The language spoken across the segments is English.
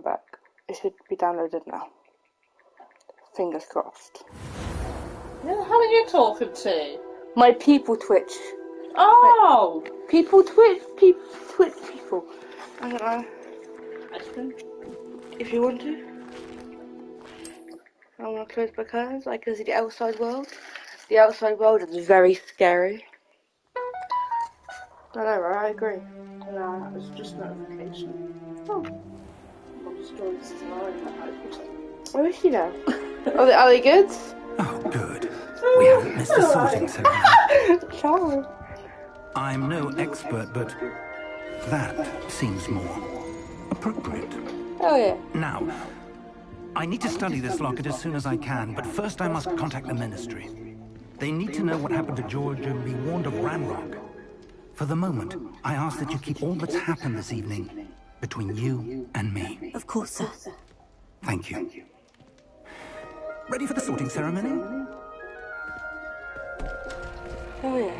I'm back. It should be downloaded now. Fingers crossed. Yeah, who are you talking to? My people Twitch. Oh! People Twitch people. I don't know. If you want to. I want to close my curtains. I can see the outside world. The outside world is very scary. I know, right? I agree. No, it's just notification. Oh. I'm just going to slide in the house. Where is she now? Are they good? Oh, good. We haven't missed a sorting ceremony. Charles. I'm no expert, but that seems more appropriate. Oh, yeah. Now, I need to study this locket as soon as I can, but first I must contact the Ministry. They need to know what happened to George and be warned of Ranrock. For the moment, I ask that you keep all that's happened this evening between you and me. Of course, sir. Thank you. Ready for the sorting ceremony? Oh, yeah.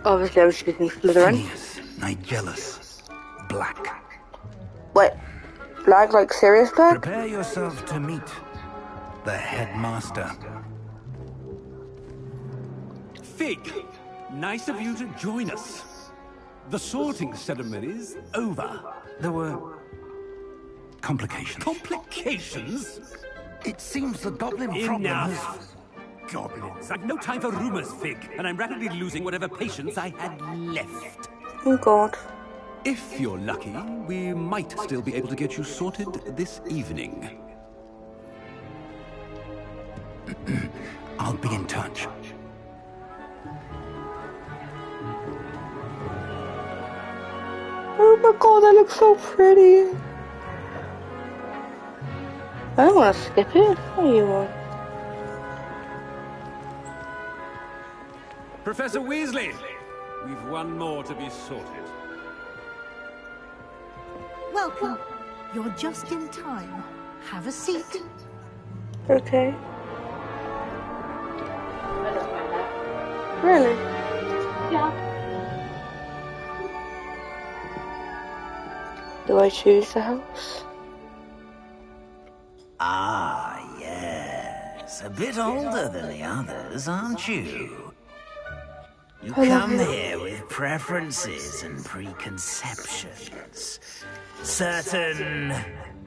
Obviously, I'm choosing Slytherin. Phineas, Nigellus, Black. Wait, Black, like serious Black? Prepare yourself to meet the headmaster. Fig, nice of you to join us. The sorting ceremony's over. There were complications. Complications? It seems the goblin problem has... Enough. Goblins. I've no time for rumors, Fig, and I'm rapidly losing whatever patience I had left. Oh, God. If you're lucky, we might still be able to get you sorted this evening. I'll be in touch. Oh my God, that looks so pretty. I don't want to skip it. What do you want? Professor Weasley, we've one more to be sorted. Welcome. You're just in time. Have a seat. Okay. Really? Yeah. Do I choose the house? Ah, yes. A bit older than the others, aren't you? You come here with preferences and preconceptions. Certain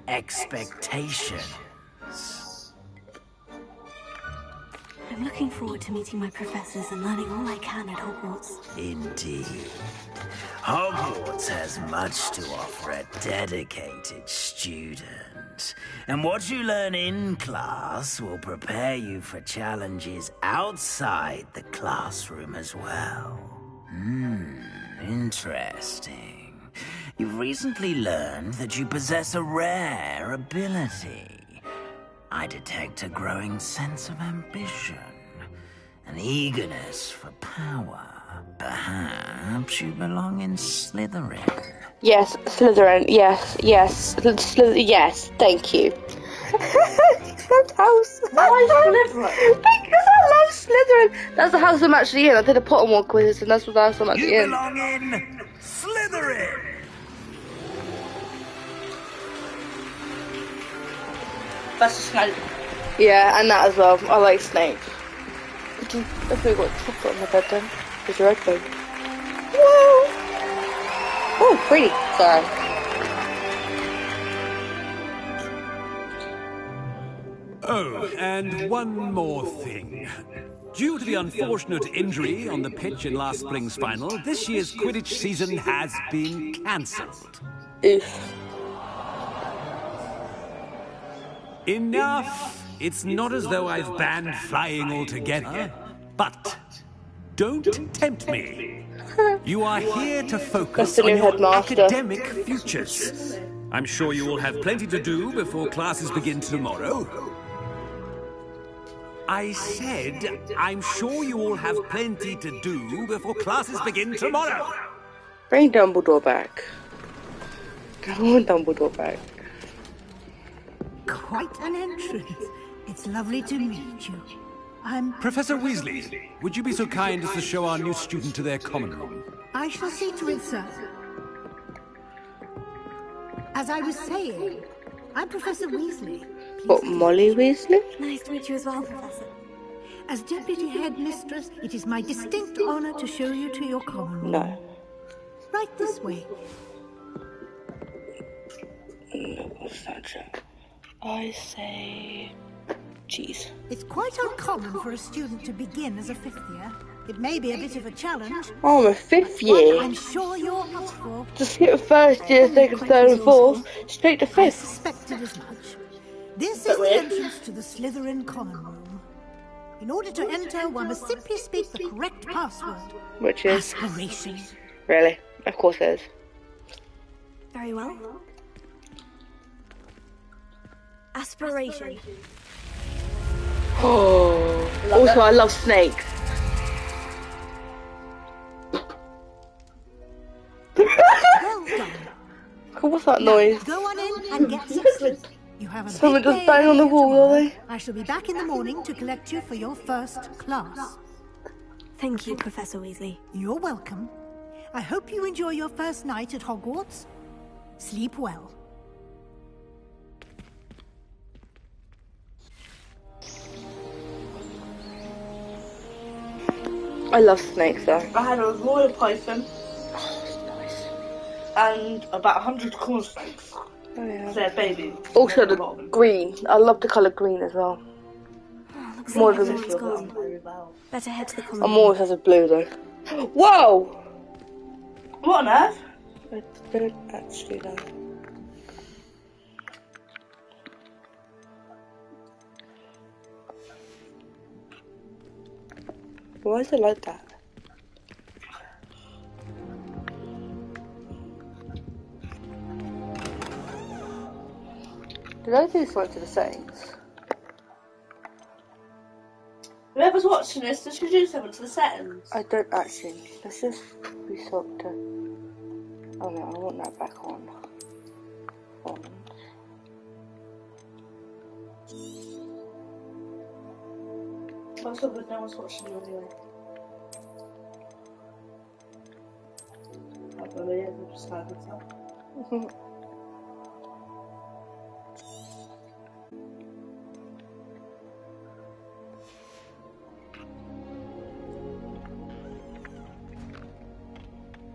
expectations. I'm looking forward to meeting my professors and learning all I can at Hogwarts. Indeed. Hogwarts has much to offer a dedicated student. And what you learn in class will prepare you for challenges outside the classroom as well. Interesting. You've recently learned that you possess a rare ability. I detect a growing sense of ambition, an eagerness for power. Perhaps you belong in Slytherin. Yes, Slytherin. Yes, yes, yes. Thank you. That house. Why Slytherin? Because I love Slytherin. That's the house I'm actually in. I did a Pottermore quiz, and that's what the house I'm actually You in. belong in Slytherin. That's a Snape. Yeah, and that as well. I like Snape. If we got chocolate on the bed then, it's your red thing. Whoa! Oh, pretty. Sorry. Oh, and one more thing. Due to the unfortunate injury on the pitch in last spring's final, this year's Quidditch season has been cancelled. Oof. Enough! It's not as though I've banned flying altogether, but don't tempt me. You are here to focus That's the on new your headmaster. academic futures. I'm sure you will have plenty to do before classes begin tomorrow. I said, I'm sure you all have plenty to do before classes begin tomorrow. Bring Dumbledore back. I want Dumbledore back. Quite an entrance. It's lovely to meet you. I'm... Professor Weasley, would you be so kind as to show our new student to their common room? I shall see to it, sir. As I was saying, I'm Professor Weasley. What, Molly Weasley? Nice to meet you as well, Professor. As Deputy Headmistress, it is my distinct honor to show you to your common room. No. Right this way. What's that? I say... cheese. It's quite uncommon for a student to begin as a 5th year. It may be a bit of a challenge. Oh, I'm a 5th One year. I'm sure you're up for. Just skip first year, second, third, and fourth, straight to I 5th. suspected as much. This is the entrance to the Slytherin common room. In order to enter, one must simply speak the correct password. Which is... Aspiration. Really? Of course it is. Very well. Aspiration. Oh. Also, I love snakes. Well done. What's that noise? Go on in and get some sleep. You have a Someone big just day bang on the ahead wall, tomorrow. are they? I shall be back in the morning to collect you for your first class. Thank you, Professor Weasley. You're welcome. I hope you enjoy your first night at Hogwarts. Sleep well. I love snakes though. I had a royal python. And about 100 corn snakes. Oh, yeah. They're babies. Also the green. I love the colour green as well. Oh, looks More like than everyone's gone. Better head to the common I'm room. always has a blue though. Whoa! What on earth? I don't actually know. Why is it like that? Did I do something to the settings? Whoever's watching this, they should do something to the settings. I don't actually. Let's just resort to... Oh no, I want that back on. Font. That's so good, no one's watching you anyway. I believe it, just like that.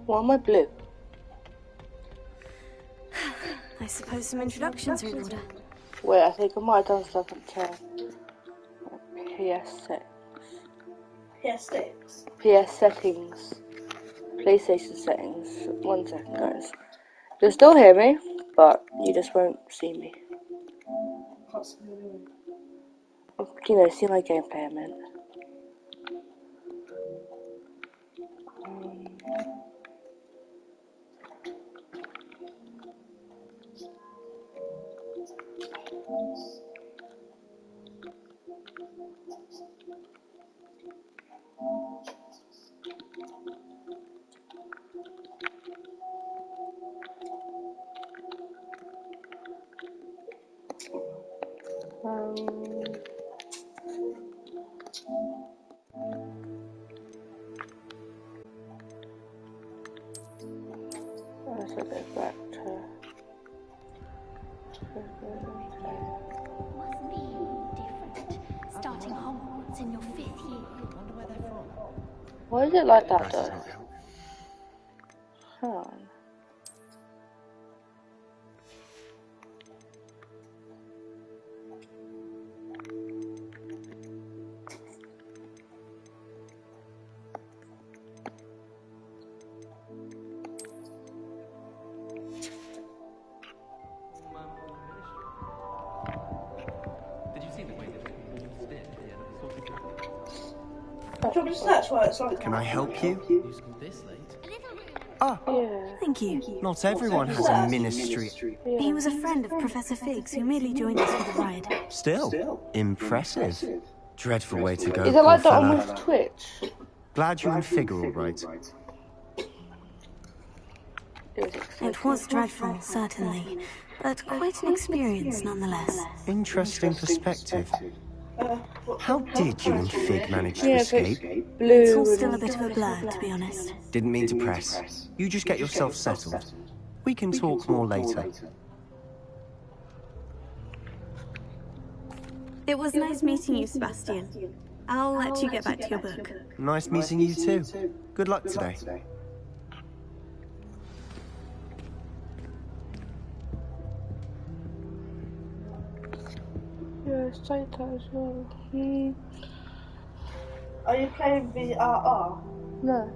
Why am I blue? I suppose some introductions are in order. Wait, I think I might have done something to PS6. PS6. PS settings. PlayStation settings. 1 second, guys. You'll still hear me, but you just won't see me. Can't see me. You know, see my gameplay, I meant. Let's go back to... Must be different. Starting Hogwarts in your 5th year. Why is it like that though? Hang on. Do you want me to search why it's like Can I help you? Yeah. Thank you. Not everyone has a ministry. He was a friend of Professor Fig's who merely joined us for the ride. Still, impressive. Dreadful way to go, Is it poor like that fella. on with Twitch? Glad you're in figure, all right. It was dreadful, certainly, but quite an experience nonetheless. Interesting perspective. How did you and Fig manage to escape? It's all still a bit of a blur, to be honest. Didn't mean to press. You just get yourself settled. We can talk more later. It was nice meeting you, Sebastian. I'll let you get back to your book. Nice meeting you too. Good luck today. Yeah, say that as well. Are you playing VRR? No.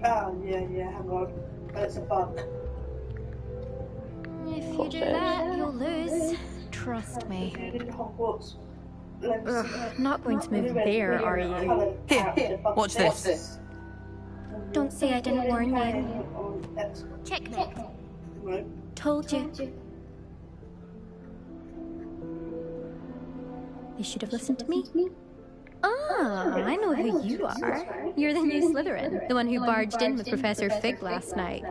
Oh, yeah, hang on. It's a bug. If you do that, you'll lose. Trust me. Hogwarts. Not going to move there, are you? Here, watch this. Don't say I didn't warn you. Checkmate. Told you. You should have listened to me. Ah, I know who you are. You're the new Slytherin, the one who barged in with Professor Fig last night.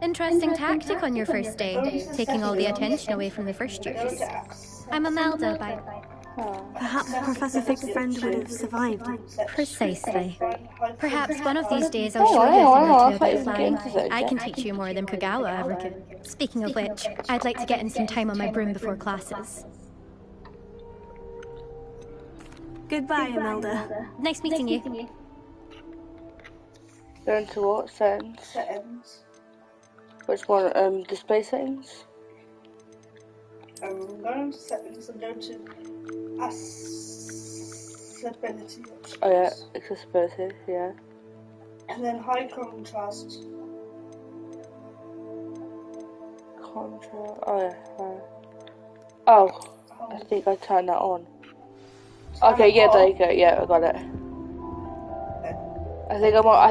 Interesting tactic on your first day, taking all the attention away from the first years. I'm Imelda, by... Perhaps Professor Fig's friend would have survived. Precisely. Perhaps one of these days I'll show you a thing or two about flying. I can teach you more than Kagawa ever could. Speaking of which, I'd like to get in some time on my broom before classes. Goodbye, Imelda. Nice meeting you. Go into what? Settings? Which one? Display settings? I'm going to settings and go to accessibility options. Oh yeah, accessibility, yeah. And then high contrast. Contrast, oh yeah. Oh, I think I turned that on. Okay, yeah, there you go. Yeah, I got it. I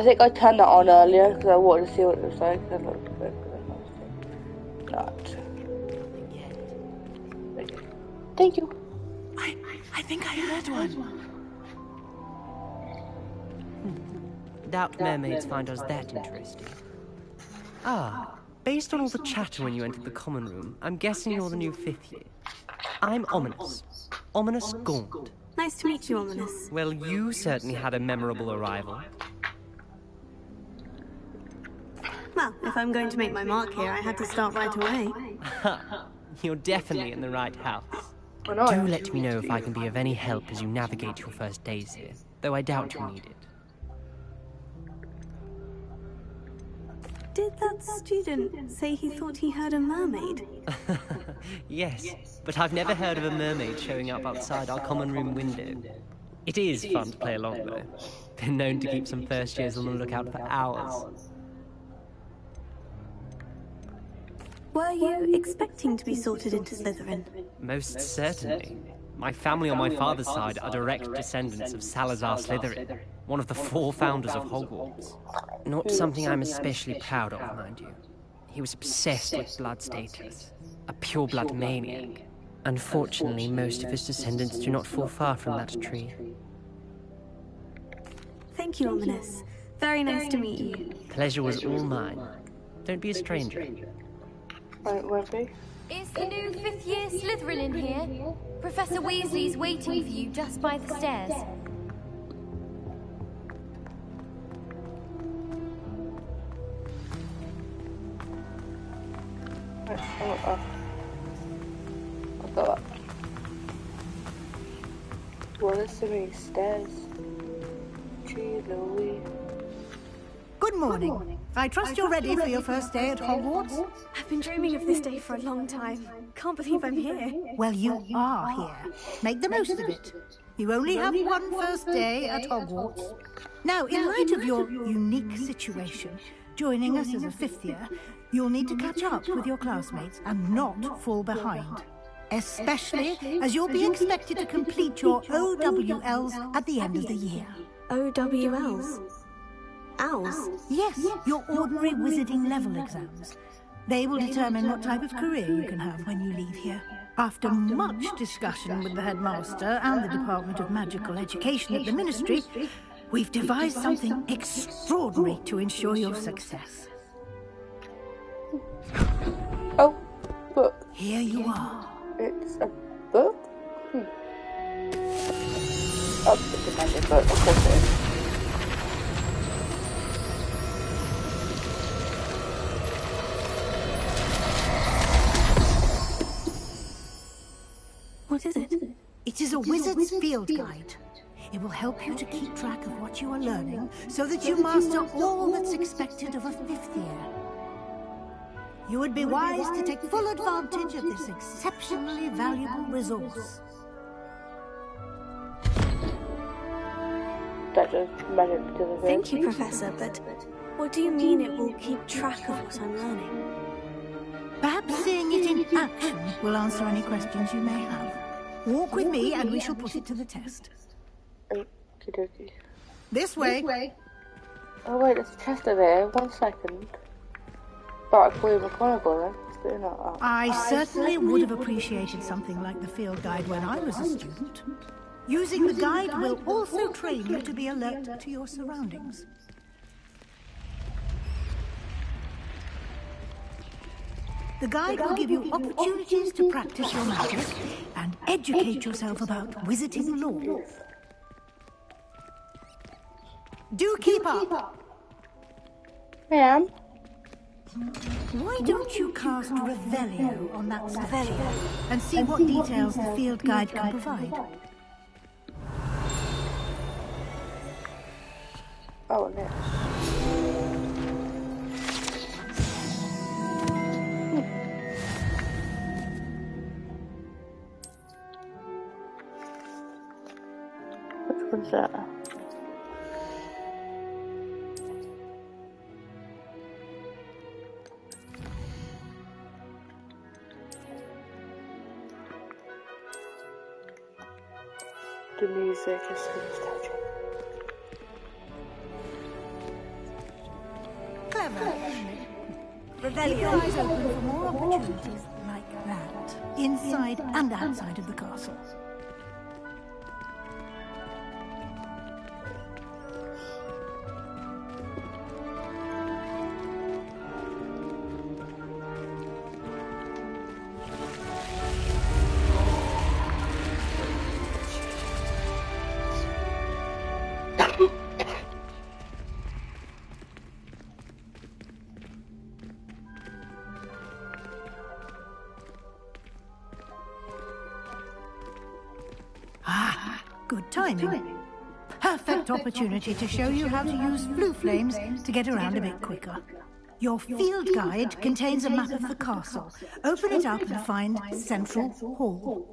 think I turned that on earlier because I wanted to see what it was like. That looks a bit not. Okay. Thank you. I think I heard one. Doubt mermaids find us that interesting. Ah, based on all the chatter when you entered the common room, I'm guessing you're the new 5th year. I'm Ominous. Ominous Gaunt. Nice to meet you, Ominous. Well, you certainly had a memorable arrival. Well, if I'm going to make my mark here, I had to start right away. You're definitely in the right house. Do let me know if I can be of any help as you navigate your first days here, though I doubt you'll need it. Did that student say he thought he heard a mermaid? Yes, but I've never heard of a mermaid showing up outside our common room window. It is fun to play along, though. Been known to keep some first years on the lookout for hours. Were you expecting to be sorted into Slytherin? Most certainly. My family on my father's side are direct descendants of Salazar Slytherin, one of the 4 founders of Hogwarts. Not something I'm especially proud of, mind you. He was obsessed with blood status, a pure-blood maniac. Unfortunately, most of his descendants do not fall far from that tree. Thank you, Ominous. Very nice to meet you. Pleasure was all mine. Don't be a stranger. Won't be. Is the new 5th year Slytherin in here? Professor Weasley's waiting for you just by the stairs. I'll go up. What are some of these stairs? Gee Louise. Good morning. I trust you're ready for your first day at Hogwarts? I've been dreaming of this day for a long time. Can't believe I'm here. Well, you are here. Make the most of it. You only have one first day at Hogwarts. Now, in light of your unique situation, joining us as a 5th year, you'll need to catch up with your classmates and not fall behind. Especially as you'll be expected to complete your OWLs at the end of the year. OWLs? Owls? Yes, your ordinary wizarding level exams. They will determine what type of career you can have when you leave here. After much discussion with the headmaster and the Department of Magical Education at the Ministry, we've devised something extraordinary to ensure your success. Oh, book. Here you are. It's a book? Oh, it's a magic book, of course it is. What is it? It is a wizard's field guide. It will help you to keep track of what you are learning so that you master all that's expected of a 5th year. You would be wise to take full advantage of this exceptionally valuable resource. That just magic to the Thank you, Professor, but what do you mean it will keep track of what I'm learning? Perhaps seeing it in action will answer any questions you may have. Walk with me and we shall put it to the test. Okey-dokey. This way. Oh wait, there's a chest over here. 1 second. But I call you McGonagall then. It's not up. I certainly would have appreciated something like the field guide when I was a student. Using the guide will also train you to be alert to your surroundings. The guide will give you opportunities to practice your magic and educate yourself about wizarding lore. Do keep up! I am. Why don't you cast Revelio on that statue and see what details the field guide can provide? Oh, no. Which one's that? The music is nostalgic. Clever. Keep your eyes open for more opportunities like that, inside and outside of the castle. Good timing. Perfect opportunity to show you how to use blue flames to get around a bit quicker. Your field guide contains a map of the castle. Open it up and find Central Hall.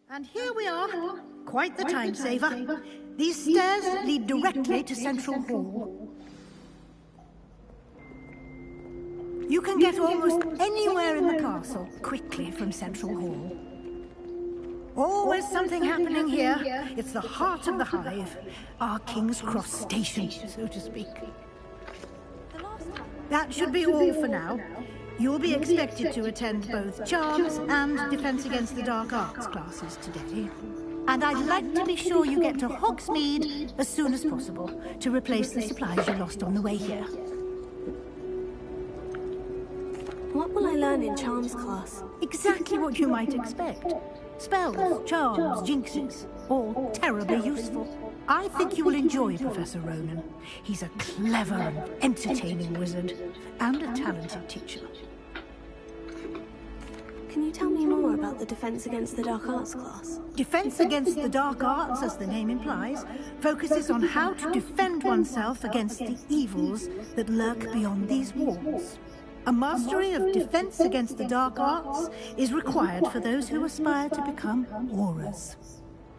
And here we are. Quite the time saver. These stairs lead directly to Central Hall. You can get almost anywhere in the castle quickly from Central Hall. Always something happening here. It's the heart of the hive. Our King's Cross station, so to speak. That should be all for now. You'll be expected to attend both Charms and Defense Against the Dark Arts classes today. And I'd like to be sure you get to Hogsmeade as soon as possible to replace the supplies you lost on the way here. What will I learn in Charms class? Exactly what you might expect. Spells, charms, jinxes, all terribly useful. I think you will enjoy Professor Ronan. He's a clever and entertaining wizard, and a talented teacher. Can you tell me more about the Defense Against the Dark Arts class? Defense Against the Dark Arts, as the name implies, focuses on how to defend oneself against the evils that lurk beyond these walls. A mastery of defense against the dark arts is required for those who aspire to become aurors.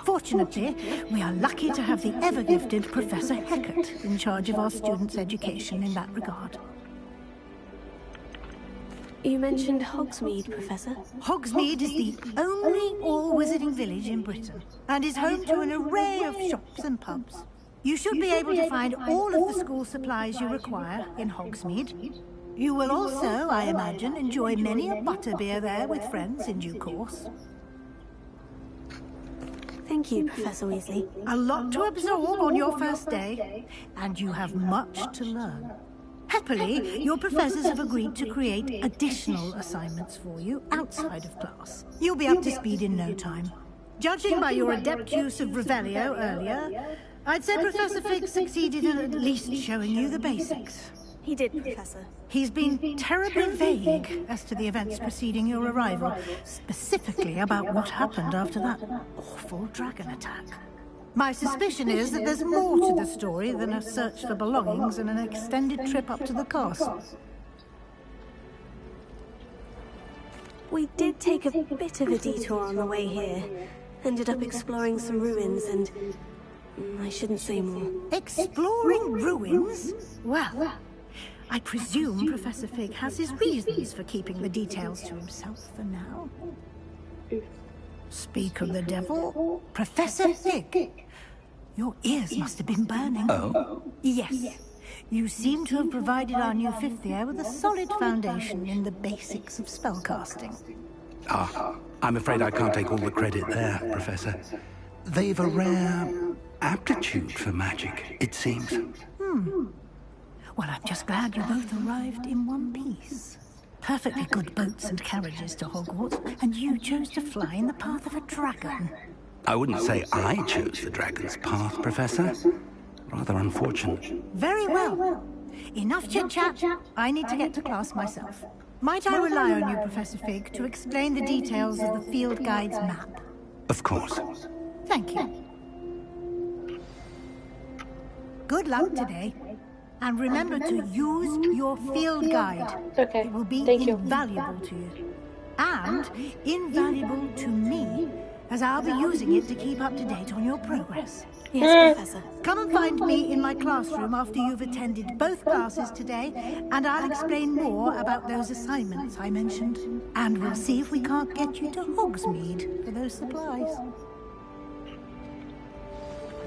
Fortunately, we are lucky to have the ever-gifted Professor Hecat in charge of our students' education in that regard. You mentioned Hogsmeade, Professor. Hogsmeade is the only all-wizarding village in Britain, and is home to an array of shops and pubs. You should be able to find all of the school supplies you require in Hogsmeade. You will also, I imagine, enjoy many a butterbeer there with friends in due course. Thank you, Professor Weasley. A lot to absorb on your first day, and you have much to learn. Happily, your professors have agreed to create additional assignments for you outside of class. You'll be up to speed in no time. Judging by your adept use of Revelio earlier, I'd say Professor Fig succeeded in at least showing you the basics. He did, Professor. He's been terribly vague as to the events preceding your arrival, specifically about what happened after that awful dragon attack. My suspicion is that there's more to the story than a search for belongings and an extended trip up to the castle. We did take a bit of a detour on the way here. Ended up exploring some ruins and... I shouldn't say more. Exploring ruins? Well, I presume Professor Fig has his reasons for keeping the details to himself for now. Speak of the devil, Professor Fig. Your ears must have been burning. Oh? Yes. You seem to have provided our new fifth year with a solid foundation in the basics of spellcasting. Ah, I'm afraid I can't take all the credit there, Professor. They've a rare aptitude for magic, it seems. Well, I'm just glad you both arrived in one piece. Perfectly good boats and carriages to Hogwarts, and you chose to fly in the path of a dragon. I wouldn't say I chose the dragon's path, Professor. Rather unfortunate. Very well. Enough chit-chat. I need to get to class myself. Might I rely on you, Professor Fig, to explain the details of the field guide's map? Of course. Thank you. Good luck today. And remember to use your field guide. Okay. It will be Thank you. invaluable to you. And invaluable to me, as I'll be using it to keep up to date on your progress. Yes, Professor. Come and find me in my classroom after you've attended both classes today, and I'll explain more about those assignments I mentioned. And we'll see if we can't get you to Hogsmeade for those supplies.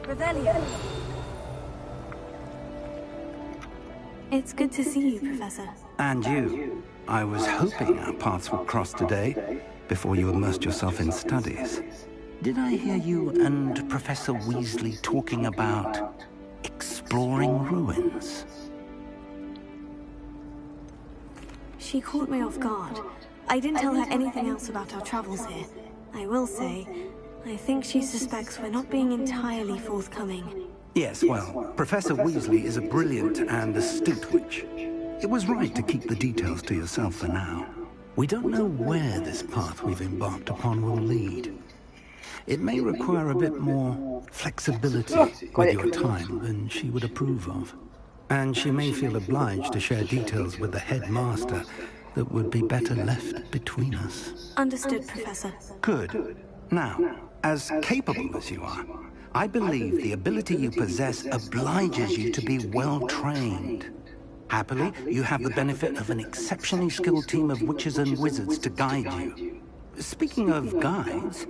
Revelio. It's good to see you, Professor. And you. I was hoping our paths would cross today, before you immersed yourself in studies. Did I hear you and Professor Weasley talking about exploring ruins? She caught me off guard. I didn't tell her anything else about our travels here. I will say, I think she suspects we're not being entirely forthcoming. Yes, well, Professor Weasley is a brilliant and astute witch. It was right to keep the details to yourself for now. We don't know where this path we've embarked upon will lead. It may require a bit more flexibility with your time than she would approve of. And she may feel obliged to share details with the headmaster that would be better left between us. Understood, Professor. Good. Now, as capable as you are, I believe the ability you possess obliges you to be well-trained. Happily, you have the benefit of an exceptionally skilled team of witches and wizards to guide you. Speaking of guides,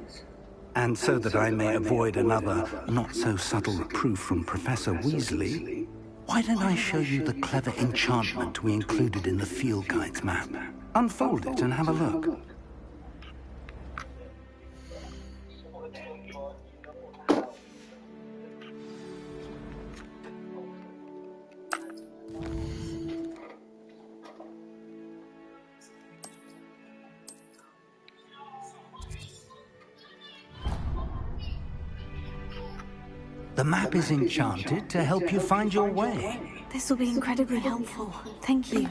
and so that I may avoid another not-so-subtle reproof from Professor Weasley, why don't I show you the clever enchantment we included in the field guide's map? Unfold it and have a look. The map is enchanted to help you find your way. This will be incredibly helpful. Thank you.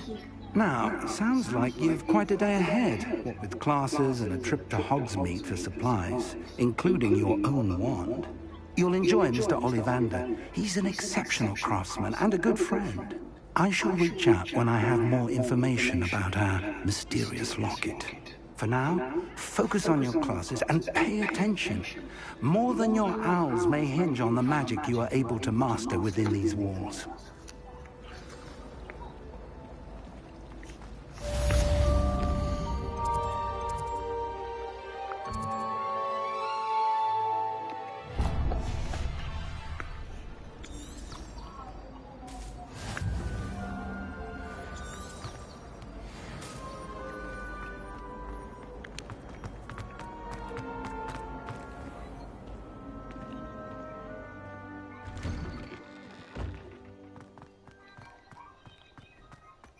Now, sounds like you've quite a day ahead, what with classes and a trip to Hogsmeade for supplies, including your own wand. You'll enjoy Mr. Ollivander. He's an exceptional craftsman and a good friend. I shall reach out when I have more information about our mysterious locket. For now, focus on your classes and pay attention. More than your owls may hinge on the magic you are able to master within these walls.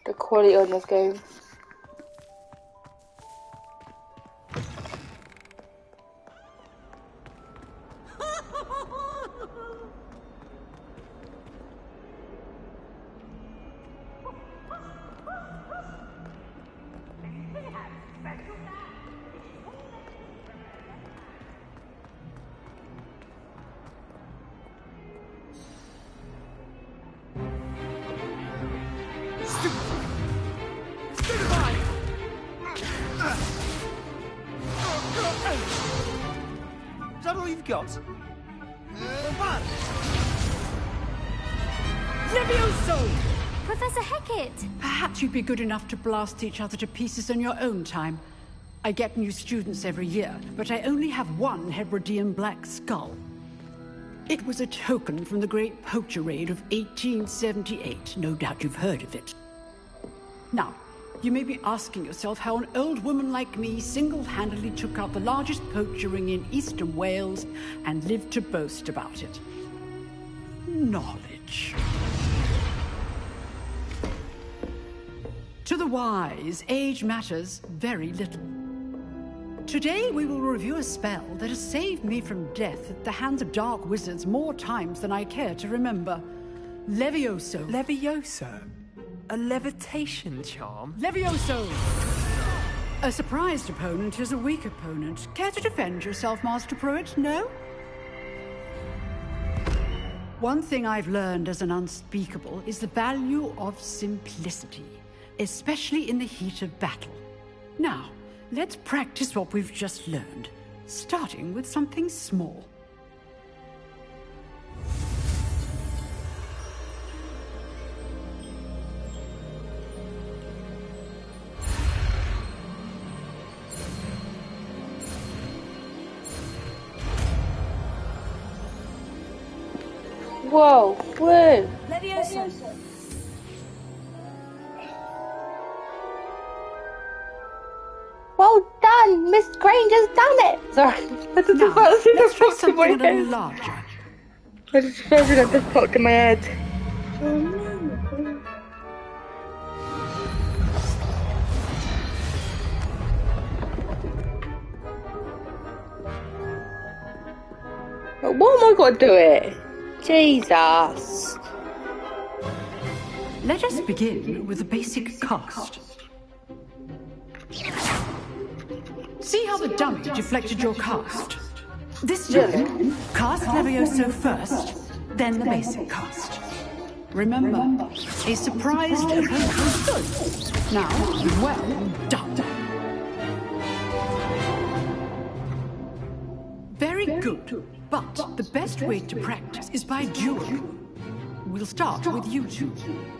The quality on this game. Is that all you've got? Levioso! Professor Hecat! Perhaps you'd be good enough to blast each other to pieces in your own time. I get new students every year, but I only have one Hebridean black skull. It was a token from the Great Poacher Raid of 1878. No doubt you've heard of it. Now, you may be asking yourself how an old woman like me single-handedly took out the largest poacher ring in eastern Wales and lived to boast about it. Knowledge. To the wise, age matters very little. Today we will review a spell that has saved me from death at the hands of dark wizards more times than I care to remember. Levioso. Levioso? A levitation charm? Levioso! A surprised opponent is a weak opponent. Care to defend yourself, Master Pruitt? No? One thing I've learned as an unspeakable is the value of simplicity, especially in the heat of battle. Now, let's practice what we've just learned, starting with something small. Whoa, whoa. Levioso. Well done, Miss Granger's done it. Sorry, I just Now, felt it let's try just popped in my something a little head. larger. I just felt it just popped in my head. But what am I got to do it? Jesus. Let us begin with a basic cast. See how the dummy deflected your cast? This time, cast Levioso first, then the basic cast. Remember, a surprised opponent is good. Now, well done. Very good, but the best way to practice is by duel. We'll start with you two.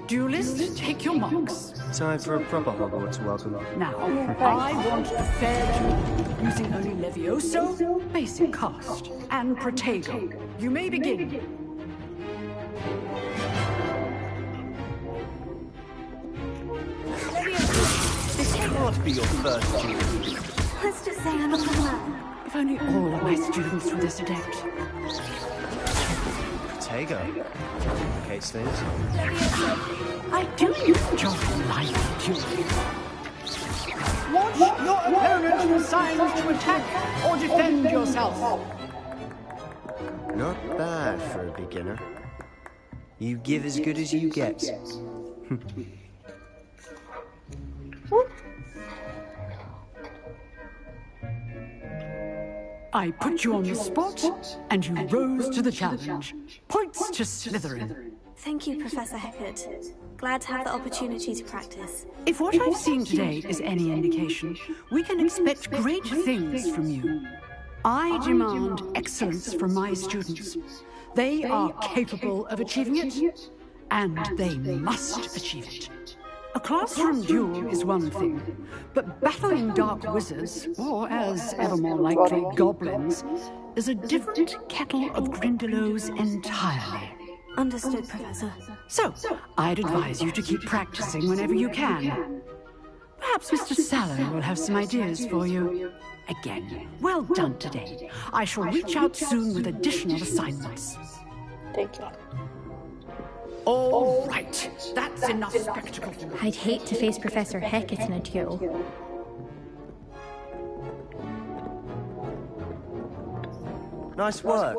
Duelists, take your marks. Time for a proper Hogwarts welcome. Now, I want a fair duel, using only Levioso, basic cast, and Protego. You may begin. This can't be your first duel. Let's just say I'm a fan. If only all of my students were this adept. Protego. Complicates things. I do enjoy life dueling. Watch your opponent's signs to attack or defend yourself. Not bad for a beginner. You give as good as you get. I put you on the spot, and you rose to the challenge. Points to Slytherin. Thank you, Professor Hecat. Glad to have the opportunity to practice. If what I've seen today is any indication, we can expect great things from you. I demand excellence from my students. They are capable of achieving it, and they must achieve it. A classroom duel is one thing, but battling dark wizards, or as ever more likely, goblins, is a different kettle of Grindylows entirely. Understood, Professor. So, I'd advise you to keep practicing whenever you can. Perhaps Mr. Sallow will have some ideas for you. Again, well done today. I shall reach out soon with additional assignments. Thank you. All right, that's enough spectacle. I'd hate to face Professor Hecat in a duel. Nice work.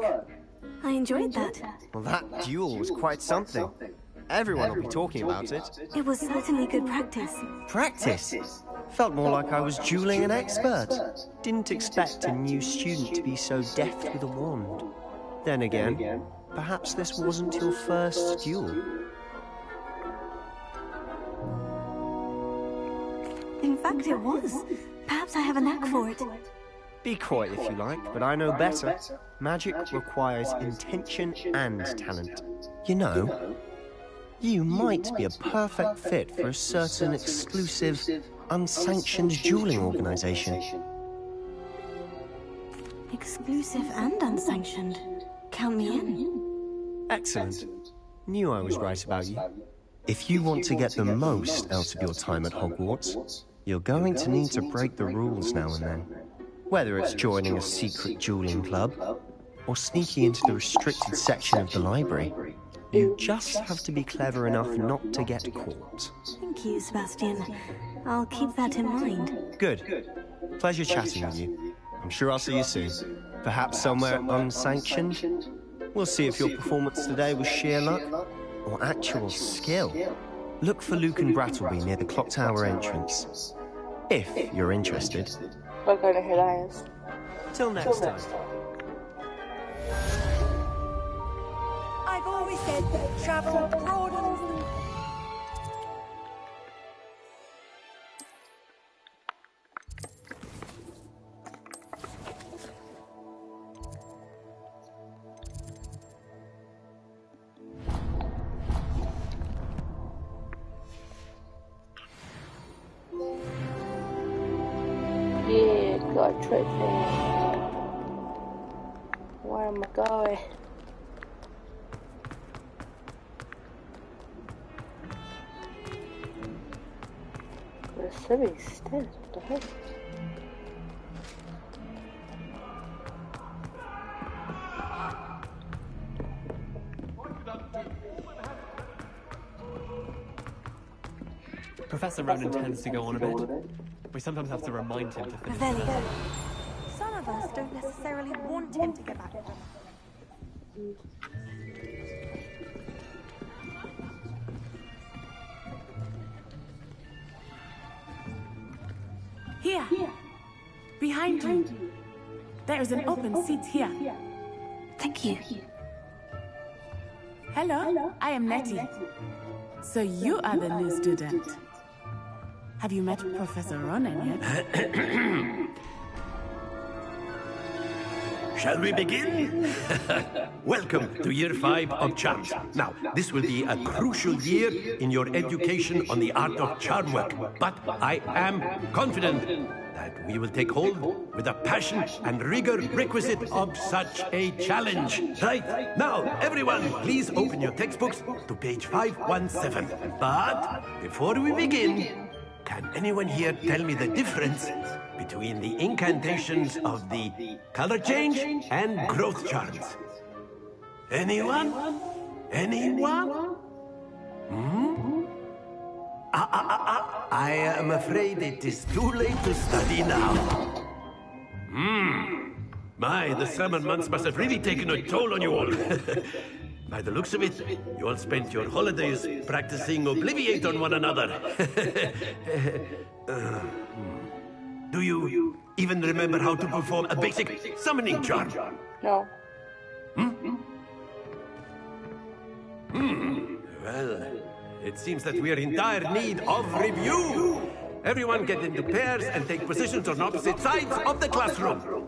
I enjoyed that. Well, that duel was quite something. Everyone will be talking about it. It was certainly good practice. Practice? Felt more like I was dueling an expert. Didn't expect a new student to be so deft with a wand. Then again, perhaps this wasn't your first duel. In fact, it was. Perhaps I have a knack for it. Be coy if you like, but I know better. Magic requires intention and talent. You know, you might be a perfect fit for a certain exclusive, unsanctioned dueling organization. Exclusive and unsanctioned. Count me in. Excellent. Knew I was right about you. If you want to get the most out of your time at Hogwarts, you're going to need to break the rules now and then. Whether it's joining a secret dueling club, or sneaking into the restricted section of the library, you just have to be clever enough not to get caught. Thank you, Sebastian. I'll keep that in mind. Good. Pleasure chatting with you. I'm sure I'll see you soon. Perhaps somewhere unsanctioned? We'll see if your performance today was sheer luck, or actual skill. Look for Luke and Brattleby near the Clock Tower entrance. If you're interested. I don't know who that is. Till next time. I've always said that travel broadens the... Yeah, got a trophy. Where am I going? There's so many stairs, what the heck? Professor Ronan tends to go on a bit. We sometimes have to remind him to finish. Revelio. Some of us don't necessarily want him to get back from it. Here. Behind you. There is an open seat here. Thank you. Hello, I am Nettie. So you are the new student. Have you met Professor Ronan yet? Shall we begin? Welcome to Year 5 of Charms. Now, this will be a crucial year in your education on the art of charm work, but I am confident that we will take hold with the passion and rigor requisite of such a challenge. Right, now, everyone, please open your textbooks to page 517. But before we begin, can anyone here tell me the difference between the incantations of the color change and growth charms? Anyone? Anyone? I am afraid it is too late to study now. My, the summer months must have really taken a toll on you all. By the looks of it, you all spent your holidays practicing Obliviate on one another. Do you even remember how to perform a basic summoning charm? No. Well, it seems that we are in dire need of review. Everyone get into pairs and take positions on opposite sides of the classroom.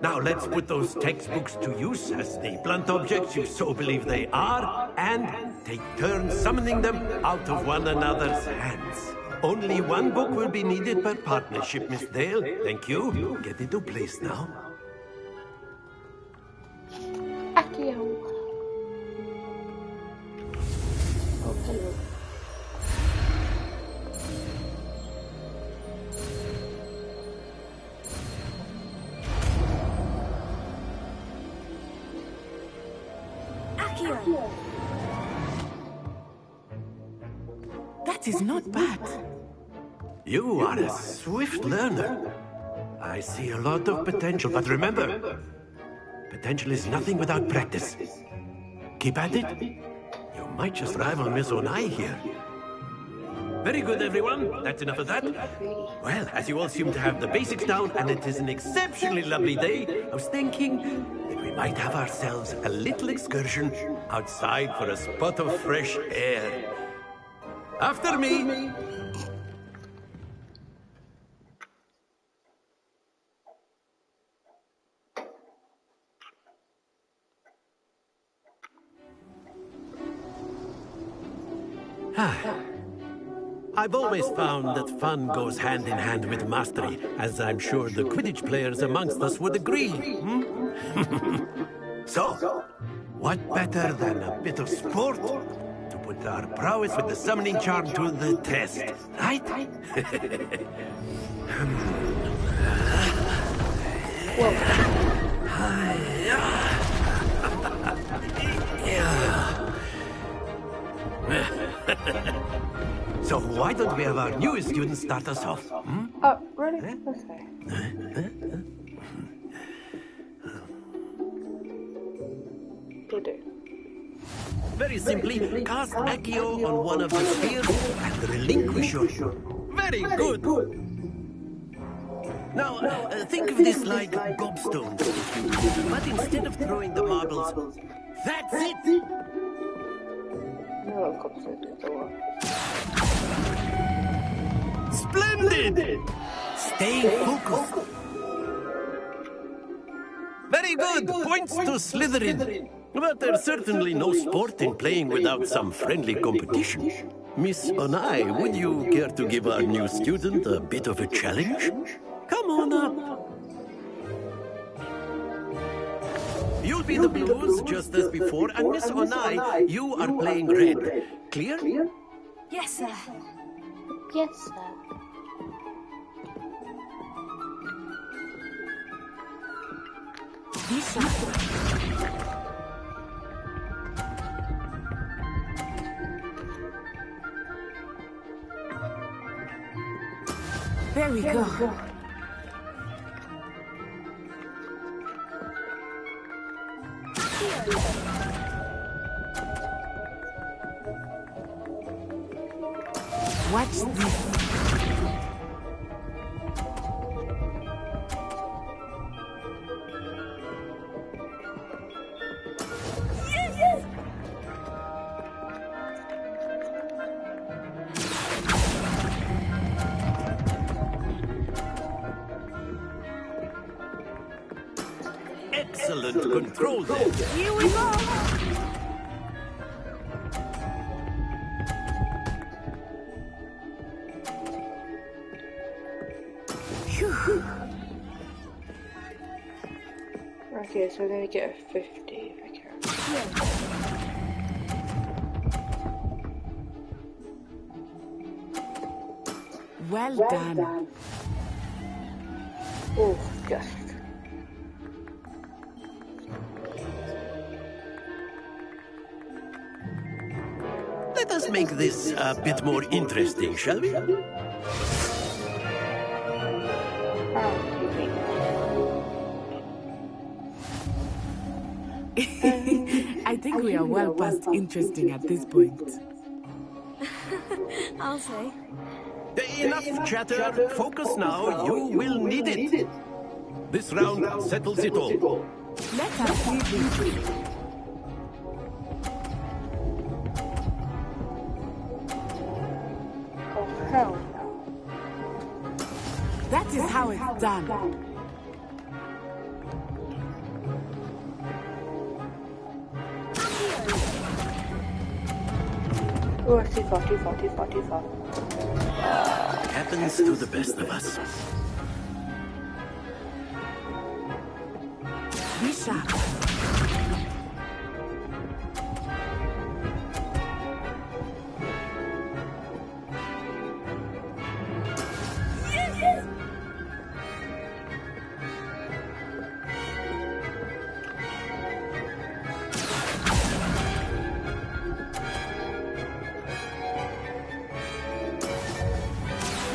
Now let's put those textbooks to use as the blunt objects you so believe they are, and take turns summoning them out of one another's hands. Only one book will be needed per partnership, Miss Dale. Thank you. Get into place now. Accio. Oh, hello. Accio. That is not bad. You are a swift learner. I see a lot of potential, but remember, potential is nothing without practice. Keep at it. You might just rival Miss Onai here. Very good, everyone. That's enough of that. Well, as you all seem to have the basics down, and it is an exceptionally lovely day, I was thinking that we might have ourselves a little excursion outside for a spot of fresh air. After me. I've always found that fun goes hand in hand with mastery, as I'm sure the Quidditch players amongst us would agree. So, what better than a bit of sport to put our prowess with the summoning charm to the test, right? So why don't we have our newest student start us off? Really? Okay. You do. Very simply, cast Accio on one of the spheres and relinquish your... Very good! Now, think of this like gobstones, but instead of throwing the marbles... That's it! No, gobstones is all. Splendid! Stay focused. Very good! Points to Slytherin. But there's certainly no sport in playing without some friendly competition. Miss Onai, would you care to give our new student a bit of a challenge? Come on up. You'll be the blues just as before, and Miss Onai, you are playing red. Clear? Yes, sir. Yes, sir. Very good. Watch this. Excellent control there. Here we go. Okay, so I'm gonna get a 50 if I can. Well done. Oh, just. Let us make this a bit more interesting, shall we? I think we are well past interesting at this point. I'll say. Enough chatter. Focus now. You will need it. This round settles it all. Let us see this. done. Oh, too far. Happens to the best of us. Be sharp.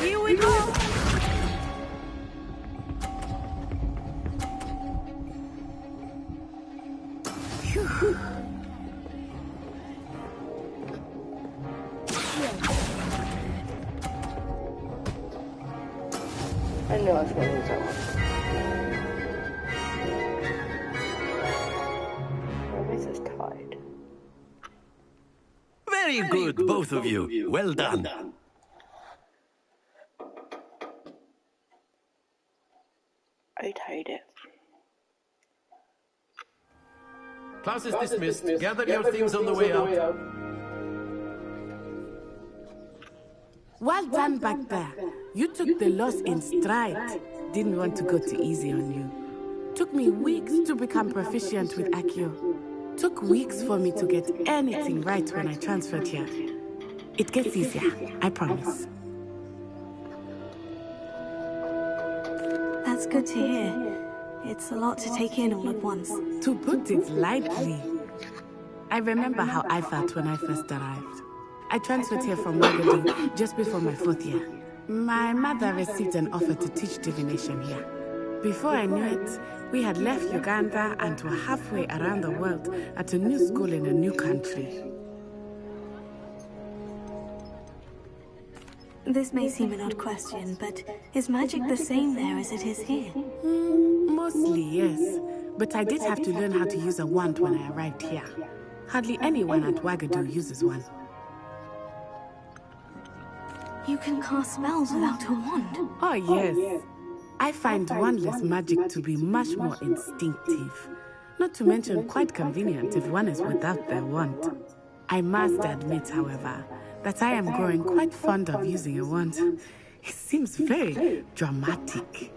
Here we go! I knew I was going to lose that one. This is tied. Very good, both of you. Well done. I tied it. Class is dismissed. Gather your things on the way out. Well done back there. You took the loss in stride. Didn't want to go too easy on you. Took me weeks to become proficient with Accio. Took weeks for me to get anything right when I transferred here. It gets easier, I promise. That's good to hear. It's a lot to take in all at once. To put it lightly, I remember how I felt when I first arrived. I transferred here from Wagadugu just before my 4th year. My mother received an offer to teach divination here. Before I knew it, we had left Uganda and were halfway around the world at a new school in a new country. This may seem an odd question, but is magic the same there as it is here? Mostly, yes. But I did have to learn how to use a wand when I arrived here. Hardly anyone at Wagadugu uses one. You can cast spells without a wand? Oh, yes. I find wandless magic to be much more instinctive. Not to mention quite convenient if one is without their wand. I must admit, however, that I am growing quite fond of using a wand. It seems very dramatic.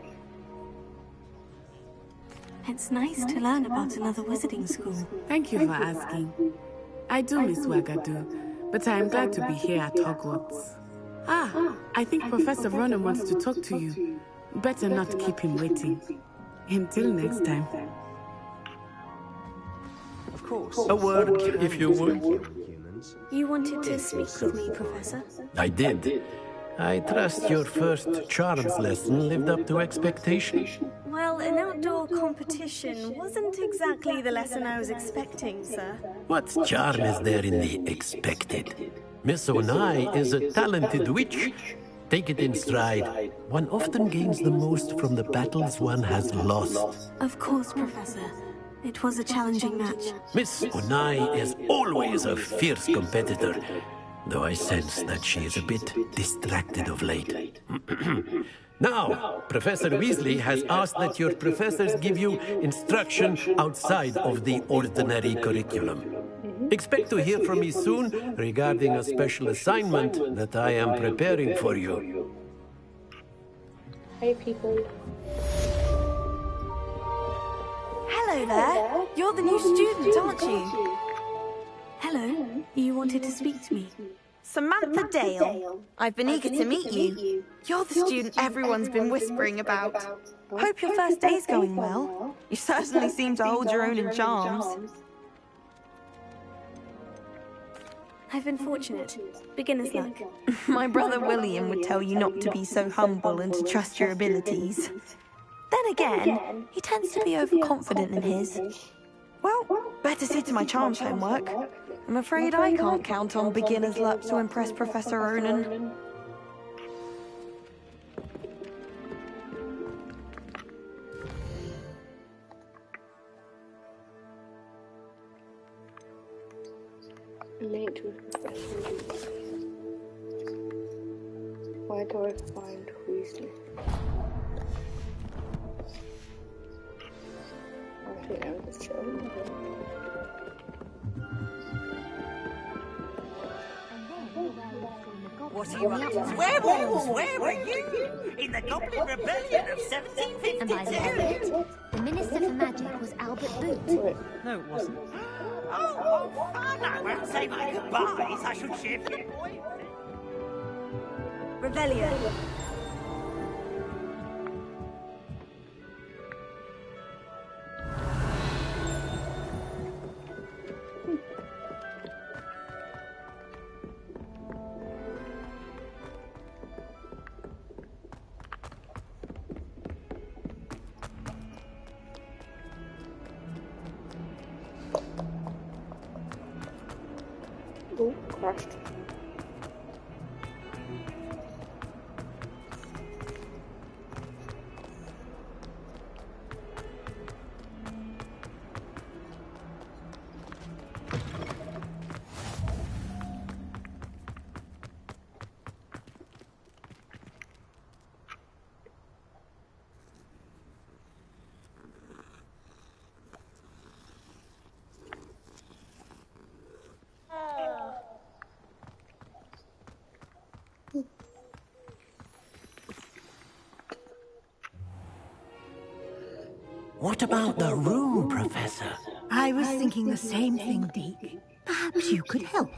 It's nice to learn about another wizarding school. Thank you for asking. I do miss Wagadugu, but I am glad to be here at Hogwarts. Ah, I think Professor Ronan wants to talk to you. Better not keep him waiting. Until next time. Of course. A word, if you would. You wanted to speak with me, Professor? I did. I trust your first charms lesson lived up to expectation. Well, an outdoor competition wasn't exactly the lesson I was expecting, sir. What charm is there in the expected? Miss Onai is a talented witch. Take it in stride. One often gains the most from the battles one has lost. Of course, Professor. It was a challenging match. Miss Onai is always a fierce competitor, though I sense that she is a bit distracted of late. Now, Professor Weasley has asked that your professors give you instruction outside of the ordinary curriculum. Expect to hear from me soon regarding a special assignment that I am preparing for you. Hey, people. Hello there. You're the new student, aren't you? Hello. You wanted to speak to me? Samantha Dale. I've been eager to meet you. You're the student everyone's been whispering about. Hope your first day's going well. You certainly seem to hold your own in charms. I've been fortunate. Beginner's luck. My brother William would tell you not to be so humble and to trust your abilities. Then again, he tends to be overconfident in his. Well, better see to my charms homework. I'm afraid I can't count on beginner's luck to impress Professor Ronan. Linked with Professor Weasley. Where do I find Weasley? What are you up to? Werewolves, where were you? In the Goblin Rebellion of 1752? And by the end of it, the Minister for Magic was Albert Boot. No, it wasn't. Oh, what fun! I won't say my goodbyes. I shall cheer for the boy. Revelio. Oh, crashed. What about the room, Professor? I was thinking the same thing, Deke. Perhaps you could help.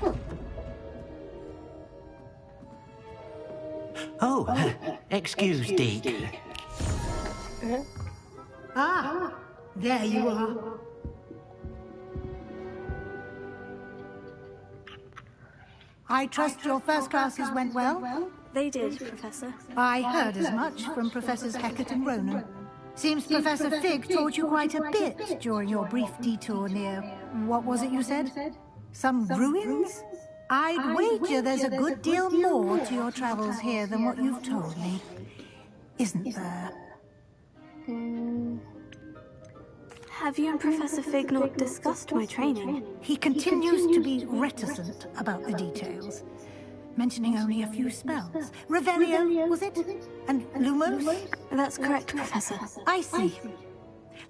Oh, excuse, Deke. Ah, there you are. I trust your first classes went well? They did, Professor. I heard as much from Professors Hecat and Ronan. Seems Professor Fig taught you quite a bit during your brief detour near... what was it you said? Some ruins? I'd wager there's a good deal more to your travels here than what you've told me. Isn't there? Have you and Professor Fig not discussed my training? He continues to be reticent about the details, mentioning only a few spells. Revelio, was it? And Lumos? That's correct, Professor. I see.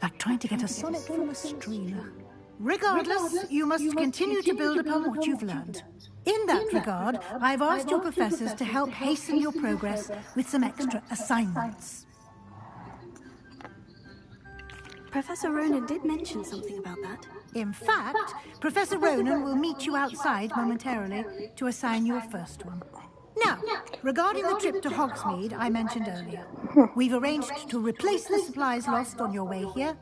Like trying to get a sonnet from a streamer. Regardless, you must continue to build upon what you've learned. In that regard, I've asked your professors to help hasten your progress with some extra assignments. Professor Ronan did mention something about that. In fact, Professor Ronan will meet you outside momentarily to assign you a first one. Now, regarding the trip to Hogsmeade I mentioned earlier, we've arranged to replace the supplies lost on your way here,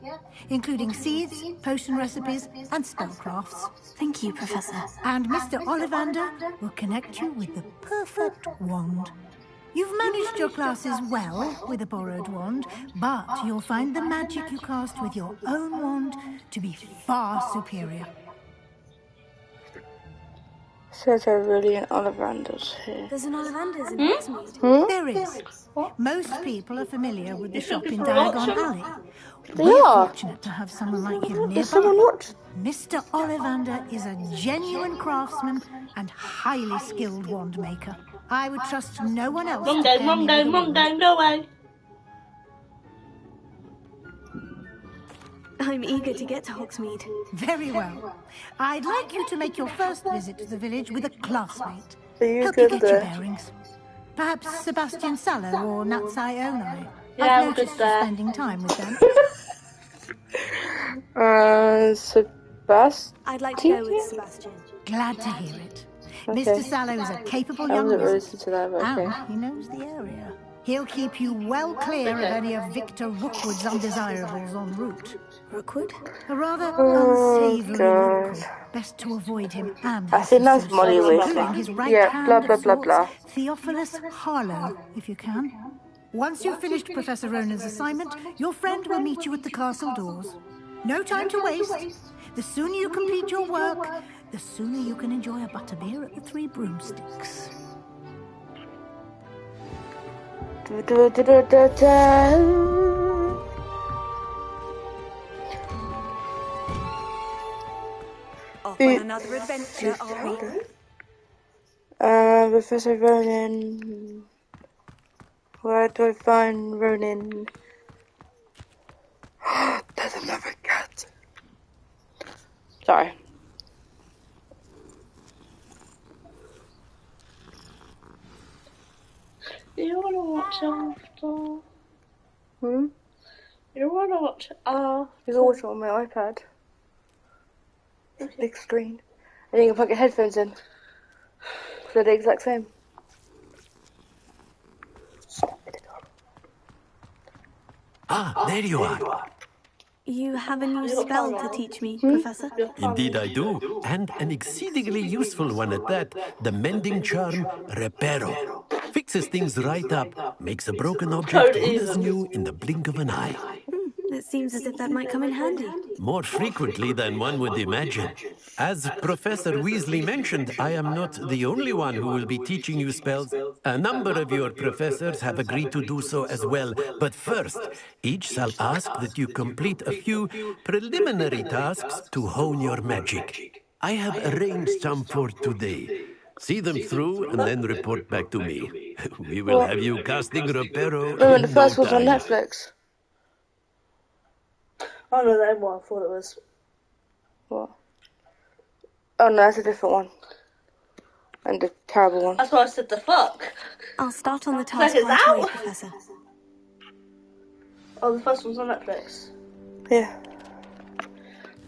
including seeds, potion recipes, and spellcrafts. Thank you, Professor. And Mr. Ollivander will connect you with the perfect wand. You've managed your classes well with a borrowed wand, but you'll find the magic you cast with your own wand to be far superior. Says there really an Ollivander's here. There's an Ollivander's in Hogsmeade. There is. Most people are familiar with the shop in Diagon Alley. They We're are. fortunate to have someone like him Does someone nearby. watch? Mr. Ollivander is a genuine craftsman and highly skilled wand maker. I would trust no one else. Wrong to game, pair wrong me game, with wrong him. game, go away. I'm eager to get to Hogsmeade. Very well. I'd like you to make your first visit to the village with a classmate. Are you Help you good get your there? bearings. Perhaps Sebastian Sallow or Natsai Onai. Yeah, I've I'm good noticed you there. spending time with them. Sebastian? I'd like to go with Sebastian. Glad to hear it. Okay. Mr. Sallow is a capable I young wasn't wizard, listening to that, but okay. and he knows the area. He'll keep you well clear of any of Victor Rookwood's undesirables en route. Rookwood? A rather Oh, unsavory God. local. Best to avoid him and I his think that's associates, Molly Wish. including his right Yeah, hand blah, of blah, blah, sorts, blah. Theophilus Harlow, if you can. Once you've finished Professor Ronan's assignment, your friend will meet you at the castle doors. No time to waste. The sooner you complete your work, the sooner you can enjoy a butterbeer at the Three Broomsticks. Off on another adventure, are we? Professor Ronan. Where do I find Ronan? There's another cat. Sorry. You wanna watch after? Hmm? You wanna watch after? You can watch it on my iPad. Big screen. And you can plug your headphones in. They're the exact same. Ah, there you are. You have a new spell to teach me, Professor? Indeed I do, and an exceedingly useful one at that. The mending charm, Reparo. Fixes things right up, makes a broken object good as new in the blink of an eye. It seems as if that might come in handy. More frequently than one would imagine. As Professor Weasley mentioned, I am not the only one who will be teaching you spells. A number of your professors have agreed to do so as well. But first, each shall ask that you complete a few preliminary tasks to hone your magic. I have arranged some for today. See them through and then report back to me. We will have you casting Reparo No, in the no first was on time. Netflix. Oh no, that one I thought it was. What? Oh no, that's a different one. And the terrible one. That's why I said the fuck. I'll start on the task It's right away, out? Professor. Oh, the first one's on Netflix. Yeah.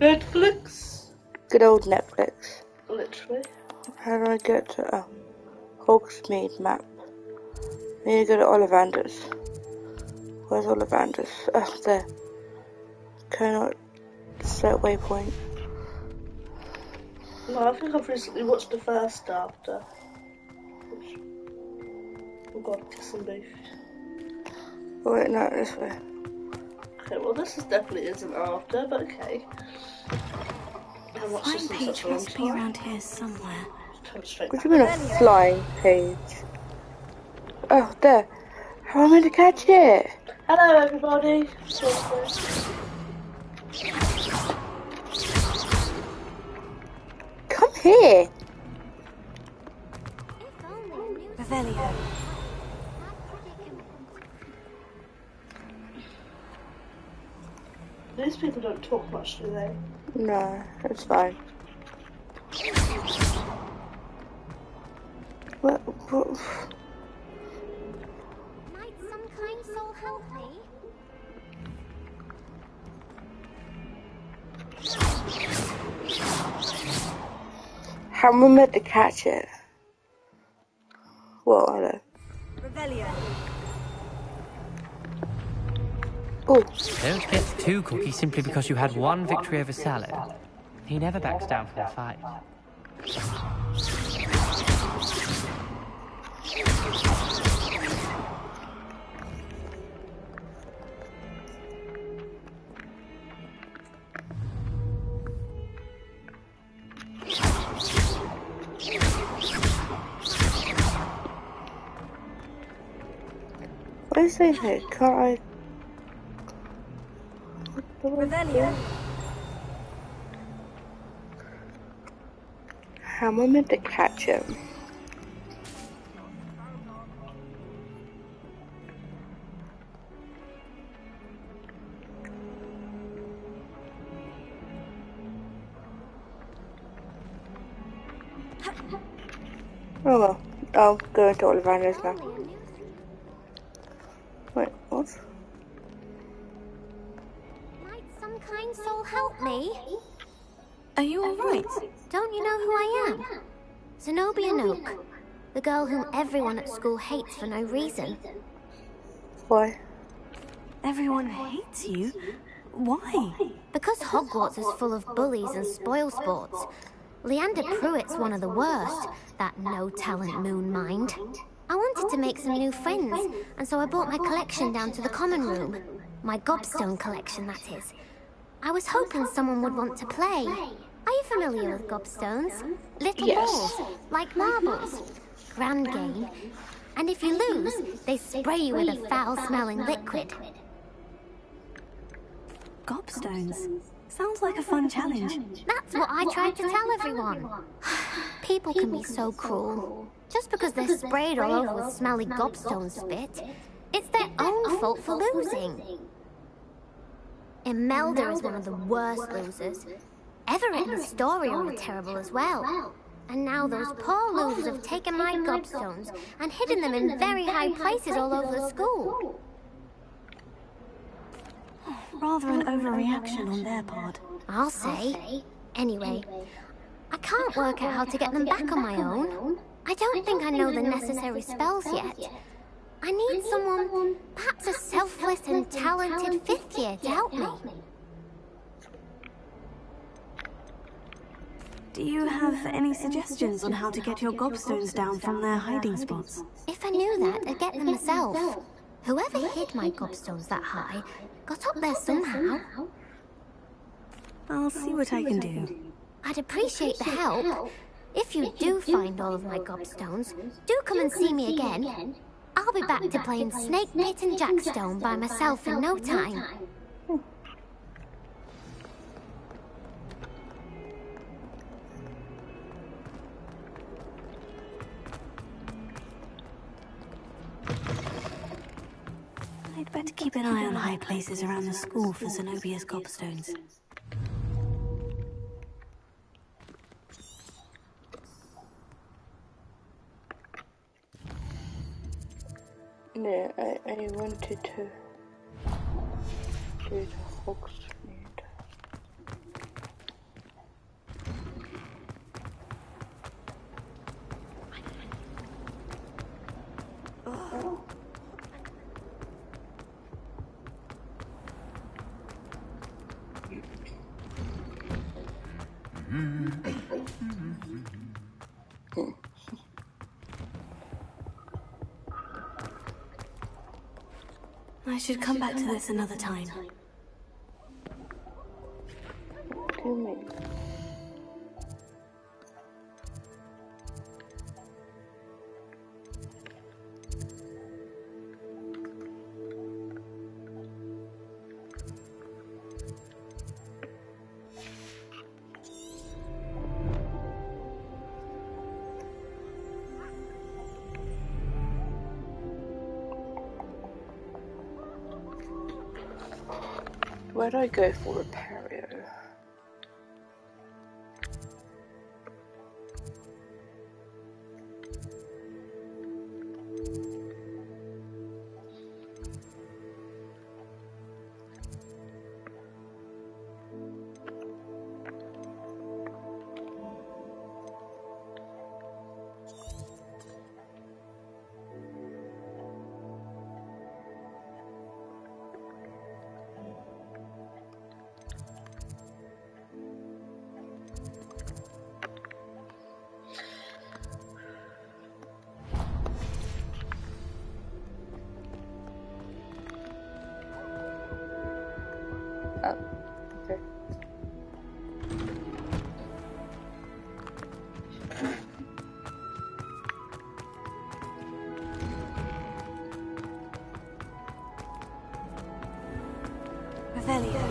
Netflix. Good old Netflix. Literally. How do I get to Hogsmeade map? I need to go to Ollivander's. Where's Ollivander's? Oh, there. Cannot set waypoint. No, I think I've recently watched the first after. Oh god, kissing booth. Oh, wait, no, this way. Okay, well this is definitely isn't after, but okay. I watched this Flying in page such a long must be time. around here somewhere. What do you mean a flying page? Oh, there. How am I meant to catch it? Hello everybody. Come here. Revelio. These people don't talk much, do they? No, it's fine. What? Might some kind soul help me? How am I meant to catch it? Well, I don't. Revelio. Oh. Don't get too cocky simply because you had one victory over Salad. He never backs down from a fight. What is it here? Can't I? Revelio. How am I meant to catch him? Oh well, I'll go into Ollivander's now. Wait, what? Might some kind soul help me? Are you alright? Don't you know who I am? Zenobia Nook, the girl whom everyone at school hates for no reason. Why? Everyone hates you? Why? Because Hogwarts is full of bullies and spoilsports. Leander Pruitt's one of the worst, that no-talent moon mind. I wanted to make some new friends, and so I brought my collection down to the common room. My gobstone collection, that is. I was hoping someone would want to play. Are you familiar with gobstones? Little balls, like marbles. Grand game. And if you lose, they spray you with a foul-smelling liquid. Gobstones? Sounds like a fun challenge. That's what I tried to tell everyone. People can be so cruel. Just because they're sprayed all over with smelly gobstone spit, it's their own fault for losing. Imelda is one of the worst losers. Everett and Astoria are terrible as well. And now those poor losers have taken my gobstones and hidden them in very high places all over the school. Rather an overreaction on their part. I'll say. Anyway, I can't work out how to get them back on my own. I don't think I know the necessary spells yet. I need someone, perhaps a selfless and talented 5th year to help me. Do you have any suggestions on how to get your gobstones down from their hiding spots? If I knew that, I'd get them myself. Whoever hid my gobstones that high got up there somehow. I'll see what I can do. I'd appreciate the help. If you do find all of my gobstones, do come and see me again. I'll be back to playing Snake Pit and Jackstone by myself in no time. I'd better keep an eye on high places around the school for Zenobia's gobstones. Yeah, I wanted to do the Hogsmeade. I should come back to this another time. What do you mean? Where'd I go for Repario? Okay. Revelio.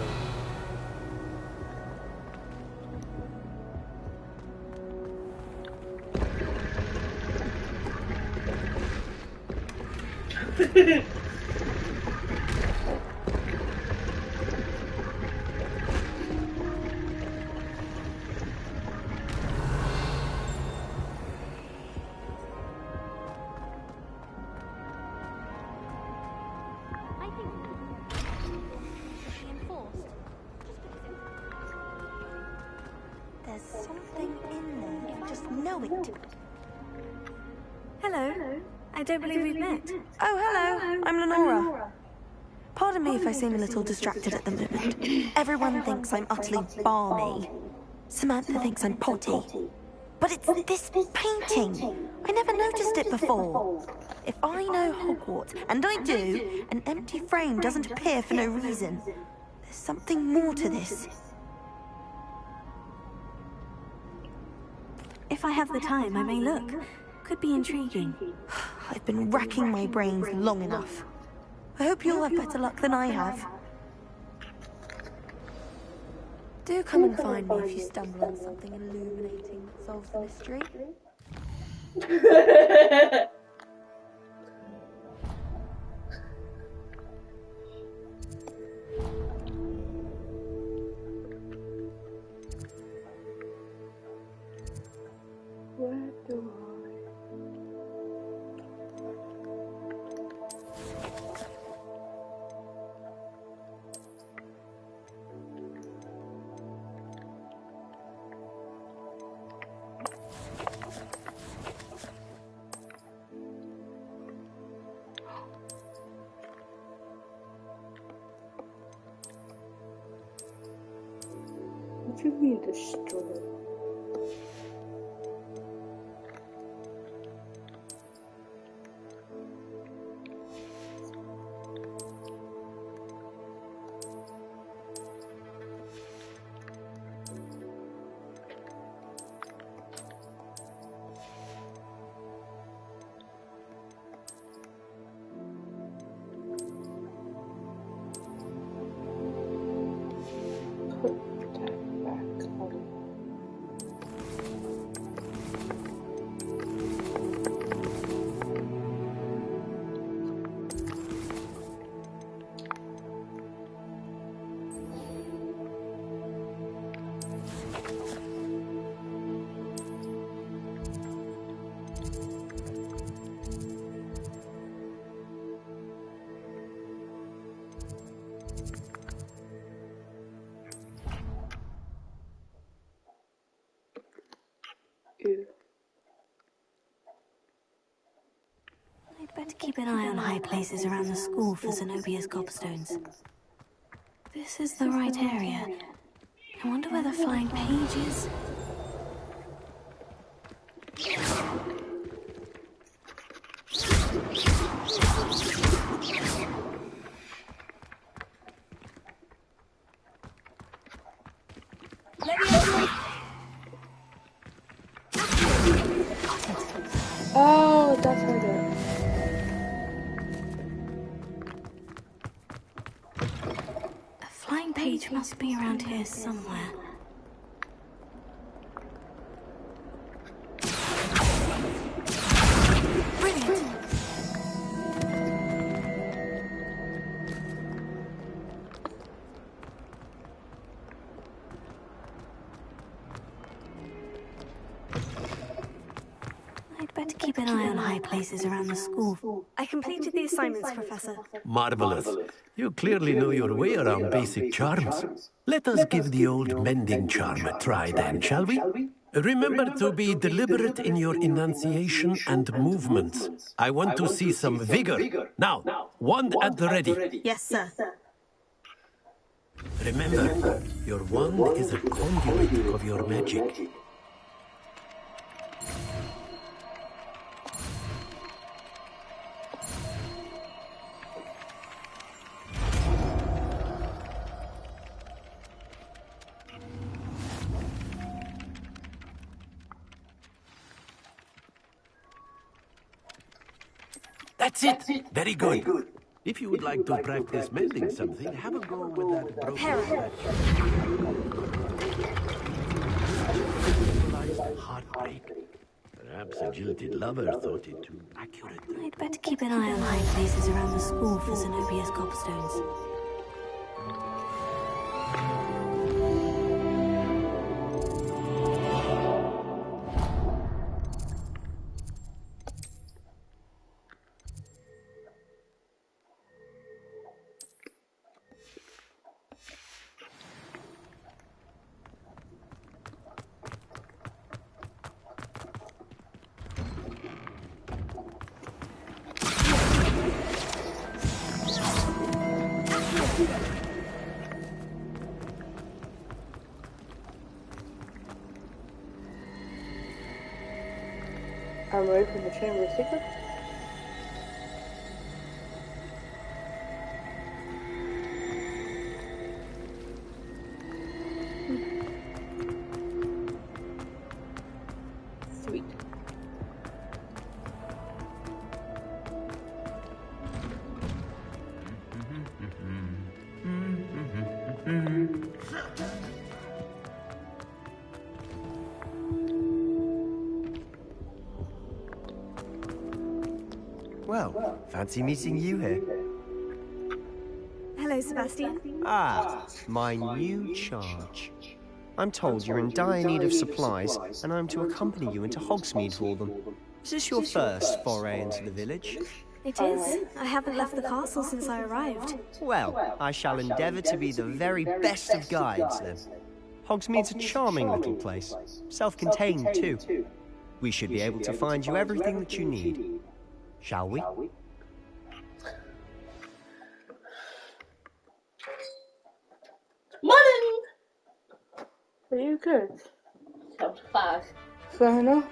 There's something in there. You just know it. Hello. I don't believe we've met. Oh, hello. I'm Lenora. Pardon me if I seem a little distracted at the moment. Everyone thinks I'm utterly balmy. Samantha thinks I'm potty. But it's this painting. I never noticed it before. If I know Hogwarts, and I do, an empty frame doesn't appear for no reason. There's something more to this. If I have the time, I may look. Could be intriguing. I've been racking my brains long enough. I hope you'll have better luck than I have. Do come and find me if you stumble on something illuminating that solves the mystery. Where do What do you mean destroy? I'd better keep an eye on high places around the school for Zenobia's gobstones. This is the right area. I wonder where the flying page is. Oh, that's how I do it. A flying page must be around here somewhere. Brilliant! I'd better keep an eye on high places around the school. I completed the assignments, Professor. Marvelous. You clearly know your way around basic charms. Let us give the old mending charm a try then, shall we? Remember to be deliberate in your enunciation and movements. I want to see some vigor. Now, wand at the ready. Yes, sir. Remember, your wand is a conduit of your magic. That's it. Very good. If you would like to practice mending something, have a go with that broken heartbreak. Perhaps a jilted lover thought it too accurate. I'd better keep an eye on high places around the school for Zenobia's gobstones. I'm ready for the Chamber of Secrets. Sweet. Well, fancy meeting you here. Hello, Sebastian. Ah, my new charge. I'm told you're in dire need of supplies, and I'm to accompany you into Hogsmeade for them. Is this your first foray into the village? It is. I haven't left the castle since I arrived. Well, I shall endeavour to be the very best of guides, then. Hogsmeade's a charming little place, self-contained too. We should be able to find you everything that you need. Shall we? Morning! Are you good? Count to 5. Fair enough.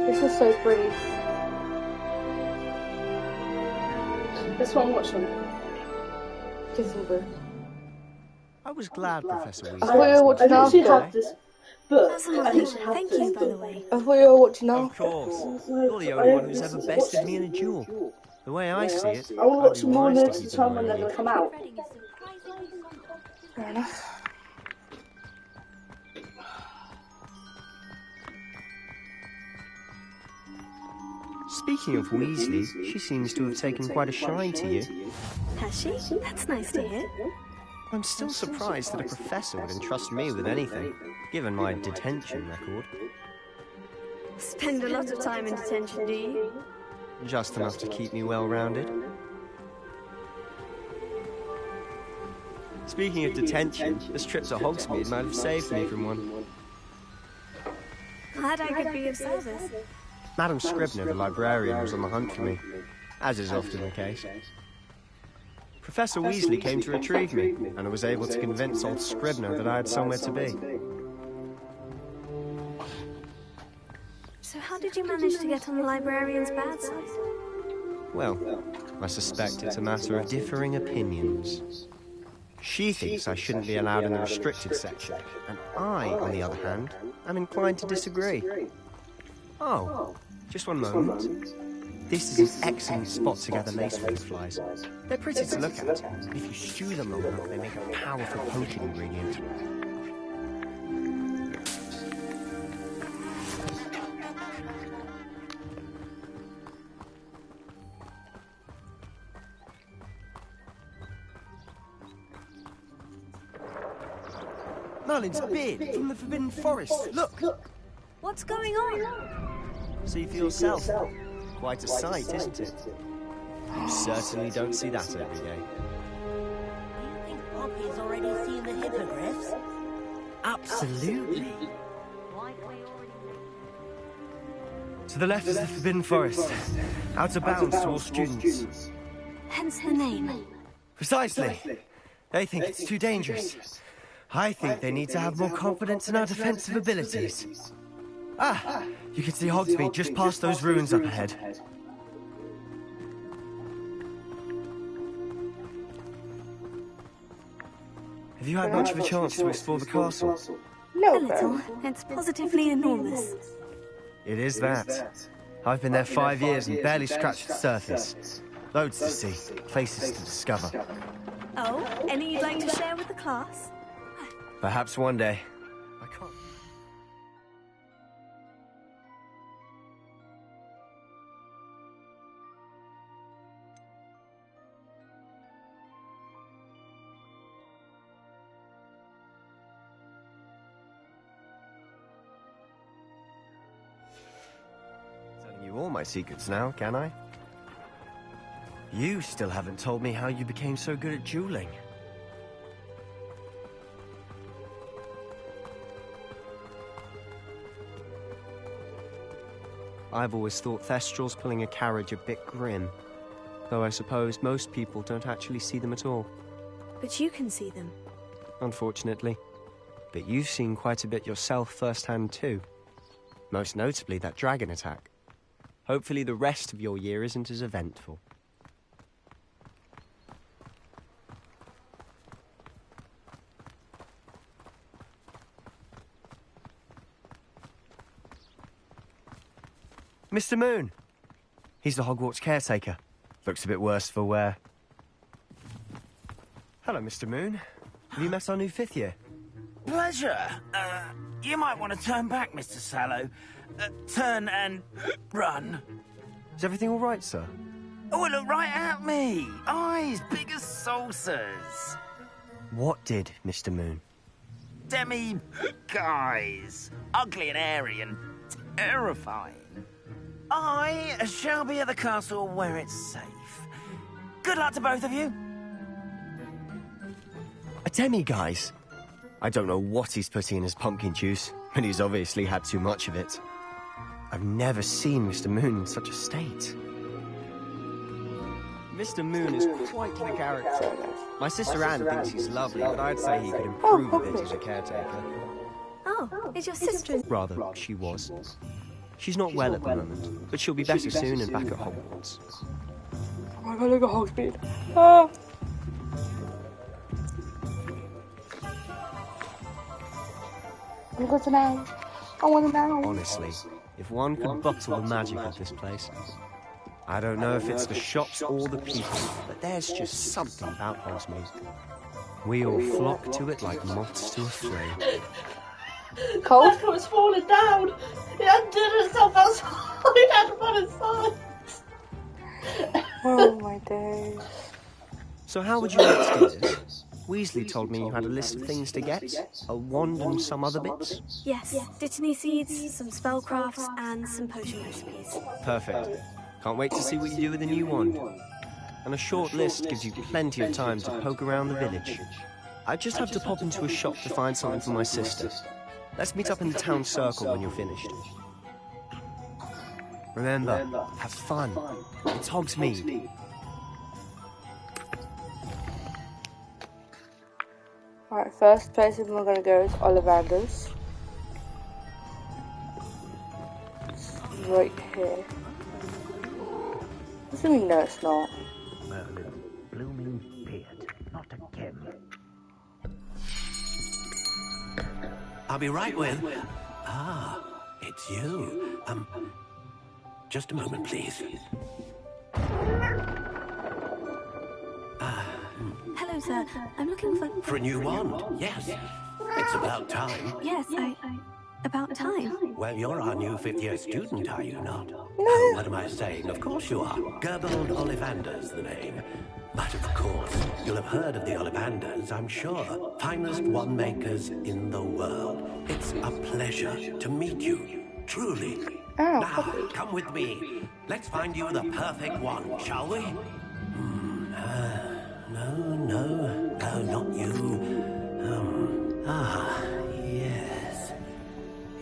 This is so pretty. This one, which one? Kissing booth. I was glad Professor I Weasley... thought you were watching I actually after. have this book. That's I lovely. actually have Thank this you, by the book. way. I thought you were watching Of after. course. You're the only one who's ever bested me in a duel. The way I see it, I want to watch I'd be some more wise to nerds keep to an time eye when they're on going you. to come out. Fair enough. Speaking of Weasley, she seems to have taken quite a shine to you. Has she? That's nice to hear. I'm still surprised that a professor would entrust me with anything, given my detention record. Spend a lot of time in detention, do you? Just enough to keep me well-rounded. Speaking of detention, this trip to Hogsmeade might have saved me from one. Glad I could be of service. Madam Scribner, the librarian, was on the hunt for me, as is often the case. Professor Weasley came to retrieve me, and I was able to convince old Scribner that I had somewhere to be. So how did you manage to get on the librarian's bad side? Well, I suspect it's a matter of differing opinions. She thinks I shouldn't be allowed in the restricted section, and I, on the other hand, am inclined to disagree. Oh, just one moment. This is an excellent spot to gather lacewing flies. They're pretty to look at, and if you stew them long enough, they make a powerful potion ingredient. Merlin's beard from the Forbidden Forest. Look! What's going on? See for yourself. Quite a sight, isn't it? You certainly don't see that every day. Do you think Poppy's already seen the hippogriffs? Absolutely. To the left is the Forbidden Forest. Out of bounds to all students. Hence the name. Precisely. They think it's too dangerous. I think they need to have more confidence in our defensive abilities. Ah, you can see Hogsmeade just past those ruins up ahead. Have you had much of a chance to explore the castle? A little. It's positively enormous. It is that. I've been there 5 years and barely scratched the surface. Loads to see, places to discover. Oh, any you'd like to share with the class? Perhaps one day. I can't. Telling you all my secrets now, can I? You still haven't told me how you became so good at dueling. I've always thought Thestrals pulling a carriage a bit grim, though I suppose most people don't actually see them at all. But you can see them. Unfortunately. But you've seen quite a bit yourself firsthand too. Most notably that dragon attack. Hopefully the rest of your year isn't as eventful. Mr. Moon! He's the Hogwarts caretaker. Looks a bit worse for wear. Hello, Mr. Moon. Have you met our new 5th year? Pleasure. You might want to turn back, Mr. Sallow. Turn and run. Is everything all right, sir? Oh, it looked right at me. Eyes big as saucers. What did, Mr. Moon? Demi guys. Ugly and hairy and terrifying. I shall be at the castle where it's safe. Good luck to both of you. A demi-guise? I don't know what he's putting in his pumpkin juice, but he's obviously had too much of it. I've never seen Mr. Moon in such a state. Mr. Moon is quite the character. My sister Anne thinks he's lovely, but I'd say he could improve a bit as a caretaker. Oh, is your sister... Rather, she was. She's not well at the moment, but she'll be better soon and back at Hogwarts. Oh my god, look at Hogsmeade. Ah! I want to know. I want to know. Honestly, if one could bottle the magic of this place. I don't know if it's the shops or the people, but there's just something about Hogsmeade. We all flock to it like moths to a flame. Cold? That was falling down. It undid itself outside. It had to run inside. Oh my days. So how would you like to do this? Weasley told me you had a list of things to get. A wand and some other bits. Yes, dittany seeds, some spellcrafts, and some potion recipes. Perfect. Can't wait to see what you do with the new wand. And a short list gives you plenty of time to poke around the village. I just have to pop into a shop to find something for my sister. Let's meet up in the town circle when you're finished. Remember, have fun. It's Hogsmeade. Alright, first place we're going to go is Ollivander's. It's right here. Assuming no, it's not. Merlin, blooming beard, not again. I'll be right with... Ah, it's you. Just a moment, please. Hello, sir. I'm looking for... For a new wand, yes. It's about time. Yes, about time. Well, you're our new fifth-year student, are you not? Oh, what am I saying? Of course you are. Gerbold Ollivander's the name. But of course, you'll have heard of the Ollivanders, I'm sure. Finest wand makers in the world. It's a pleasure to meet you, truly. Oh, now, come with me. Let's find you the perfect wand, shall we? No, not you.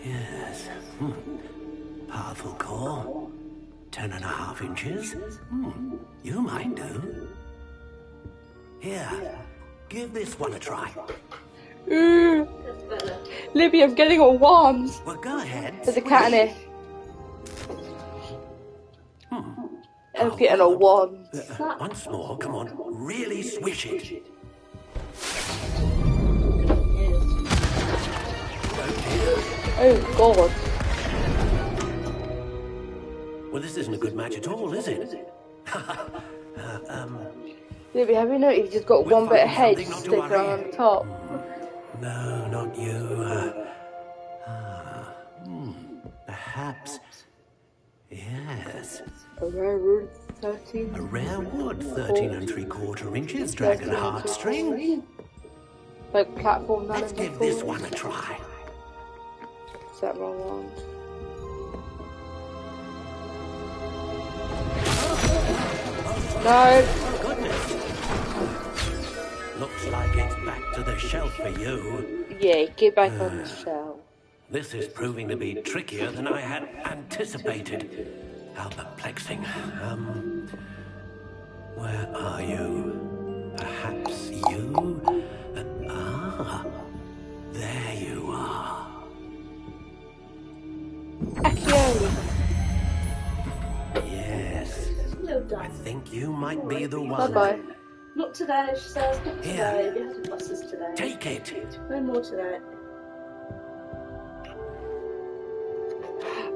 Yes. Powerful core. 10.5 inches. You might do. Here, give this one a try. Libby, I'm getting a wand. Well, go ahead. There's a cat in here. I'm getting a wand. Once more, come on. Really swish it. Oh, God. Well, this isn't a good match at all, is it? Libby, have you noticed you've just got one bit of head sticking around on the top? No, not you. Perhaps. Yes. A rare wood, 13. A rare wood, 13 3/4 inches, dragon heartstring. Like platform. Let's give this one a try. Is that wrong wand? No. Oh, goodness. Looks like it's back to the shelf for you. Yeah, get back on the shelf. This is proving to be trickier than I had anticipated. How perplexing. Where are you? Perhaps you? There you are. Accio. Yes. I think you might be the one. Bye-bye. Not today, she says. Not Here. today. We have to buses today. Take it. No more today.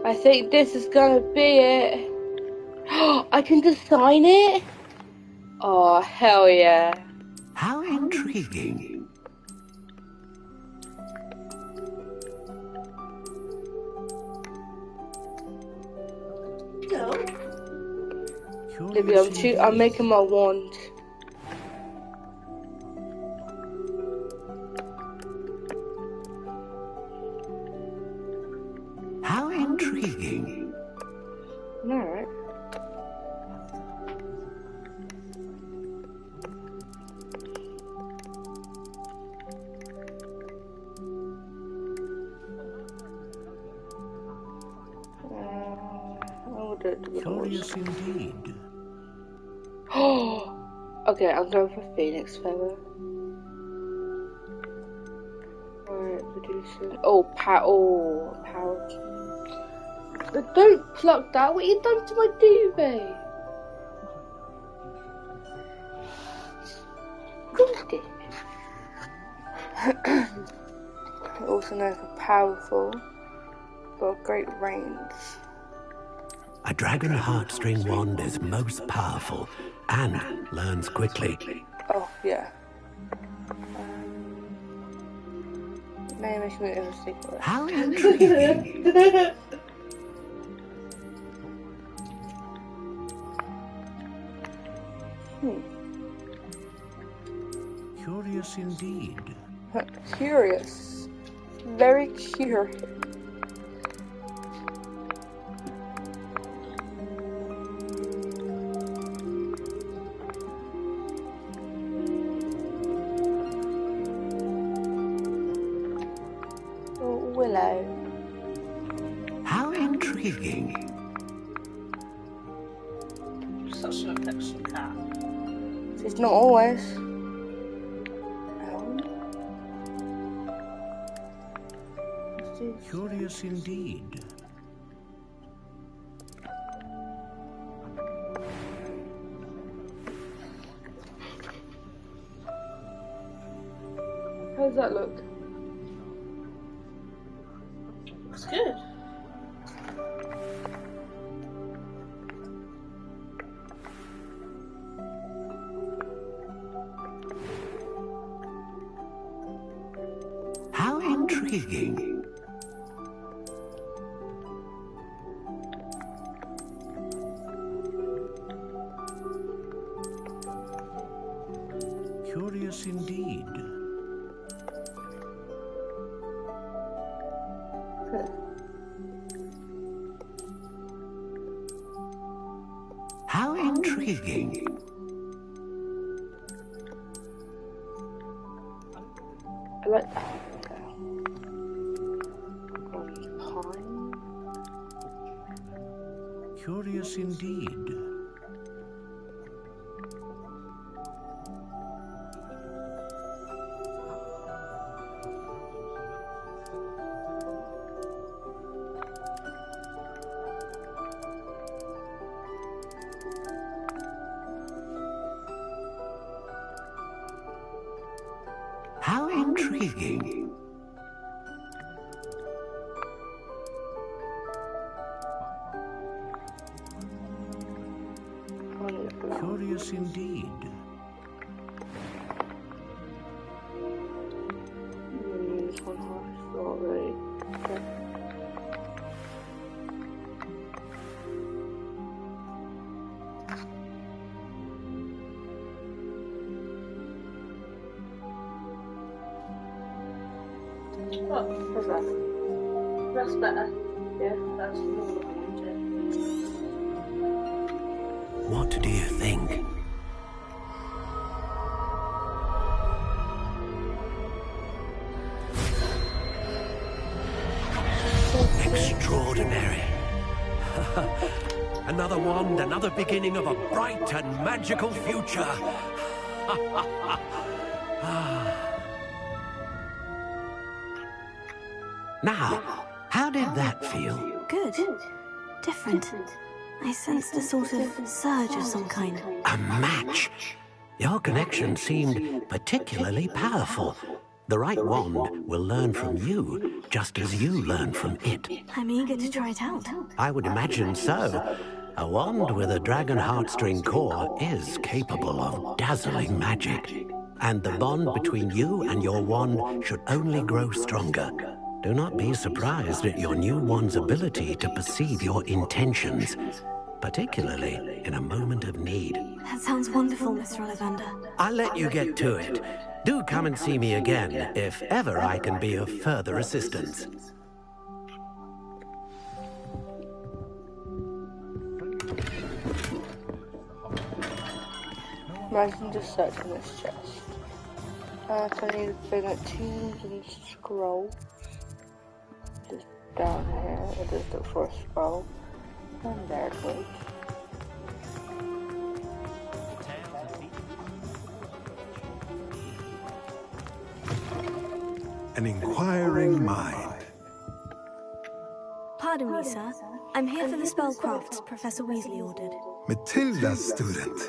I think this is gonna be it. I can design it? Oh, hell yeah. How intriguing. No. You're Maybe I'm making my wand. How intriguing. Alright. Curious indeed. Okay, I'm going for Phoenix Feather. Alright, reducing. Oh, power. Don't pluck that. What you done to my duvet? Also known for powerful, got great range. A dragon heartstring wand is most powerful and learns quickly. Oh, yeah. May make me in a secret. How intriguing. Curious indeed. Curious. Very curious. Willow. How intriguing. Such an affectionate cat. It's not always. Curious indeed. How does that look? It's good. How intriguing. Curious indeed. How intriguing. I like that. Pine. Curious indeed. How intriguing. Curious indeed. This one has already. Okay. Oh, What's that? that's better. Yeah. That's more looking into. What do you think? Extraordinary. Another wand, another beginning of a bright and magical future. Now, how did that feel? Good. Different. I sensed a sort of surge of some kind. A match. Your connection seemed particularly powerful. The right wand will learn from you, just as you learn from it. I'm eager to try it out. I would imagine so. A wand with a dragon heartstring core is capable of dazzling magic. And the bond between you and your wand should only grow stronger. Do not be surprised at your new wand's ability to perceive your intentions. particularly in a moment of need. That sounds wonderful, Mr. Ollivander. I'll let you get to it. Do come and see me again if ever I can be of further assistance. Imagine just searching this chest. So I need to bring up teams and scrolls. Just down here, I just look for a scroll. And there it goes. An inquiring mind. Pardon me, sir. I'm here for the spellcrafts Professor Weasley ordered. Matilda's student.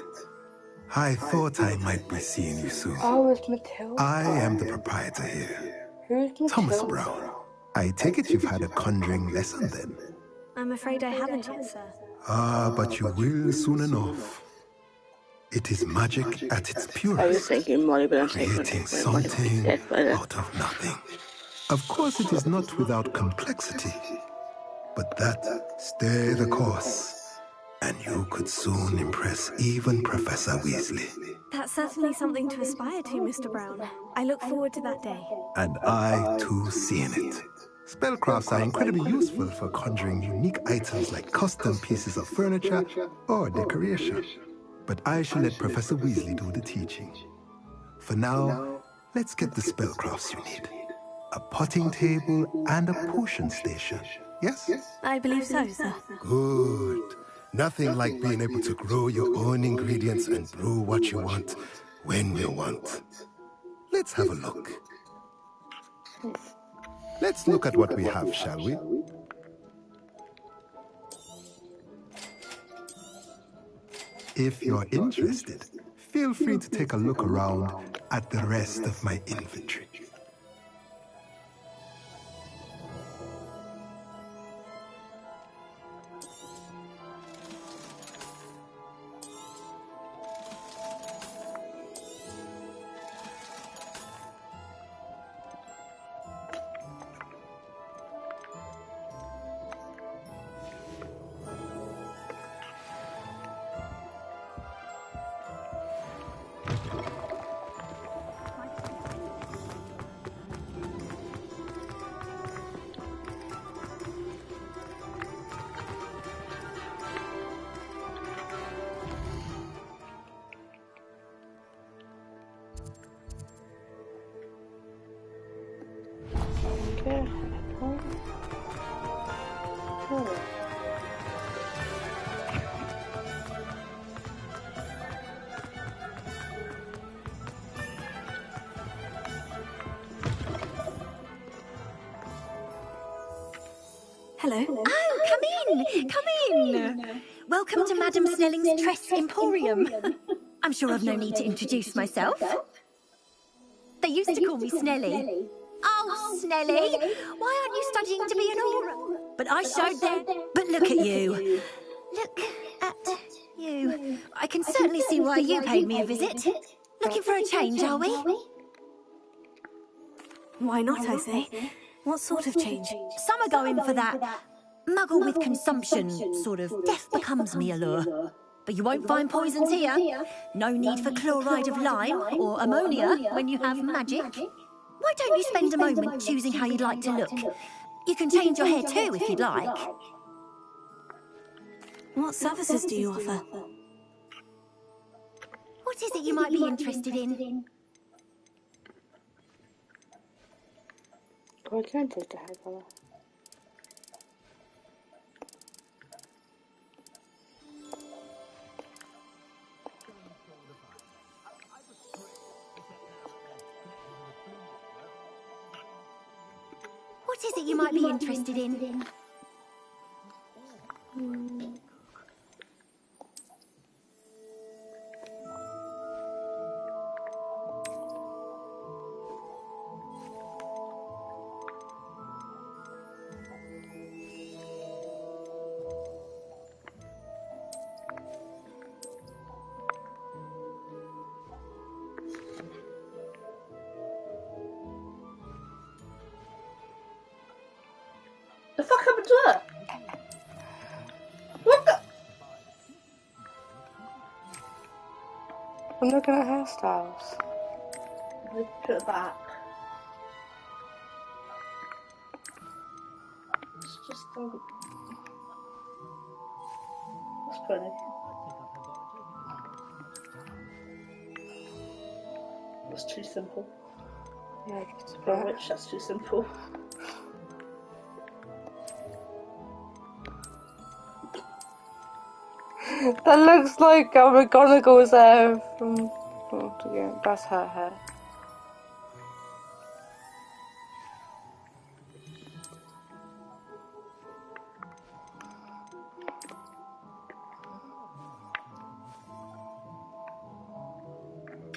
I thought I might be seeing you soon. Oh, it's Matilda. I am the proprietor here. Who's Matilda? Thomas Brown. I take it you've had a conjuring lesson then? I'm afraid I haven't yet, sir. Ah, but you will soon enough. It is magic at its purest. I was thinking Molly, but I'm creating something out of nothing. Of course, it is not without complexity. But that, stay the course. And you could soon impress even Professor Weasley. That's certainly something to aspire to, Mr. Brown. I look forward to that day. And I, too, seeing it. Spellcrafts are incredibly useful for conjuring unique items like custom pieces of furniture or decoration. But I shall let Professor Weasley do the teaching. For now, let's get the spellcrafts you need. A potting table and a potion station. Yes? I believe so, sir. Good. Nothing like being able to grow your own ingredients and brew what you want, when you want. Let's have a look. Let's look at what we have, shall we? If you're interested, feel free to take a look around at the rest of my inventory. Hello. Oh, come in! Come in! Welcome to Madame Snelling's Tress Emporium. I'm sure I've no need to introduce myself. They used to call me Snelly. Oh, Snelly! Why aren't you studying to be an aura? But I showed them. But look at you. Look at you. I can certainly see why you paid me a visit. Looking for a change, are we? Why not, I say? What sort of change? Some are going for that muggle with consumption, sort of death becomes me allure. But you won't find poisons here. No need for chloride of lime or ammonia when you have magic. Why don't you spend a moment choosing how you'd like to look? You can change your hair too if you'd like. What services do you offer? What is it you might be interested in? I can take the hair color. What is it you might be interested in? The fuck happened to her? I'm looking at hairstyles. Look at that. It's just that's pretty. That's too simple. Yeah, just a For a bit. witch, that's too simple. That looks like McGonagall's hair from... Oh, yeah, that's her hair.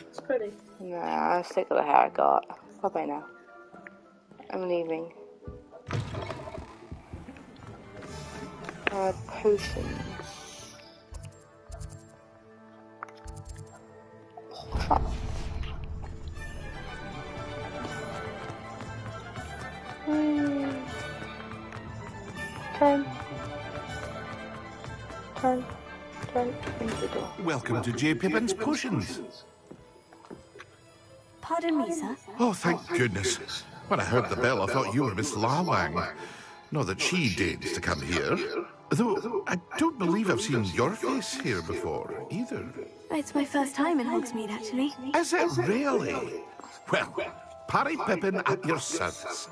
It's pretty. Nah, I'm sick of the hair I got. Bye-bye now. I'm leaving. Potions. Turn into the door. Welcome to J. Pippin's Potions. Pardon me, sir. Oh, thank goodness. When I heard the bell, I thought you were Miss Lawang. Not that she deigns to come here. Though I don't believe I've seen your face here before, either. It's my first time in Hogsmeade, actually. Is it really? Well, Parry Pippin at your service.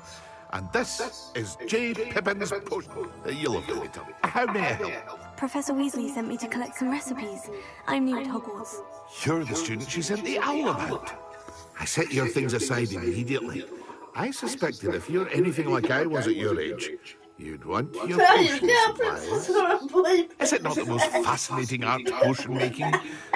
And this is J. Pippin's Potion. You'll have to wait up. How may I help? Professor Weasley sent me to collect some recipes. I'm new at Hogwarts. You're the student she sent the owl about. I set your things aside immediately. I suspected if you're anything like I was at your age, you'd want your potion supplies. Is it not the most fascinating art, potion making?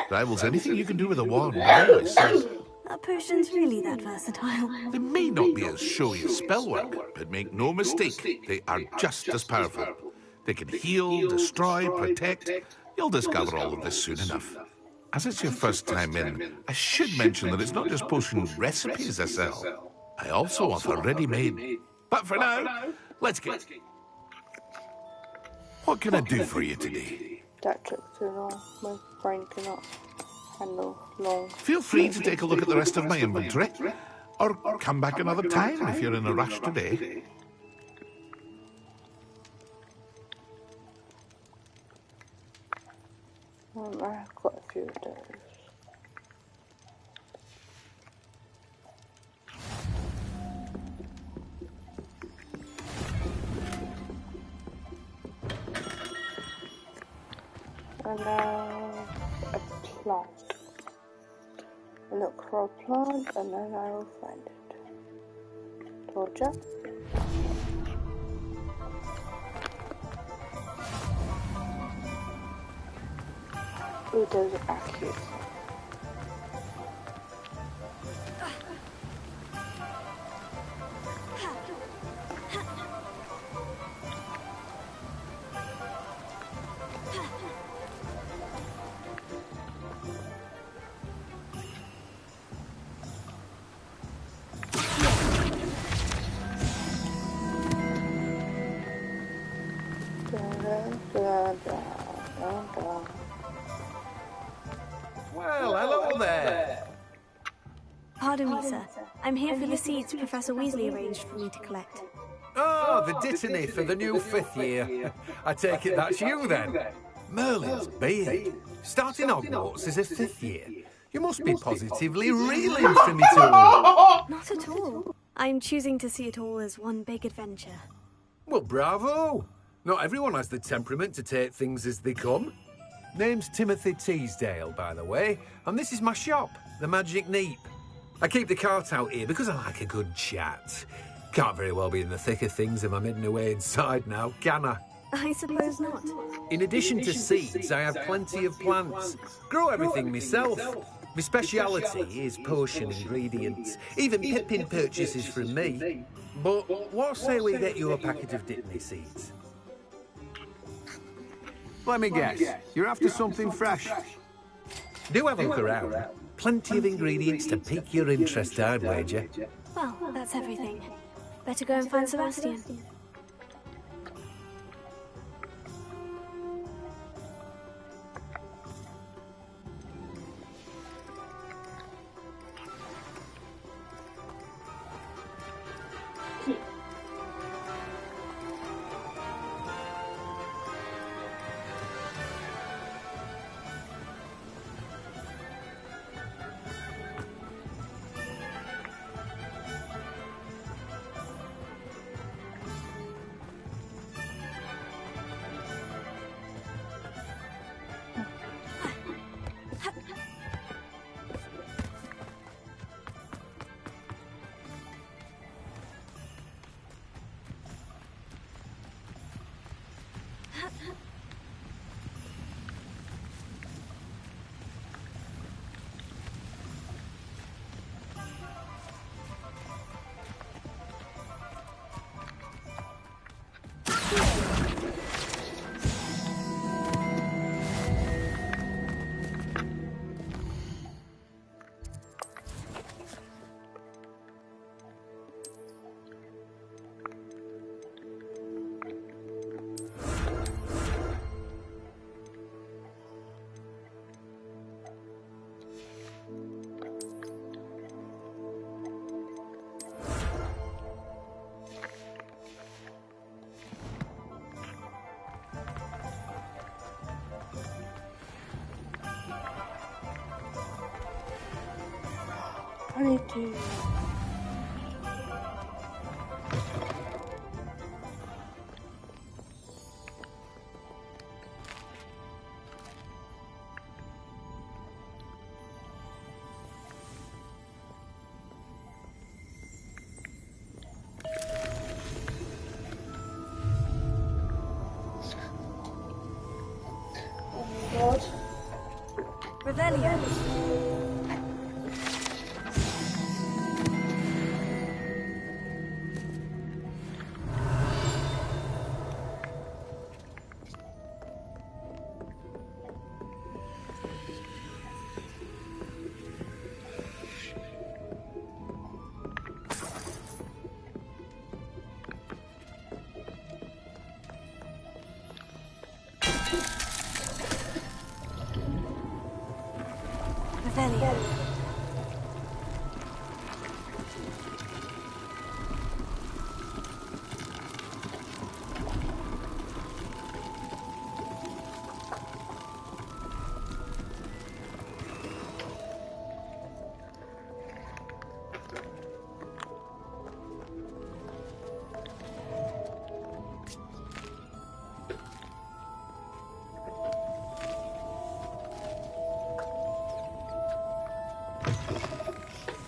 Rivals anything you can do with a wand, I always say. Are potions really that versatile? They may not be as showy as spellwork, but make no mistake, they are just as powerful. They can heal, destroy, protect. You'll discover all of this soon enough. As it's your first time in, I should mention that it's not just potion recipes I sell. I also offer ready-made. But for now, let's get... What can I do for you today? That took too long. My brain cannot handle long. Feel free to take a look at the rest of my inventory. Or come back another time if you're in a rush today. I've got a few of those. And now a plant. I look for a plant and then I will find it. Told ya? Ooh, those are accurate. Well, hello there. Pardon me, sir. I'm here for the seeds Professor Weasley arranged for me to collect. Oh, the dittany for the new 5th year. I take it that's you then. Merlin's beard. Starting Hogwarts as a 5th year. You must be positively reeling for me to... Not at all. I'm choosing to see it all as one big adventure. Well, bravo. Not everyone has the temperament to take things as they come. Name's Timothy Teasdale, by the way, and this is my shop, the Magic Neep. I keep the cart out here because I like a good chat. Can't very well be in the thick of things if I'm hidden away inside now, can I? I suppose not. In addition to seeds, I have plenty of plants. Grow everything myself. My speciality is potion ingredients. Even Pippin purchases from me. But what say we get you a packet of Dittany seeds? Let me guess, you're after something fresh. Do have a look around. Plenty of ingredients to pique your interest, I'd wager. Well, that's everything. Better go and find Sebastian. I need to... God. Rebellion. Rebellion.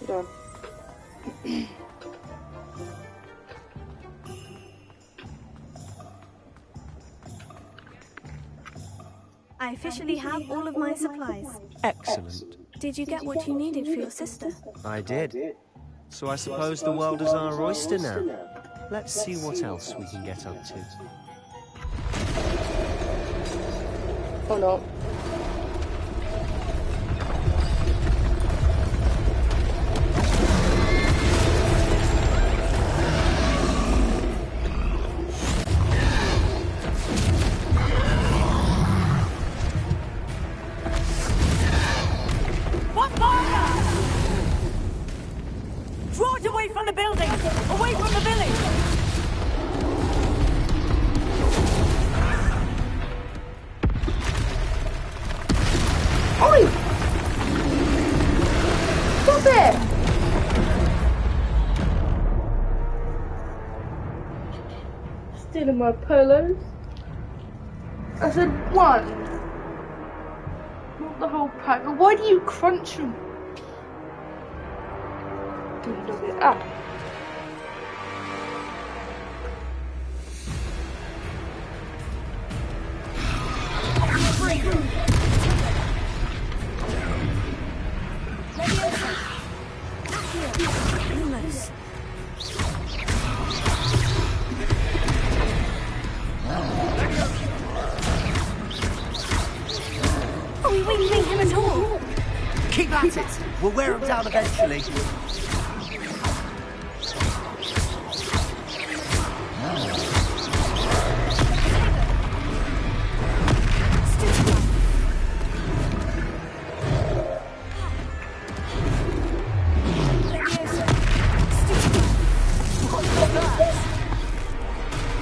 Done. I officially have all of my supplies. Excellent. Did you get what you needed for your sister? I did. So I suppose the world is our oyster now. Let's see what else we can get up to. Oh no. Draw it away from the building! Away from the village! Oi! Stop it! Stealing my polos. I said one. Not the whole pack. Why do you crunch them? Ah. Almost. Are we weakening him at all? Keep at it! We'll wear him down eventually.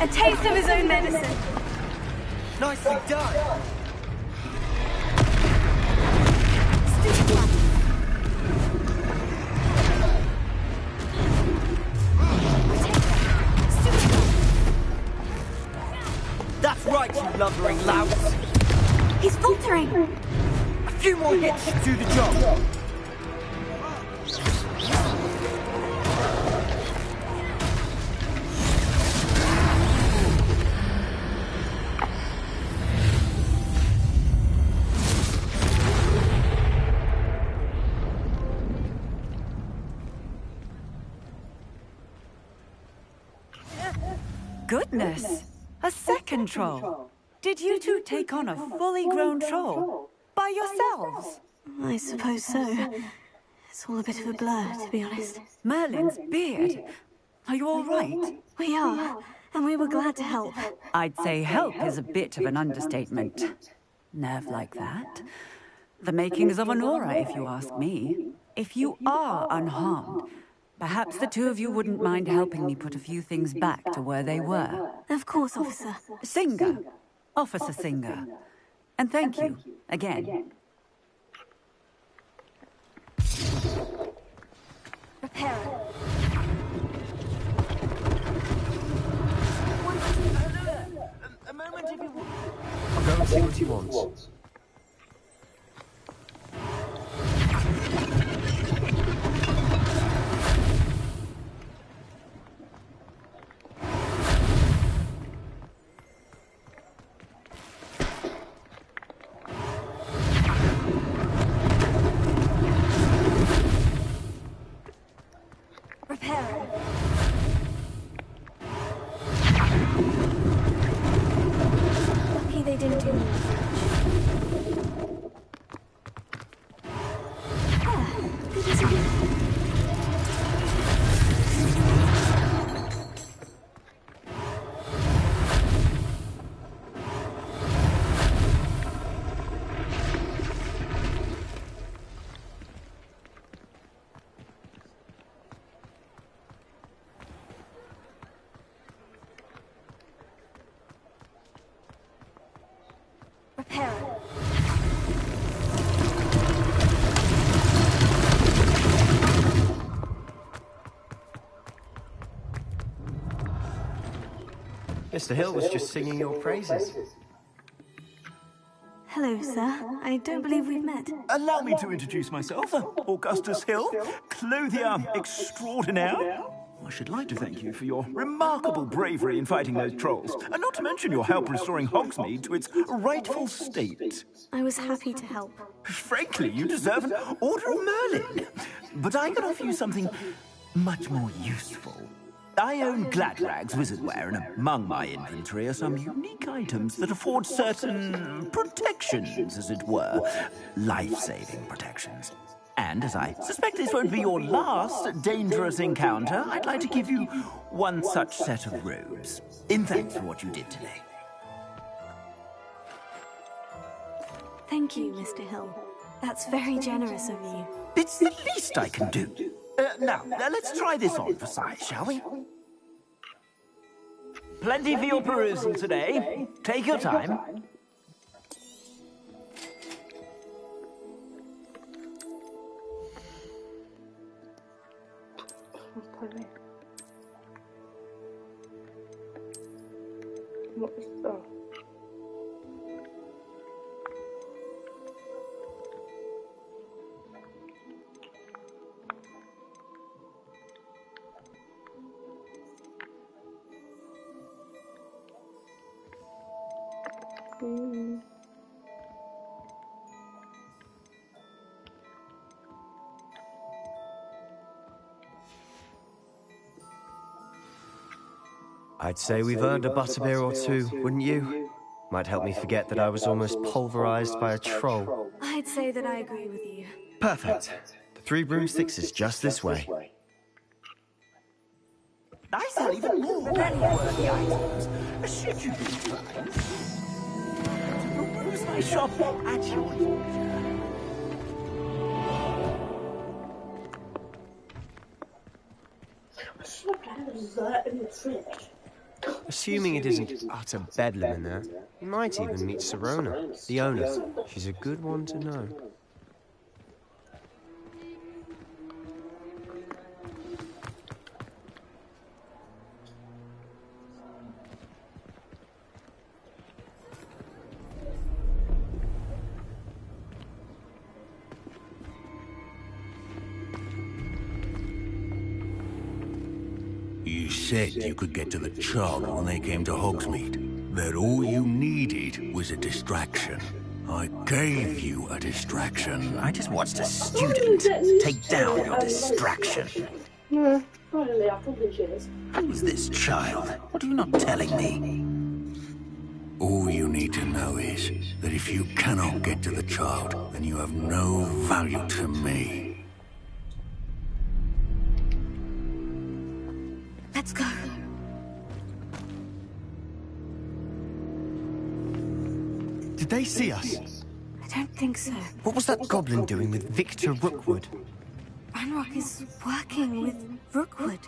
A taste of his own medicine. Nicely done. That's right, you lumbering louts. He's faltering. A few more hits should do the job. Goodness! A second troll. Did you two take on a fully grown troll? By yourselves? I suppose so. It's all a bit of a blur, to be honest. Merlin's beard. Are you all right? We are, and we were glad to help. I'd say help is a bit of an understatement. Nerve like that? The makings of an aura, if you ask me. If you are unharmed, perhaps the two of you wouldn't mind helping me put a few things back to where they were. Of course, officer. Singer. Officer Singer. And thank you, again. Prepare. A moment if you want. I'll go and see what he wants. Lucky they didn't do much. Good as you. Mr. Hill was just singing your praises. Hello, sir. I don't believe we've met. Allow me to introduce myself, Augustus Hill, clothier extraordinaire. I should like to thank you for your remarkable bravery in fighting those trolls, and not to mention your help restoring Hogsmeade to its rightful state. I was happy to help. Frankly, you deserve an Order of Merlin. But I can offer you something much more useful. I own Gladrag's wizardware, and among my inventory are some unique items that afford certain protections, as it were. Life-saving protections. And as I suspect this won't be your last dangerous encounter, I'd like to give you one such set of robes, in thanks for what you did today. Thank you, Mr. Hill. That's very generous of you. It's the least I can do. Now, let's try this on for size, shall we? Plenty for your perusal today. Take your time. What is that? I'd say we've earned a butterbeer or two, wouldn't you? Might help me forget that I was almost pulverized by a troll. I'd say that I agree with you. Perfect. The 3 broomsticks is just this way. I sell even more worthy items. Should you be inclined to peruse my shop at your leisure. What is that in the fridge? Assuming it isn't utter bedlam in there, you might even meet Sirona, the owner. She's a good one to know. You said you could get to the Chog when they came to Hogsmeade. That all you needed was a distraction. I gave you a distraction. I just watched a student take down your distraction. Yeah, finally, I probably should. Who's this child? What are you not telling me? All you need to know is that if you cannot get to the child, then you have no value to me. Let's go. Did they see us? I don't think so. What was that goblin doing with Victor Rookwood? Ranrock is working with Rookwood.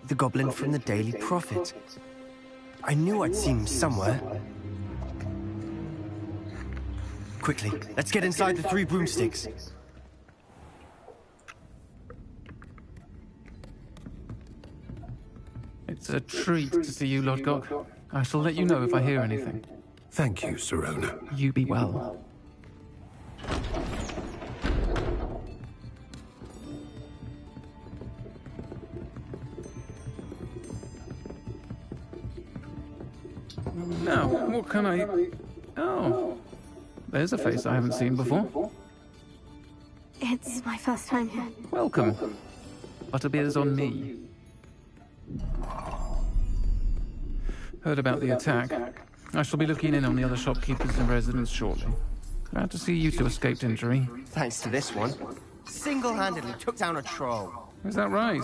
The goblin from the Daily Prophet. I knew I'd seen him somewhere. Quickly, let's get inside the 3 broomsticks. It's a treat to see you, Lodgok. I shall let you know if I hear anything. Thank you, Sirona. You be well. Now, what can I... Oh, there's a face I haven't seen before. It's my first time here. Welcome. Butterbeer's on me. Heard about the attack. I shall be looking in on the other shopkeepers and residents shortly. Glad to see you two escaped injury. Thanks to this one. Single-handedly took down a troll. Is that right?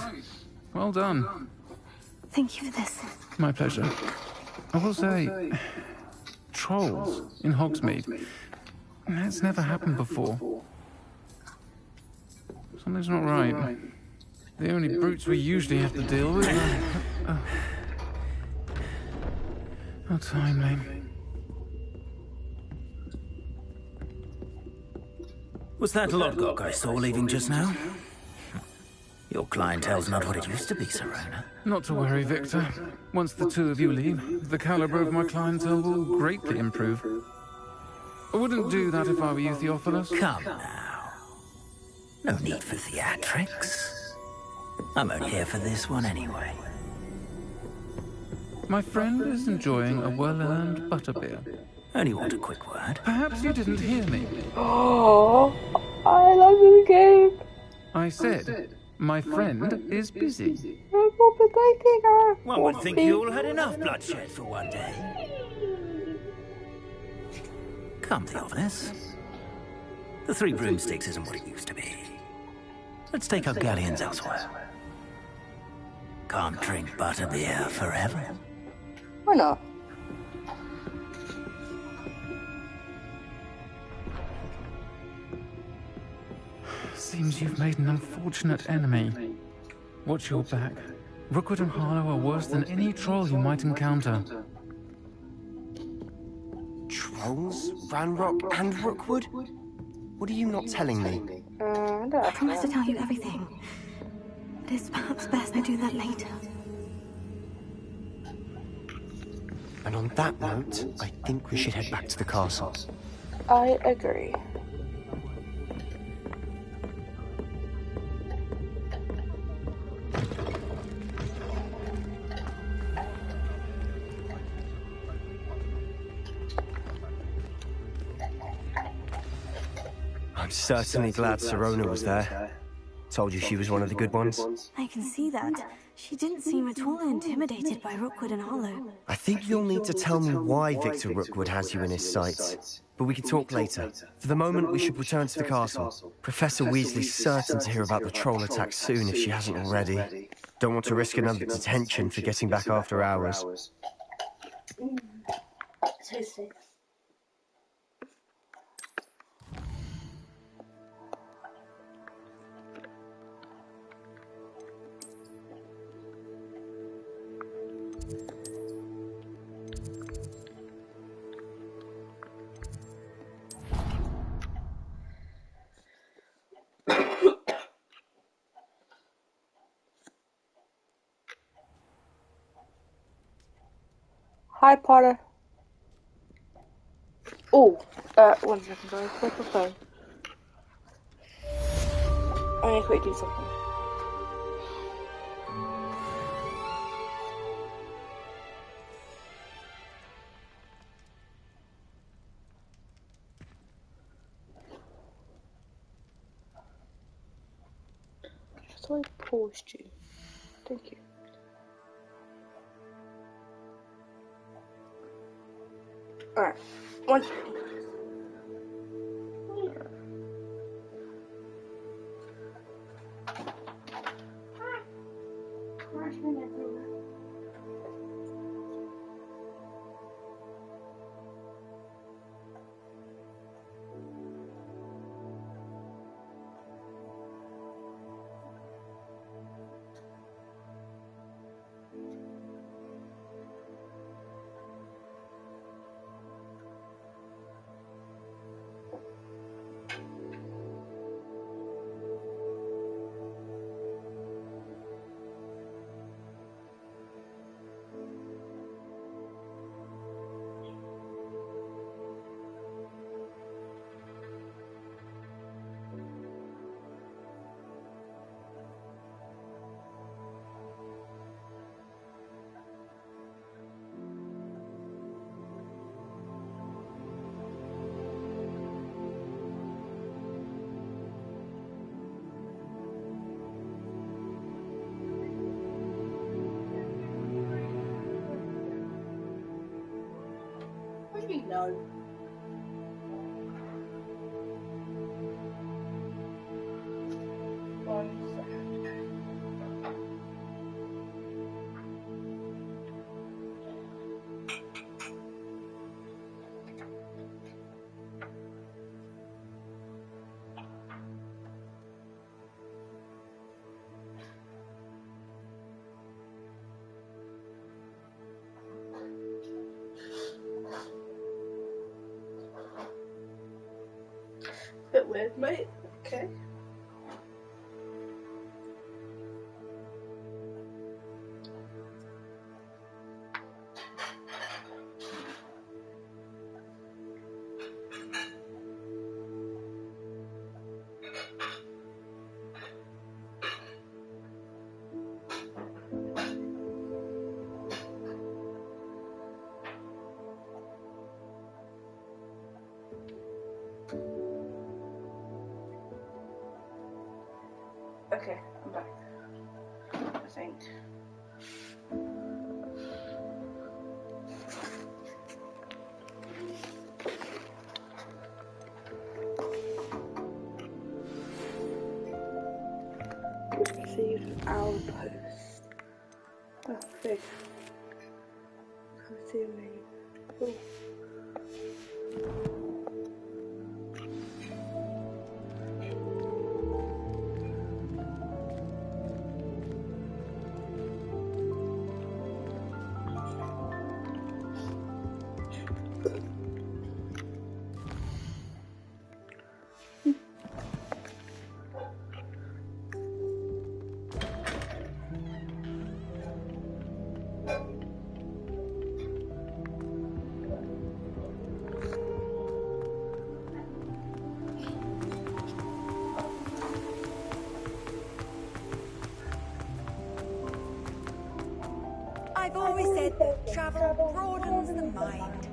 Well done. Thank you for this. My pleasure. I will say, trolls in Hogsmeade. That's never happened before. Something's not right. The only brutes we usually have to deal with are... How timely. Was that Lodgok I saw leaving just now? Your clientele's not what it used to be, Sirona. Not to worry, Victor. Once the two of you leave, the caliber of my clientele will greatly improve. I wouldn't do that if I were you, Theophilus. Come now. No need for theatrics. I'm only here for this one anyway. My friend is enjoying a well-earned butterbeer. Only want a quick word. Perhaps you didn't hear me. Oh, I love this game. I said, my friend is busy. One would think you all had enough bloodshed for one day. Come, Theophilus. The 3 broomsticks isn't what it used to be. Let's take our galleons elsewhere. Can't drink butterbeer forever. Why not? Seems you've made an unfortunate enemy. Watch your back. Rookwood and Harlow are worse than any troll you might encounter. Trolls? Ranrock and Rookwood? What are you not telling me? I promised to tell you everything. But it's perhaps best I do that later. And on that note, I think we should head back to the castle. I agree. I'm certainly glad Sirona was there. Told you she was one of the good ones. I can see that. She didn't seem at all intimidated by Rookwood and Harlow. I think you'll need to tell me why Victor Rookwood has you in his sights. But we can talk later. For the moment, we should return to the castle. Professor Weasley's certain to hear about the troll attack soon if she hasn't already. Don't want to risk another detention for getting back after hours. Tasty. Hi, Potter. Oh, 1 second, guys. Where's my phone? I need to quickly do something. So I paused you. Thank you. Alright, 1 second. What do you mean, no? Bit weird, mate. Okay. Okay, I'm back. I think. Receive an owl post. Oh, fig. Come see me. Cool. I've always said that travel broadens the mind.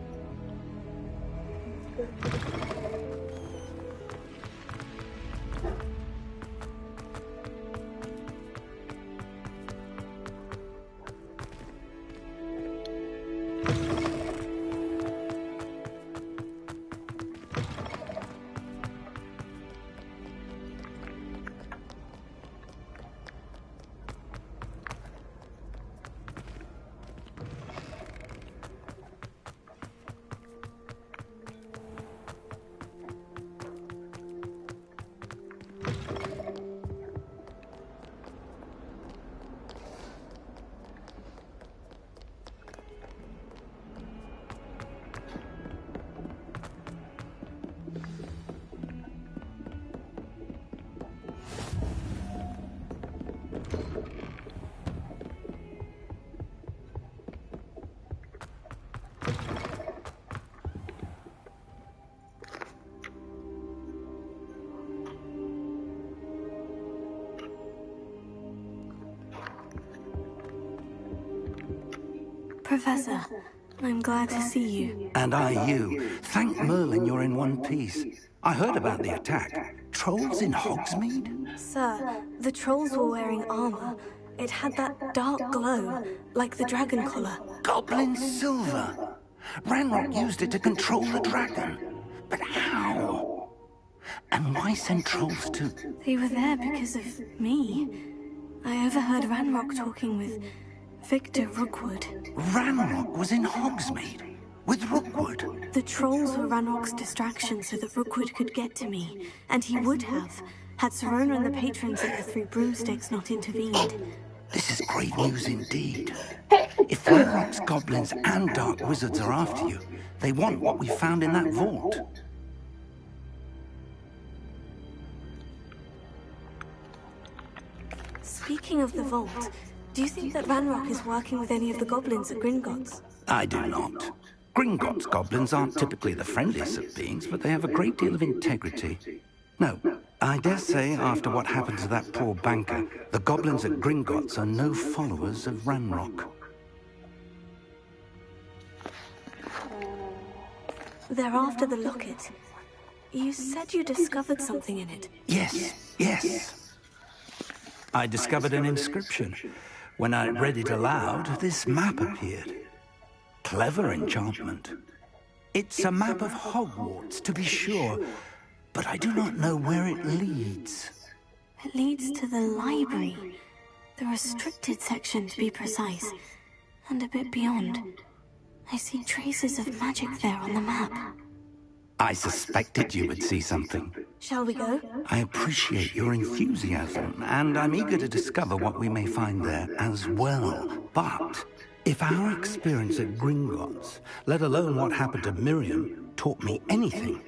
Professor, I'm glad to see you. And I you. Thank Merlin you're in one piece. I heard about the attack. Trolls in Hogsmeade? Sir, the trolls were wearing armor. It had that dark glow, like the dragon collar. Goblin silver! Ranrock used it to control the dragon. But how? And why send trolls to... They were there because of me. I overheard Ranrock talking with Victor Rookwood. Ranrock was in Hogsmeade? With Rookwood? The trolls were Ranrock's distraction so that Rookwood could get to me. And he would have, had Serona and the patrons of the Three Broomsticks not intervened. This is great news indeed. If Ranrock's goblins and dark wizards are after you, they want what we found in that vault. Speaking of the vault, do you think that Ranrock is working with any of the goblins at Gringotts? I do not. Gringotts goblins aren't typically the friendliest of beings, but they have a great deal of integrity. No, I dare say after what happened to that poor banker, the goblins at Gringotts are no followers of Ranrock. They're after the locket. You said you discovered something in it. Yes. I discovered an inscription. When I read it aloud, this map appeared. Clever enchantment. It's a map of Hogwarts, to be sure, but I do not know where it leads. It leads to the library. The restricted section, to be precise. And a bit beyond. I see traces of magic there on the map. I suspected you would see something. Shall we go? I appreciate your enthusiasm, and I'm eager to discover what we may find there as well. But if our experience at Gringotts, let alone what happened to Miriam, taught me anything,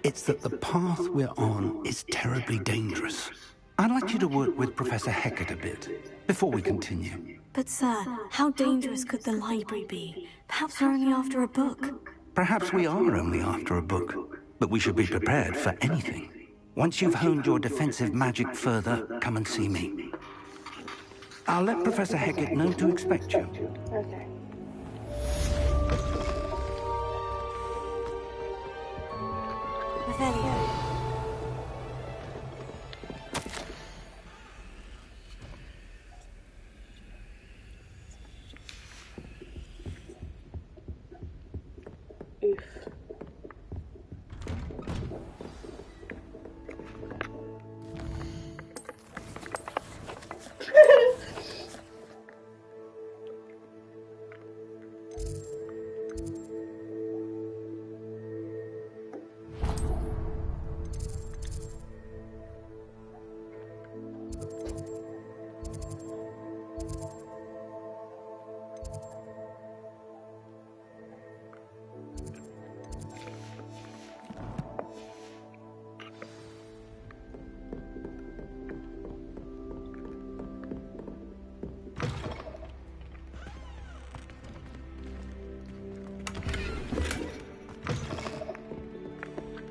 it's that the path we're on is terribly dangerous. I'd like you to work with Professor Hecat a bit, before we continue. But sir, how dangerous could the library be? Perhaps we're only after a book. Perhaps we are only after a book, but we should be prepared for anything. Once you've honed your defensive magic further, come and see me. I'll let Professor Hecat know to expect you. Okay. Revelio.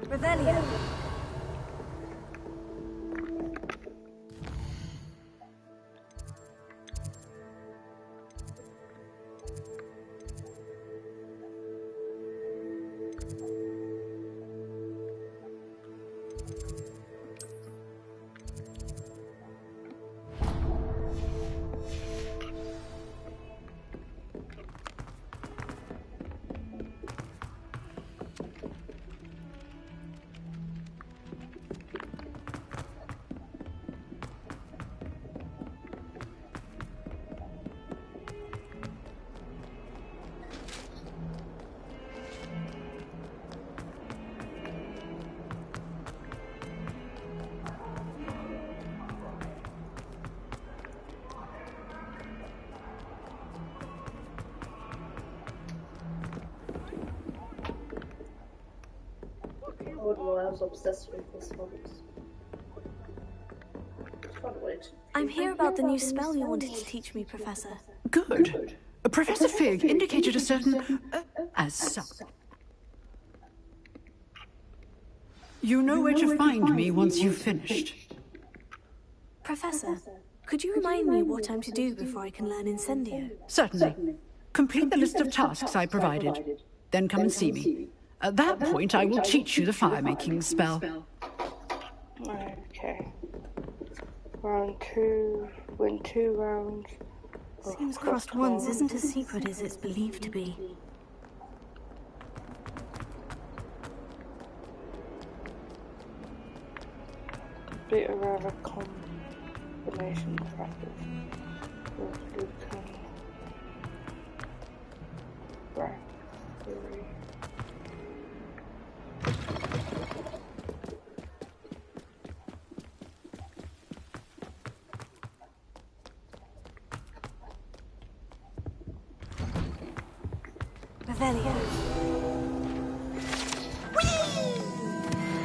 Revelio. I was obsessed with this one. I'm here about the new spell you wanted to teach me, Professor. Good. Professor Fig indicated a certain... as such. You know where to find me once you've finished. Professor, could you remind me what I'm to do before I can learn Incendio? Certainly. Complete the list of tasks I provided. Then come and see me. At that point, I will teach you the fire-making spell. Okay. Round 2, win 2 rounds. Seems crossed ones isn't as secret as it's believed to be. Bit of a combination practice with Lucan Brackery. Revelio.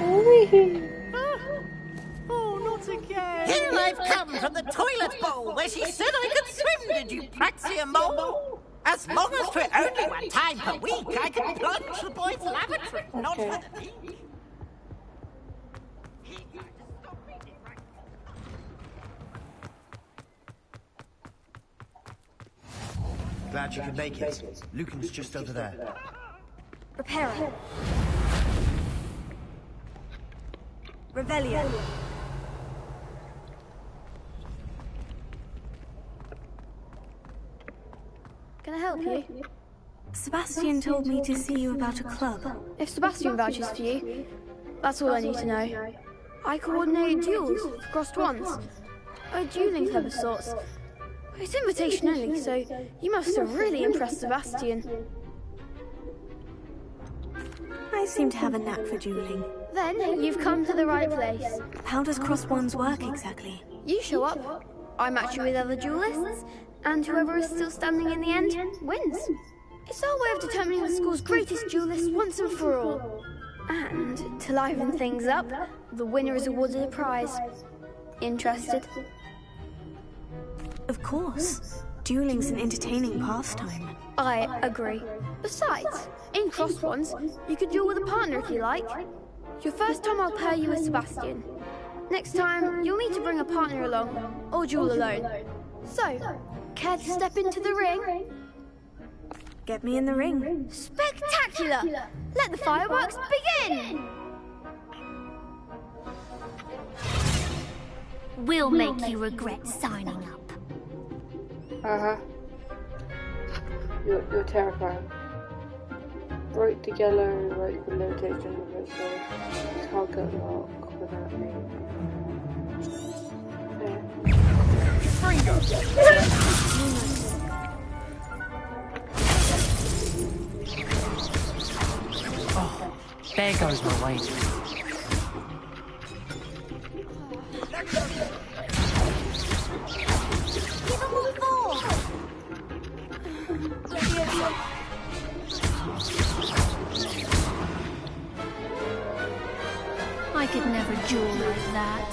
Whee! Oh, not again. Here I've come from the toilet bowl where she said I could swim, did you praxia mole? As long as for only 1 time per week, I can plunge the boys' lavatory, not for the leak. Glad you could make it. Lucan's just over there. Reparo. Revelio. Can I help you? Sebastian told me to see you about a club. If Sebastian vouches for you, that's all I need to know. I coordinate duels for crossed ones. A dueling club of sorts. It's invitation only, so you must have really impressed Sebastian. I seem to have a knack for dueling. Then you've come to the right place. How does crossed ones work exactly? You show up, I match you with other duelists, and whoever is still standing in the end wins. It's our way of determining the school's greatest duelist once and for all. And to liven things up, the winner is awarded a prize. Interested? Of course. Dueling's an entertaining pastime. I agree. Besides, in crossed ones, you could duel with a partner if you like. Your first time I'll pair you with Sebastian. Next time, you'll need to bring a partner along, or duel alone. So, care to step into the ring? Get me in the ring. Spectacular! Let the fireworks begin! We'll make you regret signing up. Uh-huh. You're terrifying. Break the yellow, right the location of the source. Target lock without me. Oh, there goes my wager. Give them all 4. I could never duel like that.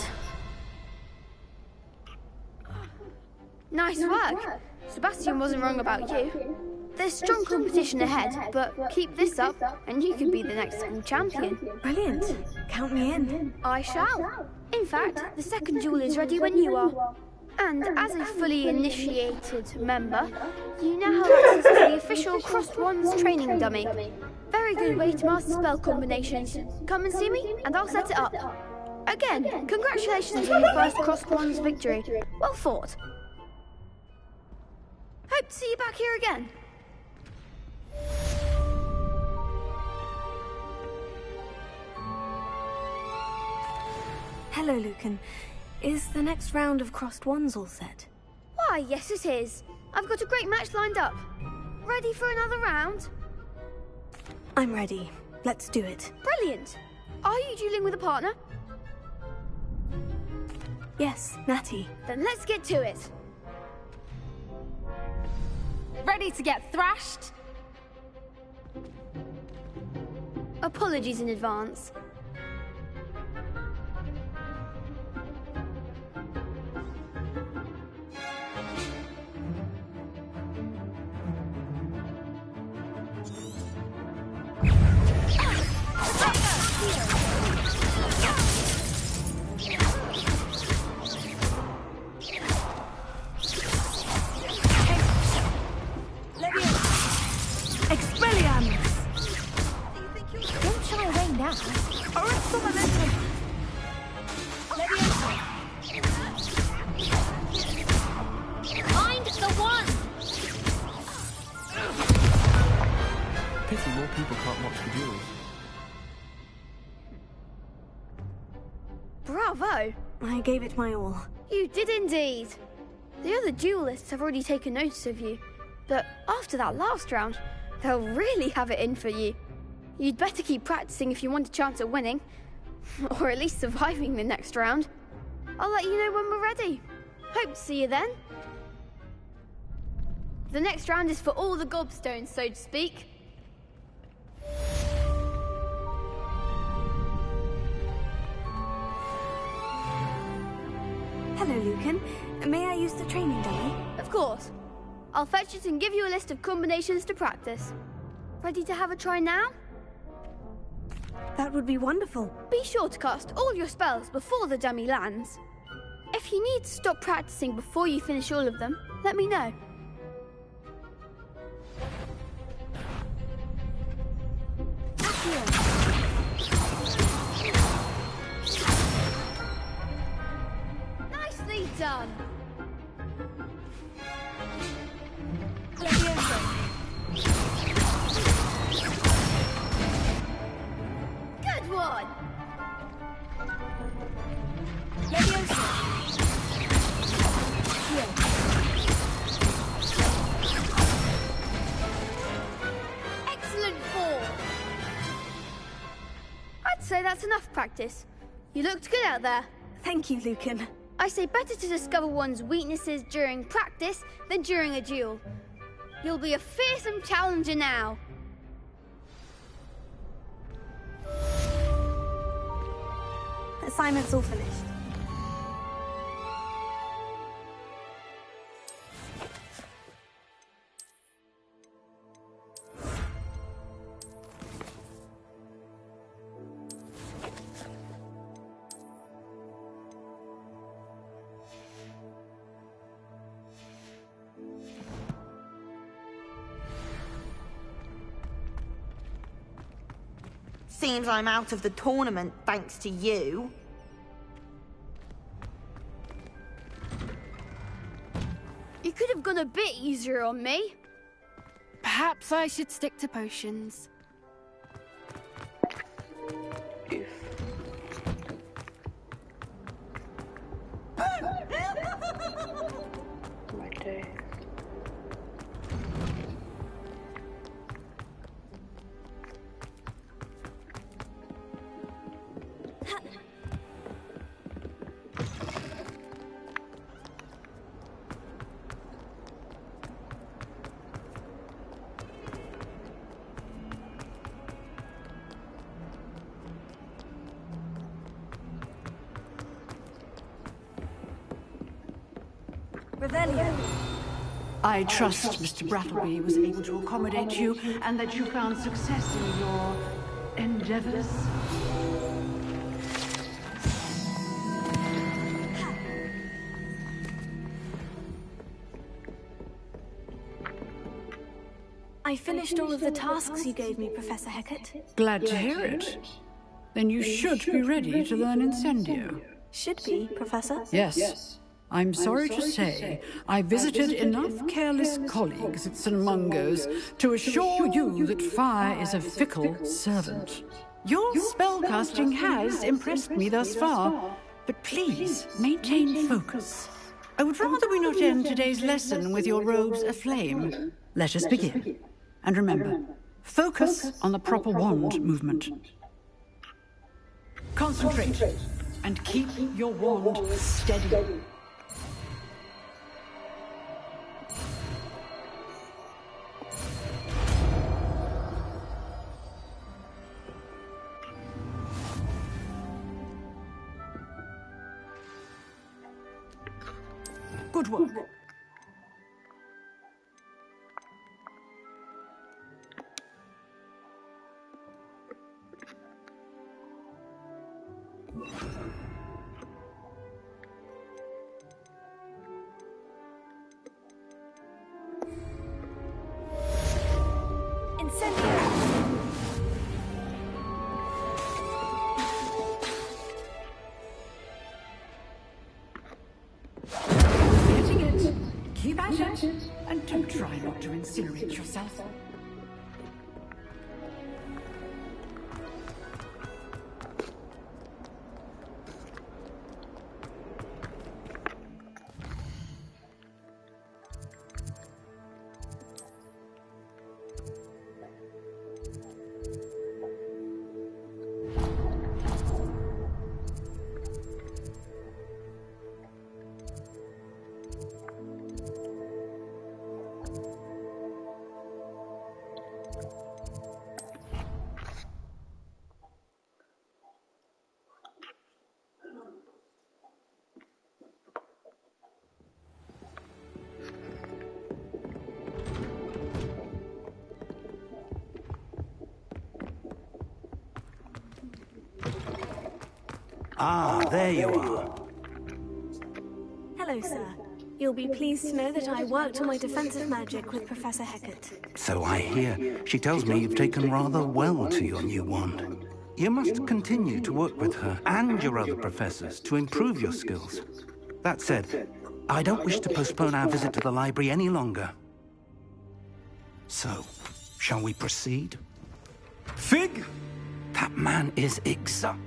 Nice work. Sebastian wasn't wrong about you. There's strong competition ahead, but keep this up and you could be the next school champion. Brilliant. Count me in. I shall. In fact, the second duel is ready when you are. And as a fully initiated member, you now have access to the official Crossed Wands training dummy. Very good way to master spell combinations. Come and see me and I'll set it up. Again, congratulations on your first Crossed Wands victory. Well fought. Hope to see you back here again. Hello, Lucan. Is the next round of crossed ones all set? Why, yes it is. I've got a great match lined up. Ready for another round? I'm ready. Let's do it. Brilliant. Are you dueling with a partner? Yes, Natty. Then let's get to it. Ready to get thrashed? Apologies in advance. Pity more people can't watch the duels. Bravo! I gave it my all. You did indeed. The other duelists have already taken notice of you, but after that last round, they'll really have it in for you. You'd better keep practicing if you want a chance at winning, or at least surviving the next round. I'll let you know when we're ready. Hope to see you then. The next round is for all the gobstones, so to speak. Hello, Lucan. May I use the training dummy? Of course. I'll fetch it and give you a list of combinations to practice. Ready to have a try now? That would be wonderful. Be sure to cast all your spells before the dummy lands. If you need to stop practicing before you finish all of them, let me know. Nicely done. Good one. Excellent form. I'd say that's enough practice. You looked good out there. Thank you, Lucan. I say better to discover one's weaknesses during practice than during a duel. You'll be a fearsome challenger now. Assignment's all finished. Seems I'm out of the tournament thanks to you. You could have gone a bit easier on me. Perhaps I should stick to potions. My day. I trust Mr. Brattleby was able to accommodate you and that you found success in your endeavors. I finished all of the tasks you gave me, Professor Hecat. Glad to hear it. Then you should be ready to learn Incendio. Should be, Professor? Yes. I'm sorry to say, I visited enough careless colleagues at St. Mungo's to assure you that fire is a fickle servant. Your spellcasting has impressed me thus far, but please maintain focus. I would rather we not end today's lesson with your robes aflame. Let us begin. And remember, focus on the proper wand movement. Concentrate and keep your wand steady. Good work. Keep at it, and do try not to incinerate yourself. Ah, there you are. Hello, sir. You'll be pleased to know that I worked on my defensive magic with Professor Hecat. So I hear. She tells me you've taken rather well to your new wand. You must continue to work with her and your other professors to improve your skills. That said, I don't wish to postpone our visit to the library any longer. So, shall we proceed? Fig! That man is exact.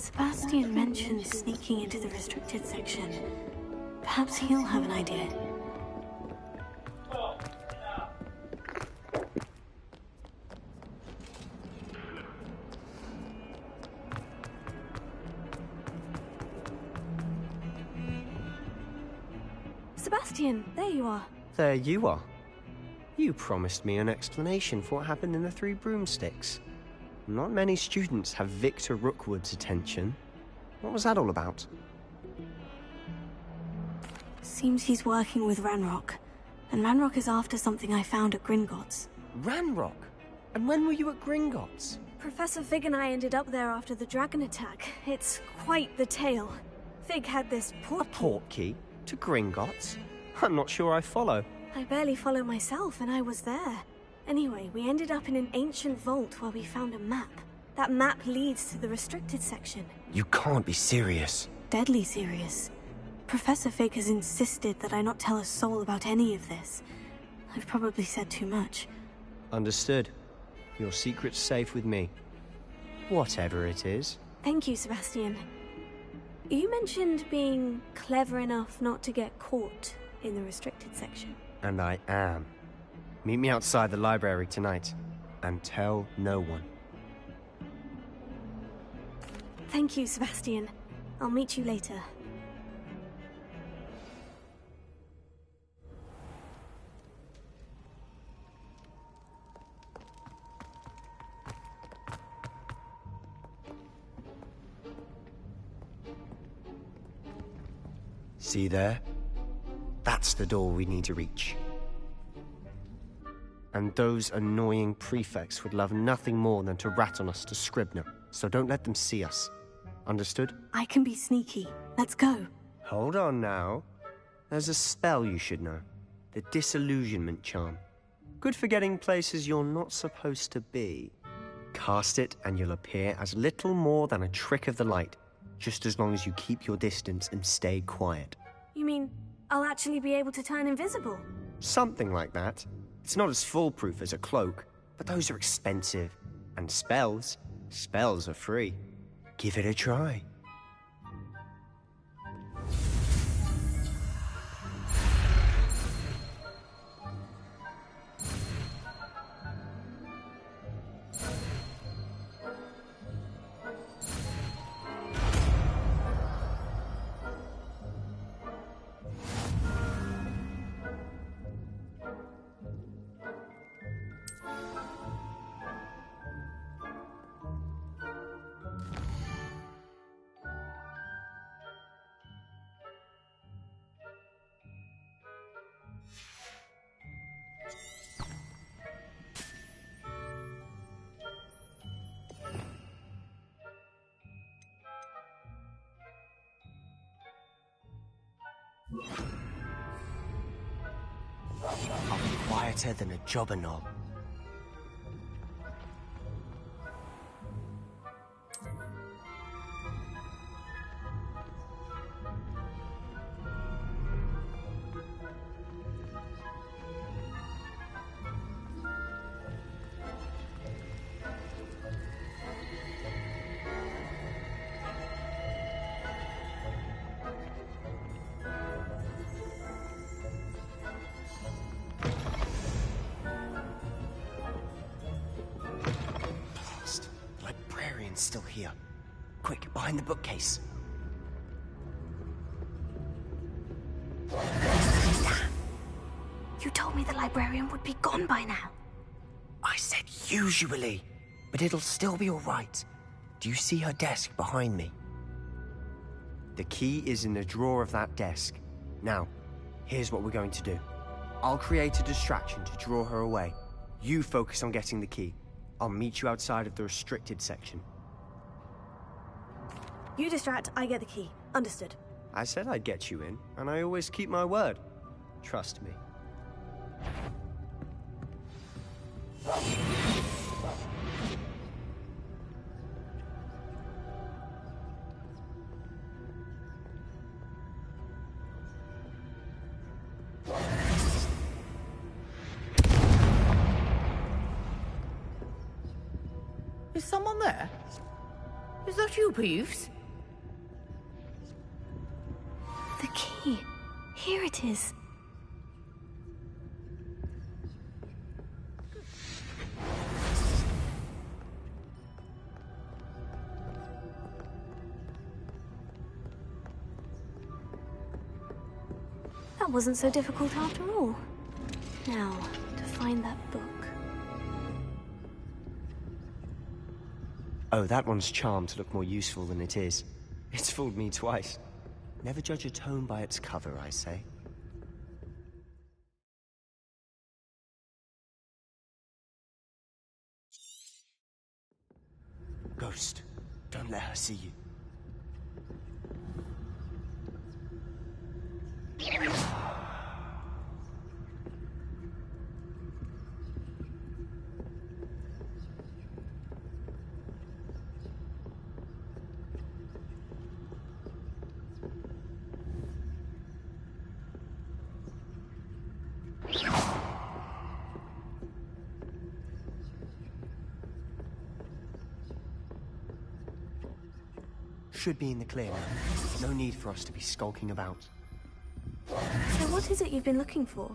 Sebastian mentioned sneaking into the restricted section. Perhaps he'll have an idea. Sebastian, there you are. There you are. You promised me an explanation for what happened in the Three Broomsticks. Not many students have Victor Rookwood's attention. What was that all about? Seems he's working with Ranrock. And Ranrock is after something I found at Gringotts. Ranrock? And when were you at Gringotts? Professor Fig and I ended up there after the dragon attack. It's quite the tale. Fig had this portkey. A portkey? To Gringotts? I'm not sure I follow. I barely follow myself, and I was there. Anyway, we ended up in an ancient vault where we found a map. That map leads to the restricted section. You can't be serious. Deadly serious. Professor Fig has insisted that I not tell a soul about any of this. I've probably said too much. Understood. Your secret's safe with me. Whatever it is. Thank you, Sebastian. You mentioned being clever enough not to get caught in the restricted section. And I am. Meet me outside the library tonight. And tell no one. Thank you, Sebastian. I'll meet you later. See there? That's the door we need to reach. And those annoying prefects would love nothing more than to rat on us to Scribner, so don't let them see us. Understood? I can be sneaky. Let's go. Hold on now. There's a spell you should know. The Disillusionment Charm. Good for getting places you're not supposed to be. Cast it and you'll appear as little more than a trick of the light, just as long as you keep your distance and stay quiet. You mean I'll actually be able to turn invisible? Something like that. It's not as foolproof as a cloak, but those are expensive. And spells are free. Give it a try. I'll be quieter than a jobber knob. Still here. Quick, behind the bookcase. You told me the librarian would be gone by now. I said usually, but it'll still be all right. Do you see her desk behind me? The key is in the drawer of that desk. Now, here's what we're going to do. I'll create a distraction to draw her away. You focus on getting the key. I'll meet you outside of the restricted section. You distract, I get the key. Understood. I said I'd get you in, and I always keep my word. Trust me. Is someone there? Is that you, Peeves? key. Here it is. That wasn't so difficult after all. Now, to find that book. Oh, that one's charmed to look more useful than it is. It's fooled me twice. Never judge a tome by its cover, I say. Ghost, don't let her see you. Should be in the clear now. No need for us to be skulking about. So what is it you've been looking for?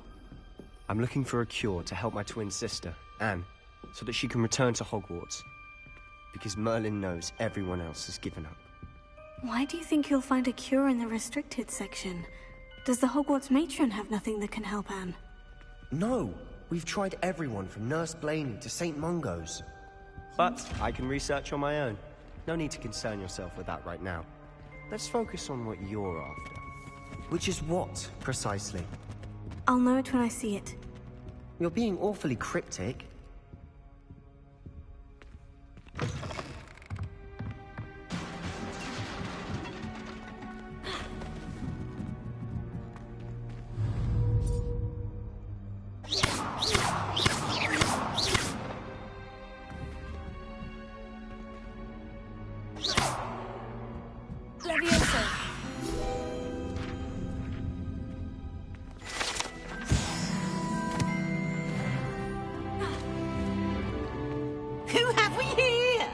I'm looking for a cure to help my twin sister, Anne, so that she can return to Hogwarts. Because Merlin knows everyone else has given up. Why do you think you'll find a cure in the restricted section? Does the Hogwarts matron have nothing that can help Anne? No! We've tried everyone from Nurse Blaney to St. Mungo's. But I can research on my own. No need to concern yourself with that right now. Let's focus on what you're after. Which is what, precisely? I'll know it when I see it. You're being awfully cryptic. Who have we here?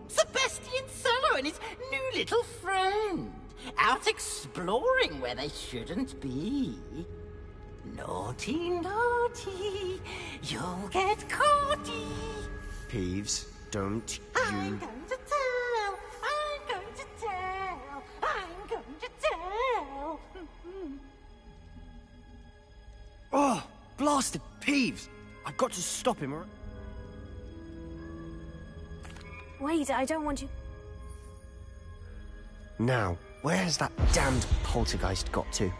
Sebastian Cello and his new little friend. Out exploring where they shouldn't be. Naughty, naughty, you'll get caughty. Peeves, don't I'm you... going to tell, I'm going to tell, I'm going to tell. Oh, blasted Peeves! I've got to stop him, or... Wait, I don't want you... Now, where has that damned poltergeist got to?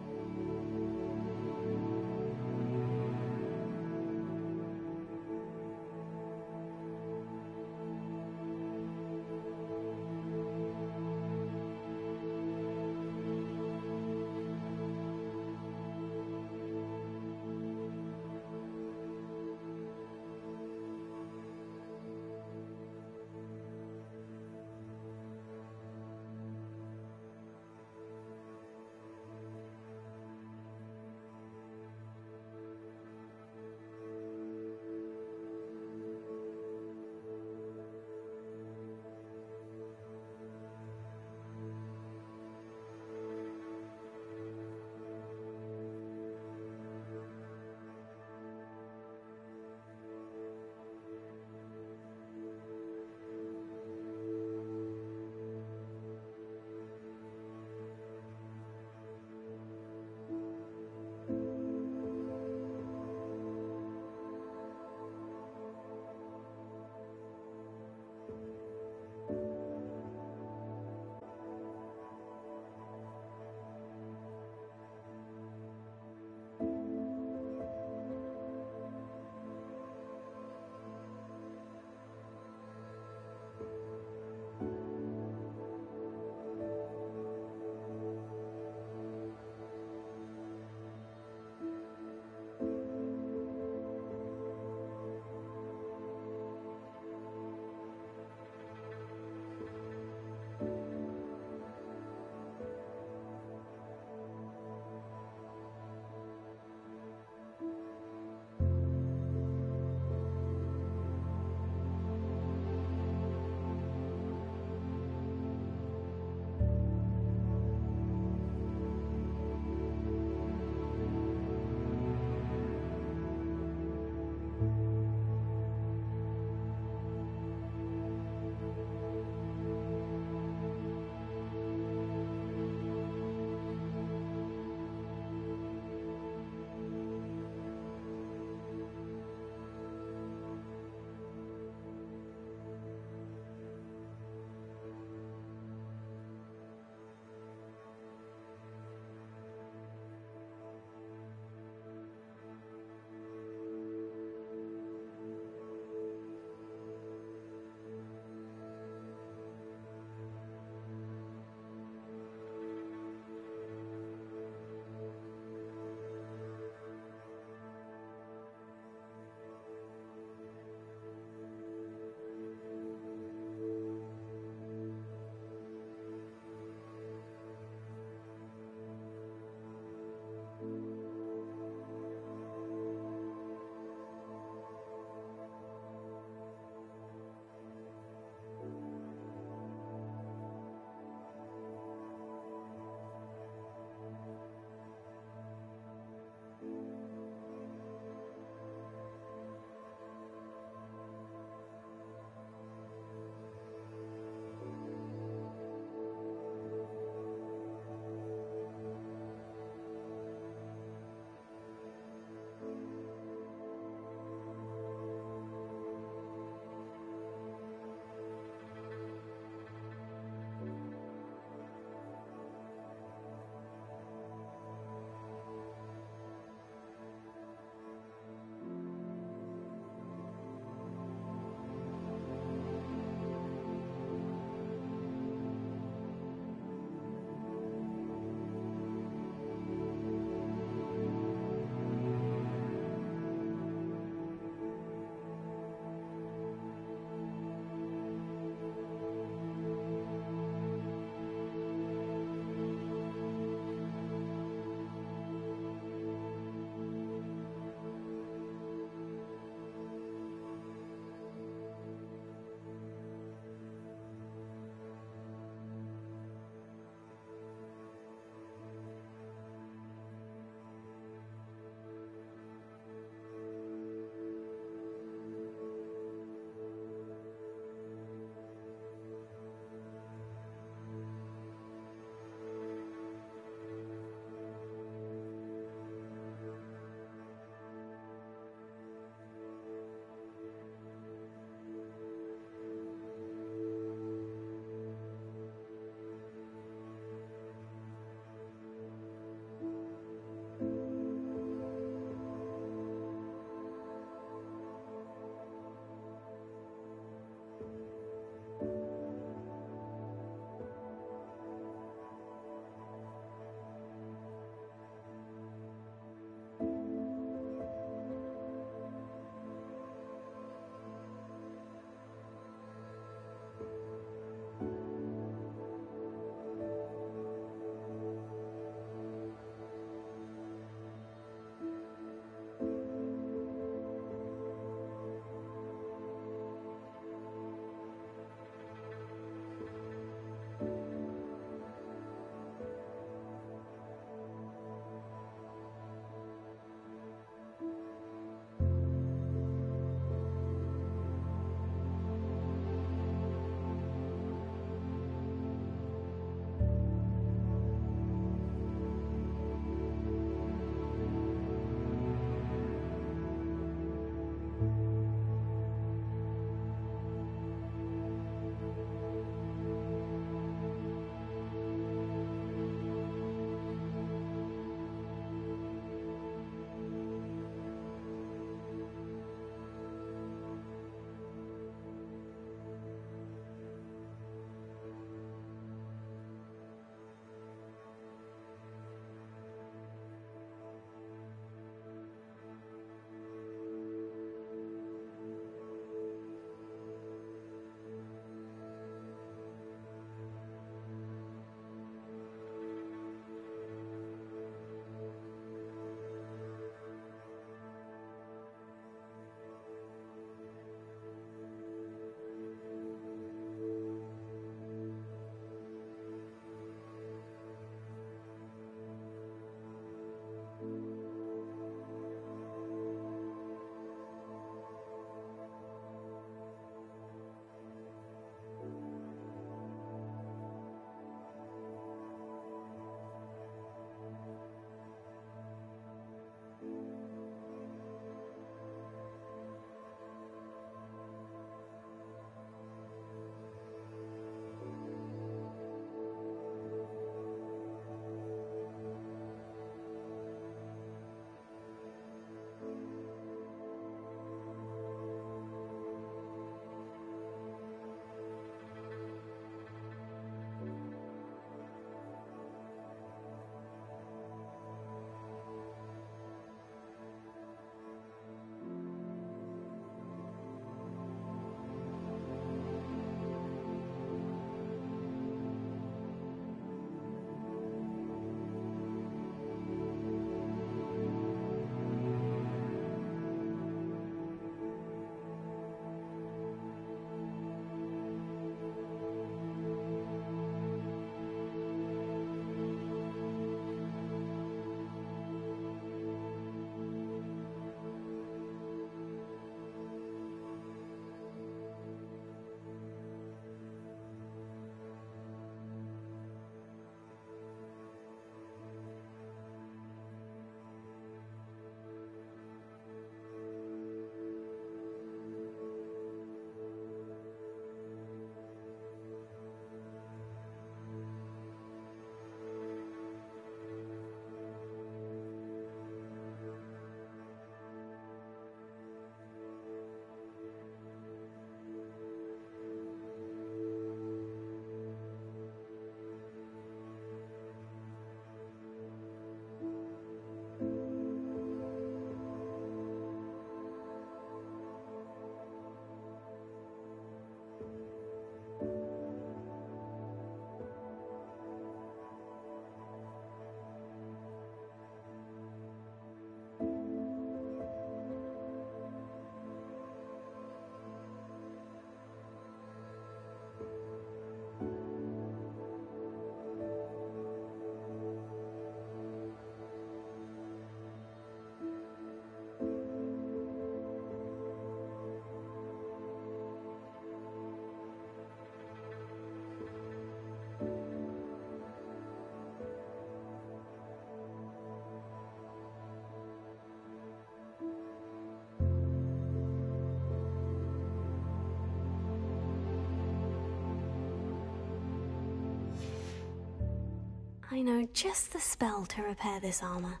I know just the spell to repair this armor.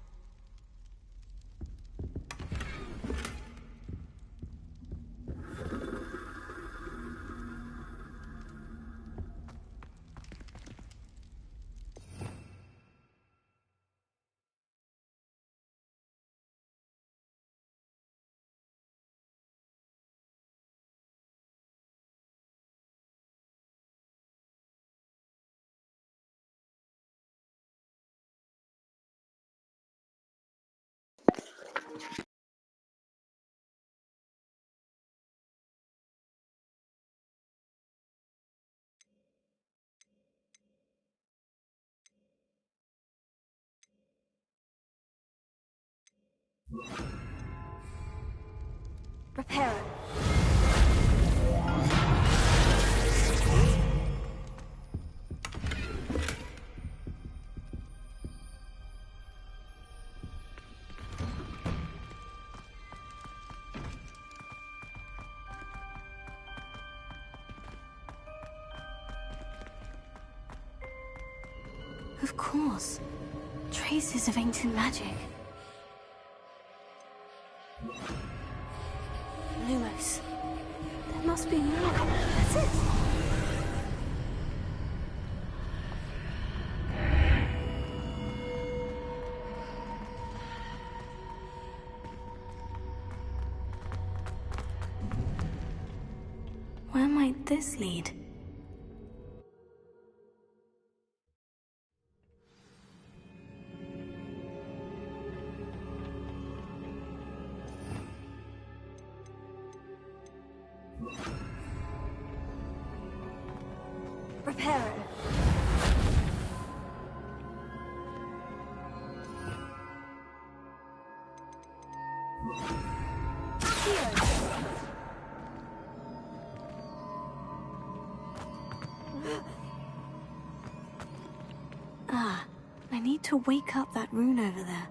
Repair it. Of course. Traces of ancient magic. Lumos. There must be more. That's it. Where might this lead? Repair it. Ah, I need to wake up that rune over there.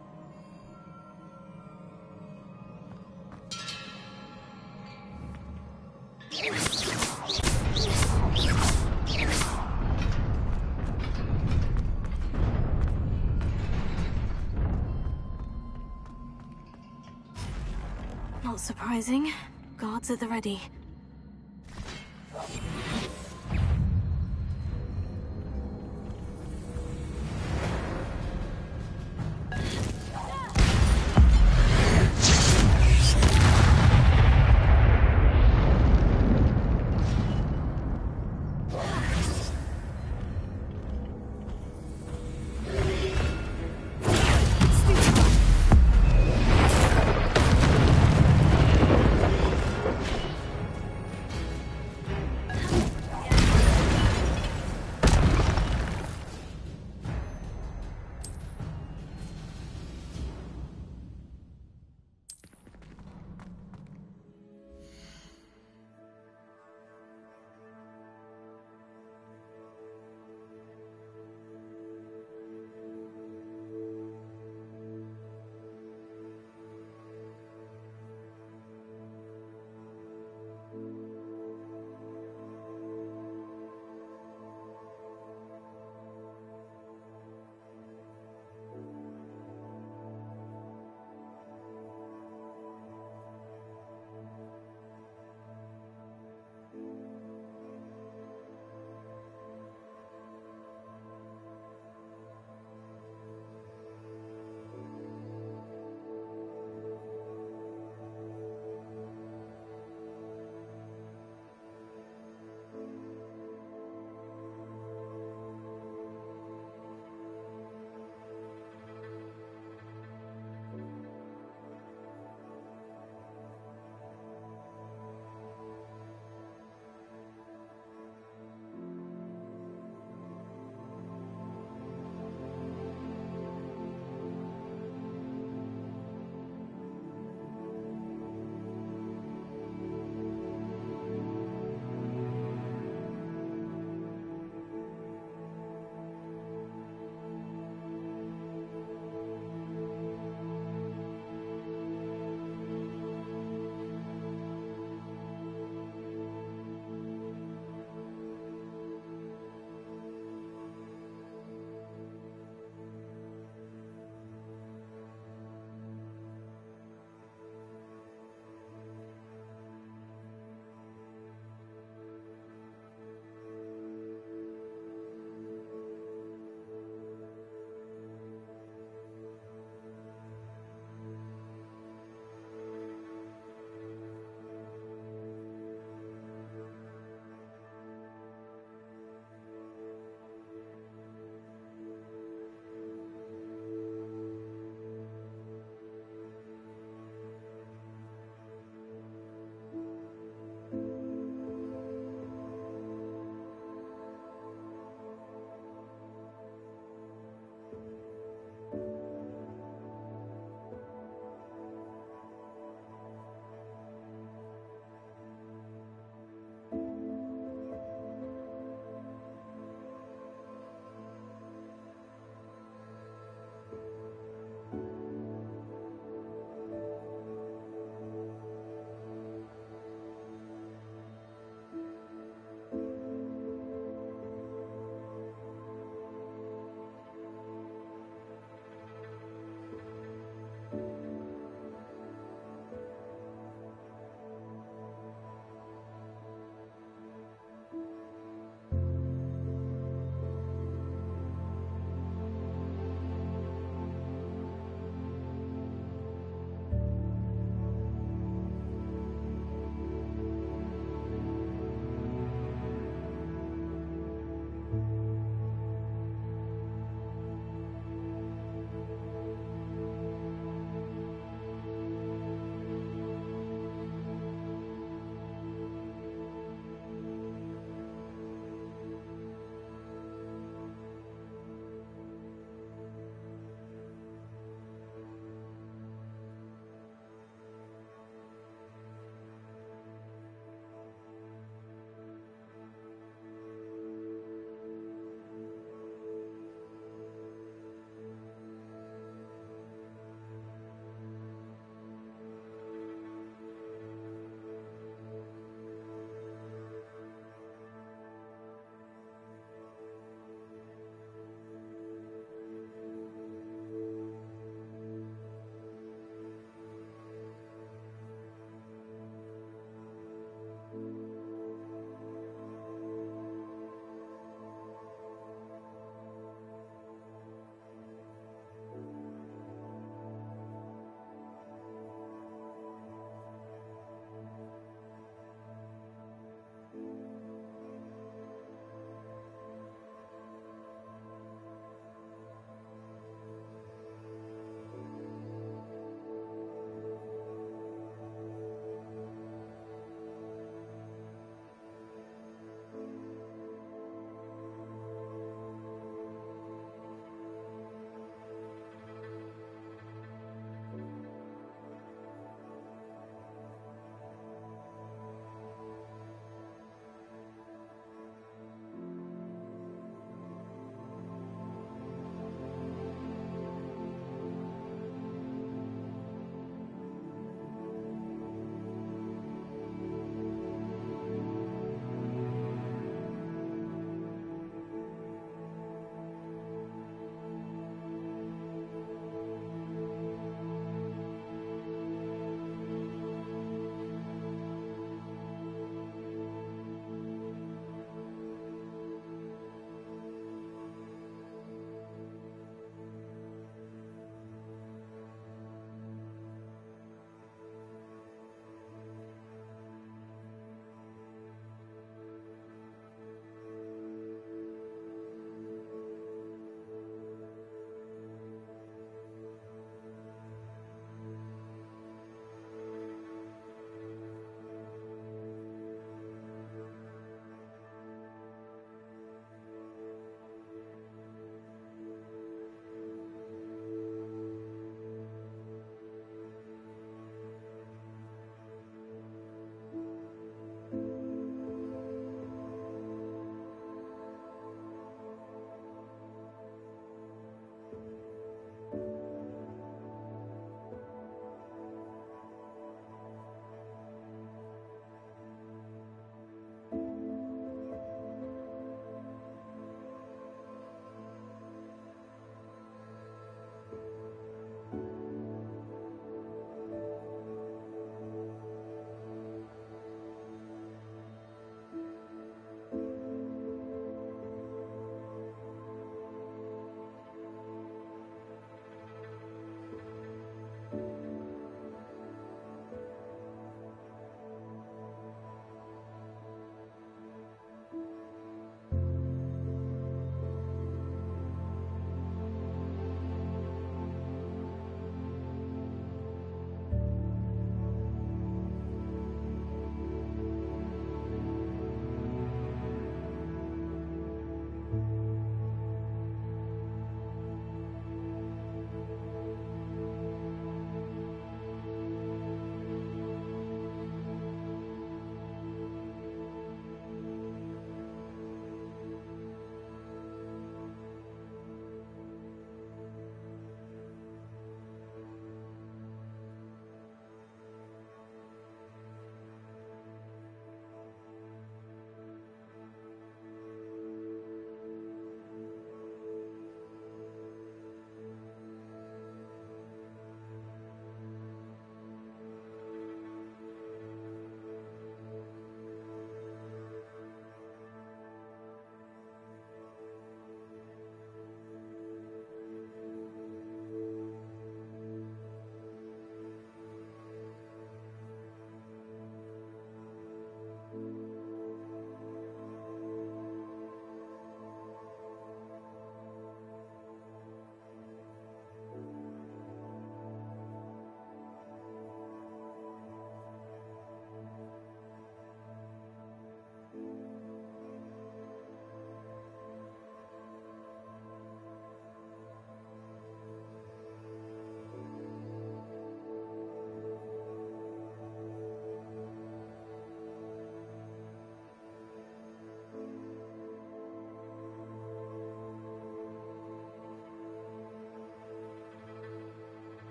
Not surprising. Guards at the ready.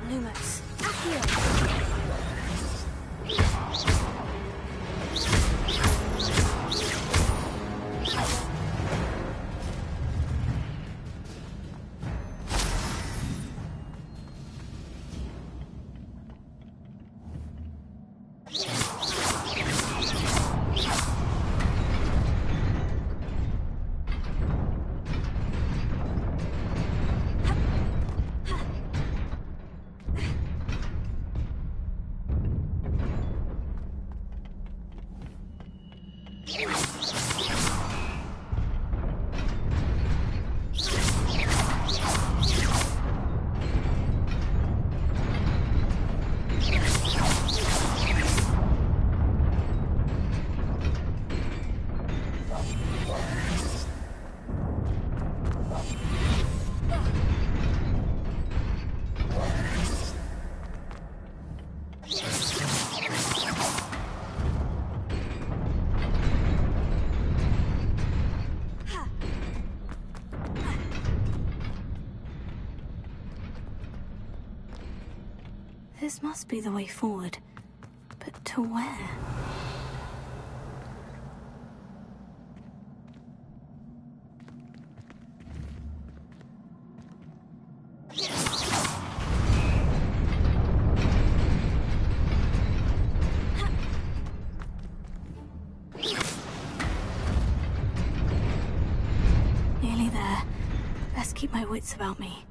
Lumos. Accio. This must be the way forward. But to where? Nearly there. Best keep my wits about me.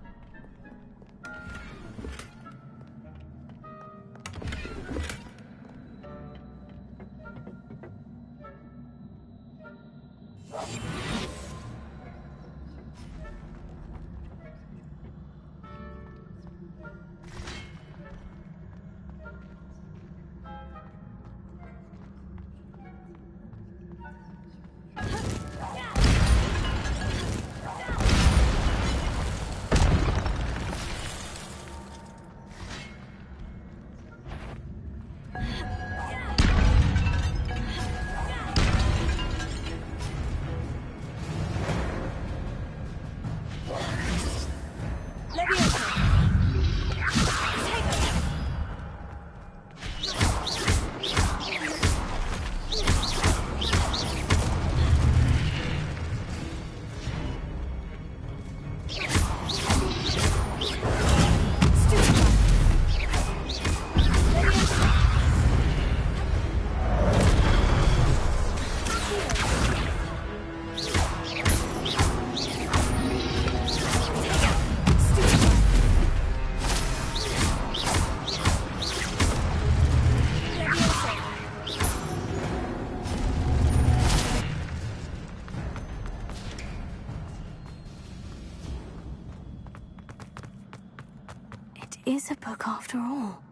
Is a book after all.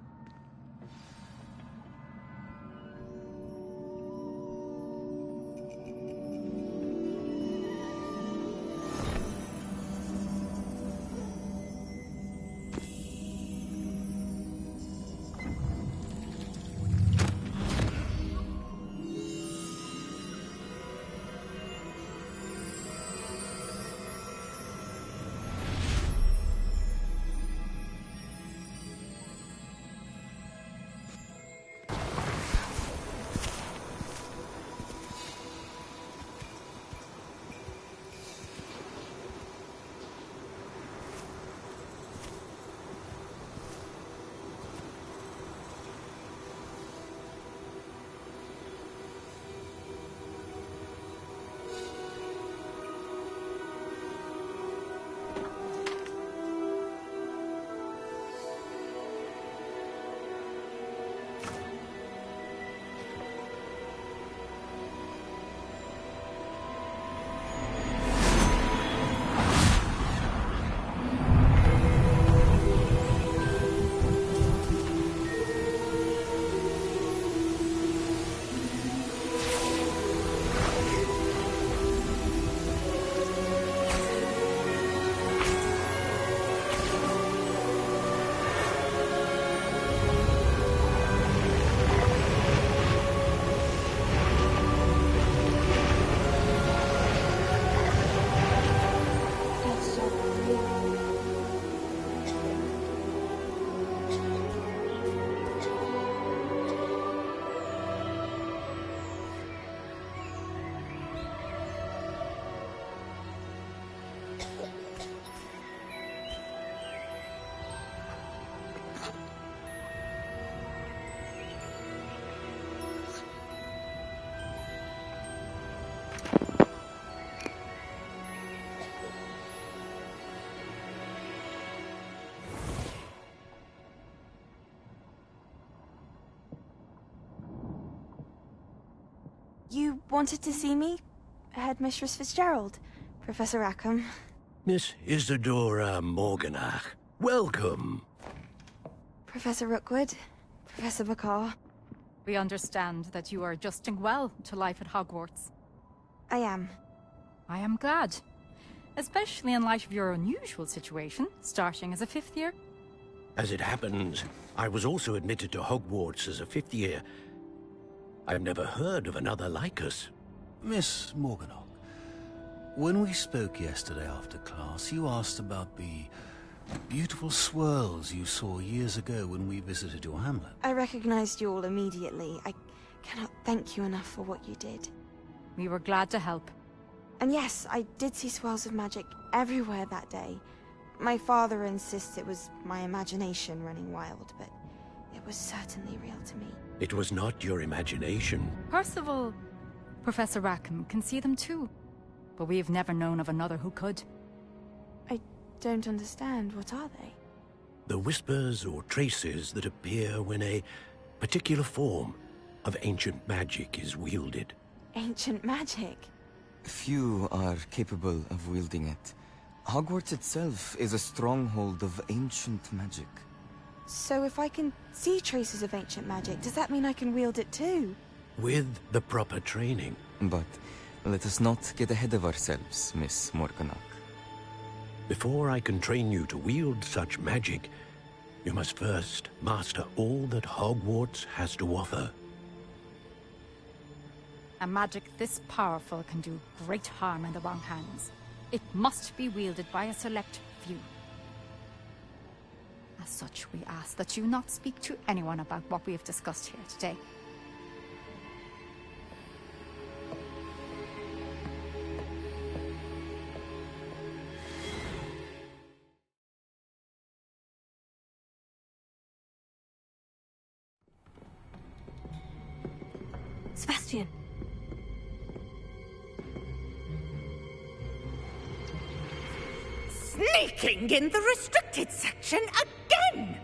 You wanted to see me? Headmistress Fitzgerald, Professor Rackham. Miss Isadora Morganach, welcome. Professor Rookwood, Professor Bakar. We understand that you are adjusting well to life at Hogwarts. I am. I am glad. Especially in light of your unusual situation, starting as a 5th year. As it happens, I was also admitted to Hogwarts as a 5th year. I've never heard of another like us. Miss Morganach, when we spoke yesterday after class, you asked about the beautiful swirls you saw years ago when we visited your hamlet. I recognized you all immediately. I cannot thank you enough for what you did. We were glad to help. And yes, I did see swirls of magic everywhere that day. My father insists it was my imagination running wild, but it was certainly real to me. It was not your imagination. Percival, Professor Rackham can see them too. But we have never known of another who could. I don't understand. What are they? The whispers or traces that appear when a particular form of ancient magic is wielded. Ancient magic? Few are capable of wielding it. Hogwarts itself is a stronghold of ancient magic. So if I can see traces of ancient magic, does that mean I can wield it too? With the proper training. But let us not get ahead of ourselves, Miss Morganach. Before I can train you to wield such magic, you must first master all that Hogwarts has to offer. A magic this powerful can do great harm in the wrong hands. It must be wielded by a select few. As such, we ask that you not speak to anyone about what we have discussed here today. Sebastian. Sneaking in the restricted section again!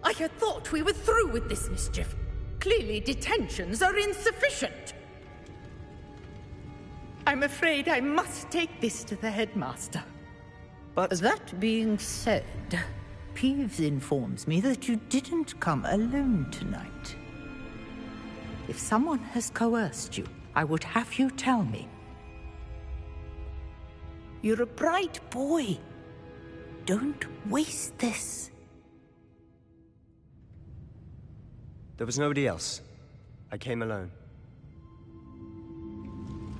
I had thought we were through with this mischief. Clearly detentions are insufficient. I'm afraid I must take this to the headmaster. But that being said, Peeves informs me that you didn't come alone tonight. If someone has coerced you, I would have you tell me. You're a bright boy. Don't waste this. There was nobody else. I came alone.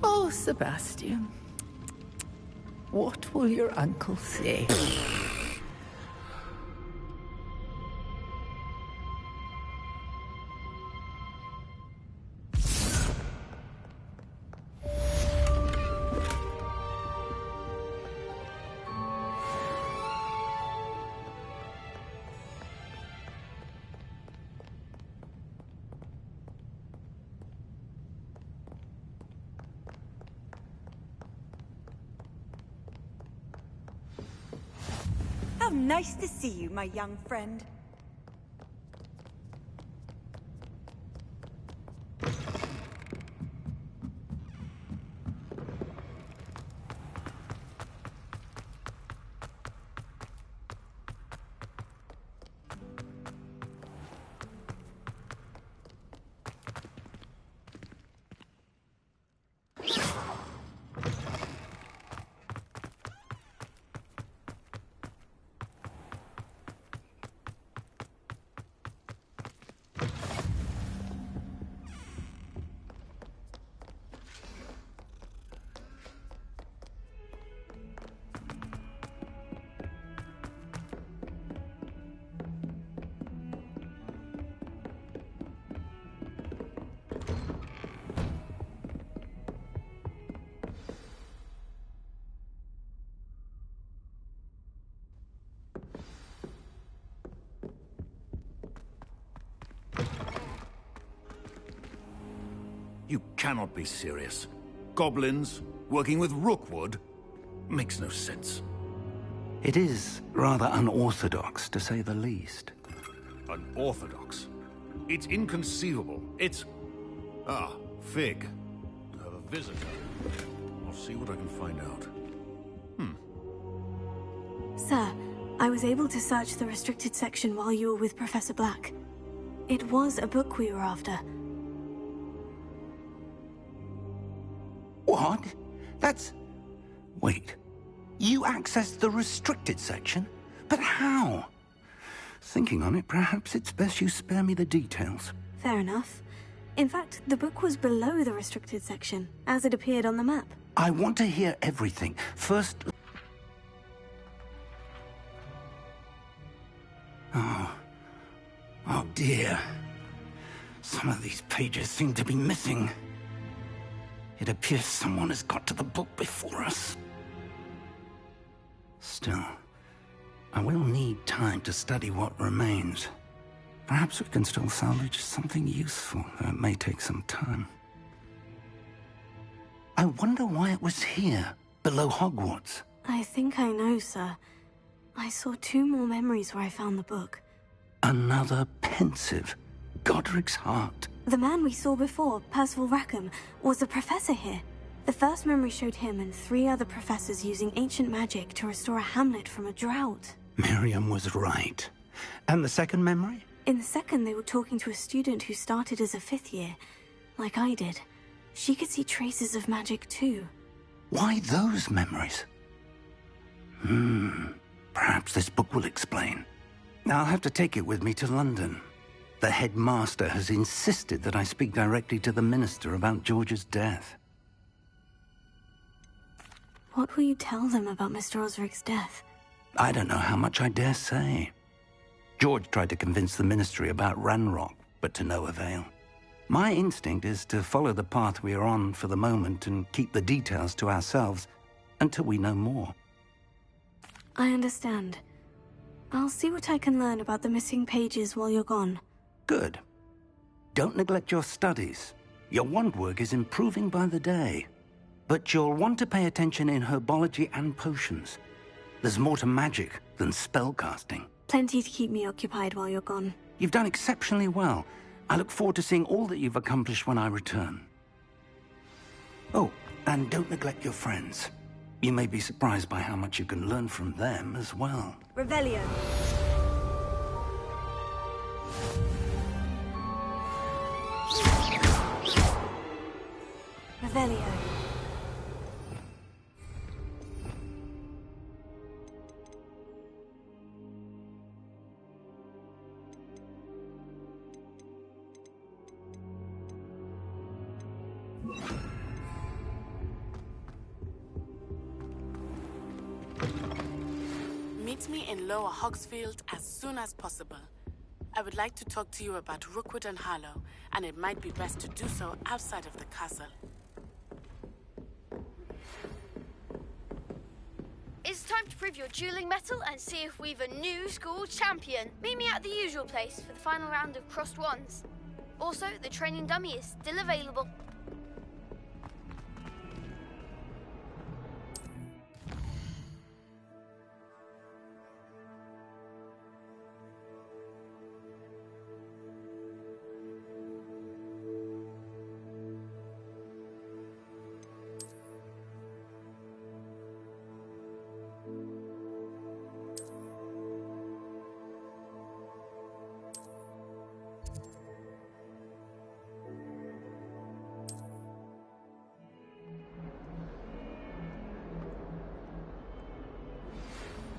Oh, Sebastian. What will your uncle say? How nice to see you, my young friend. You cannot be serious. Goblins, working with Rookwood? Makes no sense. It is rather unorthodox, to say the least. Unorthodox? It's inconceivable. It's... Ah, Fig. visitor. I'll see what I can find out. Sir, I was able to search the restricted section while you were with Professor Black. It was a book we were after. What? That's... Wait. You accessed the restricted section? But how? Thinking on it, perhaps it's best you spare me the details. Fair enough. In fact, the book was below the restricted section, as it appeared on the map. I want to hear everything. First... Oh dear. Some of these pages seem to be missing. It appears someone has got to the book before us. Still, I will need time to study what remains. Perhaps we can still salvage something useful, though it may take some time. I wonder why it was here, below Hogwarts. I think I know, sir. I saw 2 more memories where I found the book. Another pensive. Godric's heart. The man we saw before, Percival Rackham, was a professor here. The first memory showed him and 3 other professors using ancient magic to restore a hamlet from a drought. Miriam was right. And the second memory? In the second, they were talking to a student who started as a 5th year, like I did. She could see traces of magic too. Why those memories? Perhaps this book will explain. I'll have to take it with me to London. The headmaster has insisted that I speak directly to the minister about George's death. What will you tell them about Mr. Osric's death? I don't know how much I dare say. George tried to convince the ministry about Ranrock, but to no avail. My instinct is to follow the path we are on for the moment and keep the details to ourselves until we know more. I understand. I'll see what I can learn about the missing pages while you're gone. Good. Don't neglect your studies. Your wand work is improving by the day. But you'll want to pay attention in herbology and potions. There's more to magic than spellcasting. Plenty to keep me occupied while you're gone. You've done exceptionally well. I look forward to seeing all that you've accomplished when I return. Oh, and don't neglect your friends. You may be surprised by how much you can learn from them as well. Revelio. Revelio. Meet me in Lower Hogsfield as soon as possible. I would like to talk to you about Rookwood and Harlow, and it might be best to do so outside of the castle. It's time to prove your dueling mettle and see if we've a new school champion. Meet me at the usual place for the final round of crossed wands. Also, the training dummy is still available.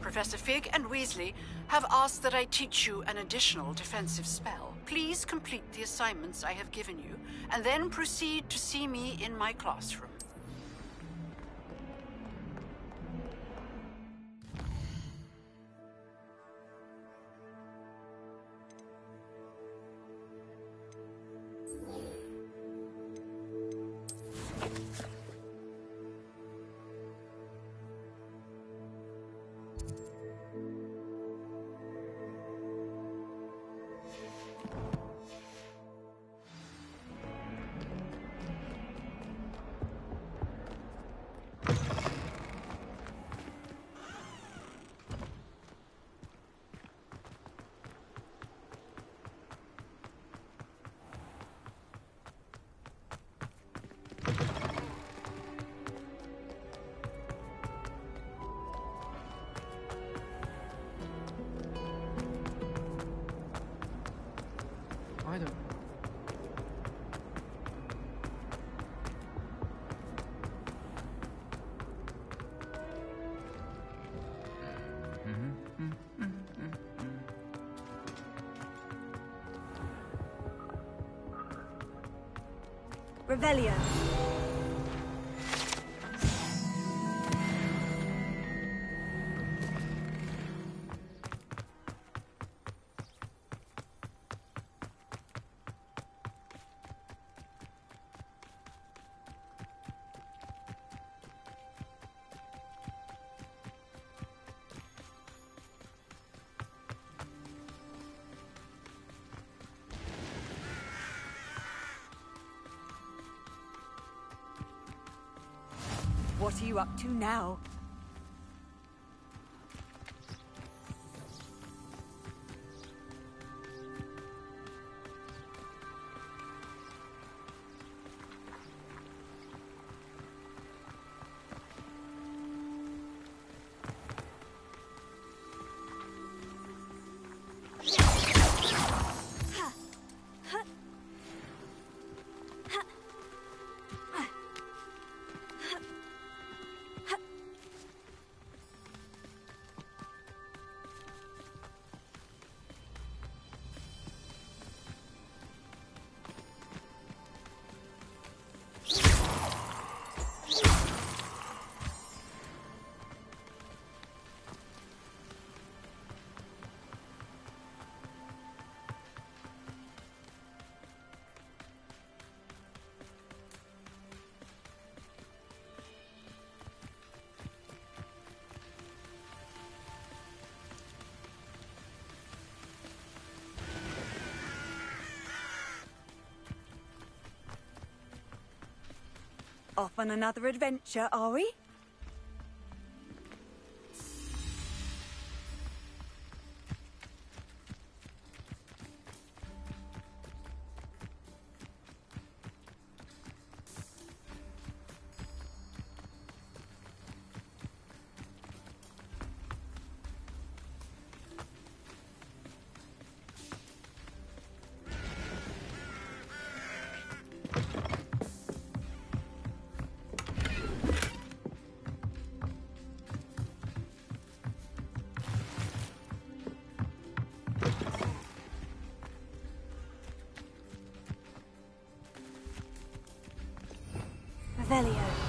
Professor Fig and Weasley have asked that I teach you an additional defensive spell. Please complete the assignments I have given you, and then proceed to see me in my classroom. Revelio. What are you up to now? Off on another adventure, are we? Revelio.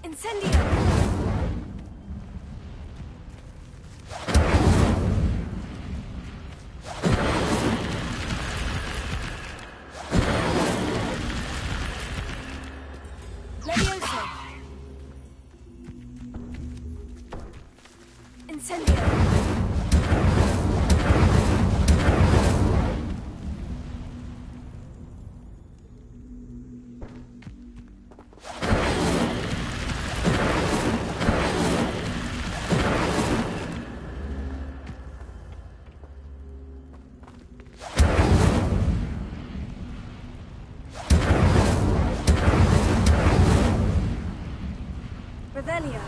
Incendio! Levioso! Incendio! Revelio.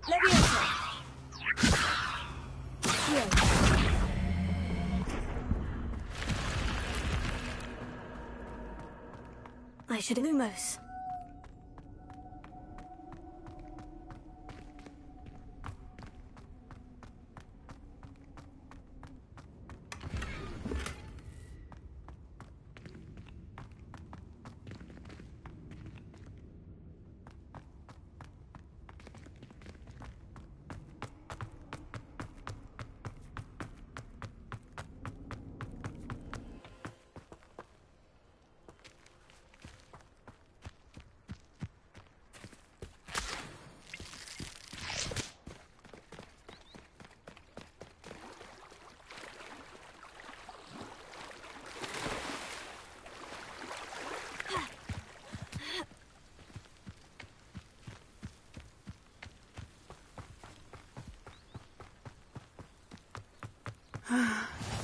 Levioso. I should Lumos.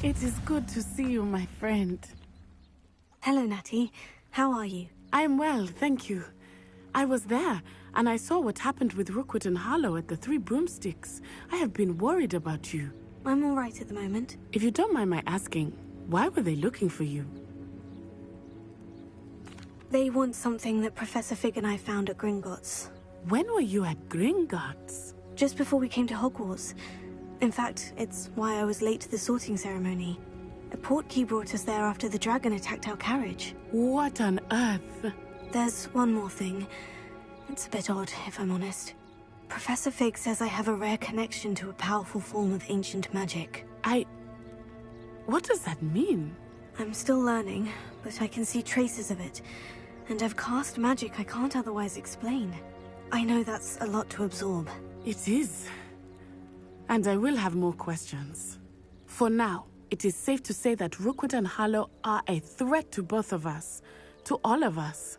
It is good to see you, my friend. Hello, Natty. How are you? I'm well, thank you. I was there, and I saw what happened with Rookwood and Harlow at the Three Broomsticks. I have been worried about you. I'm all right at the moment. If you don't mind my asking, why were they looking for you? They want something that Professor Fig and I found at Gringotts. When were you at Gringotts? Just before we came to Hogwarts. In fact, it's why I was late to the sorting ceremony. A portkey brought us there after the dragon attacked our carriage. What on earth? There's one more thing. It's a bit odd, if I'm honest. Professor Fig says I have a rare connection to a powerful form of ancient magic. What does that mean? I'm still learning, but I can see traces of it. And I've cast magic I can't otherwise explain. I know that's a lot to absorb. It is. And I will have more questions. For now, it is safe to say that Rookwood and Harlow are a threat to both of us. To all of us.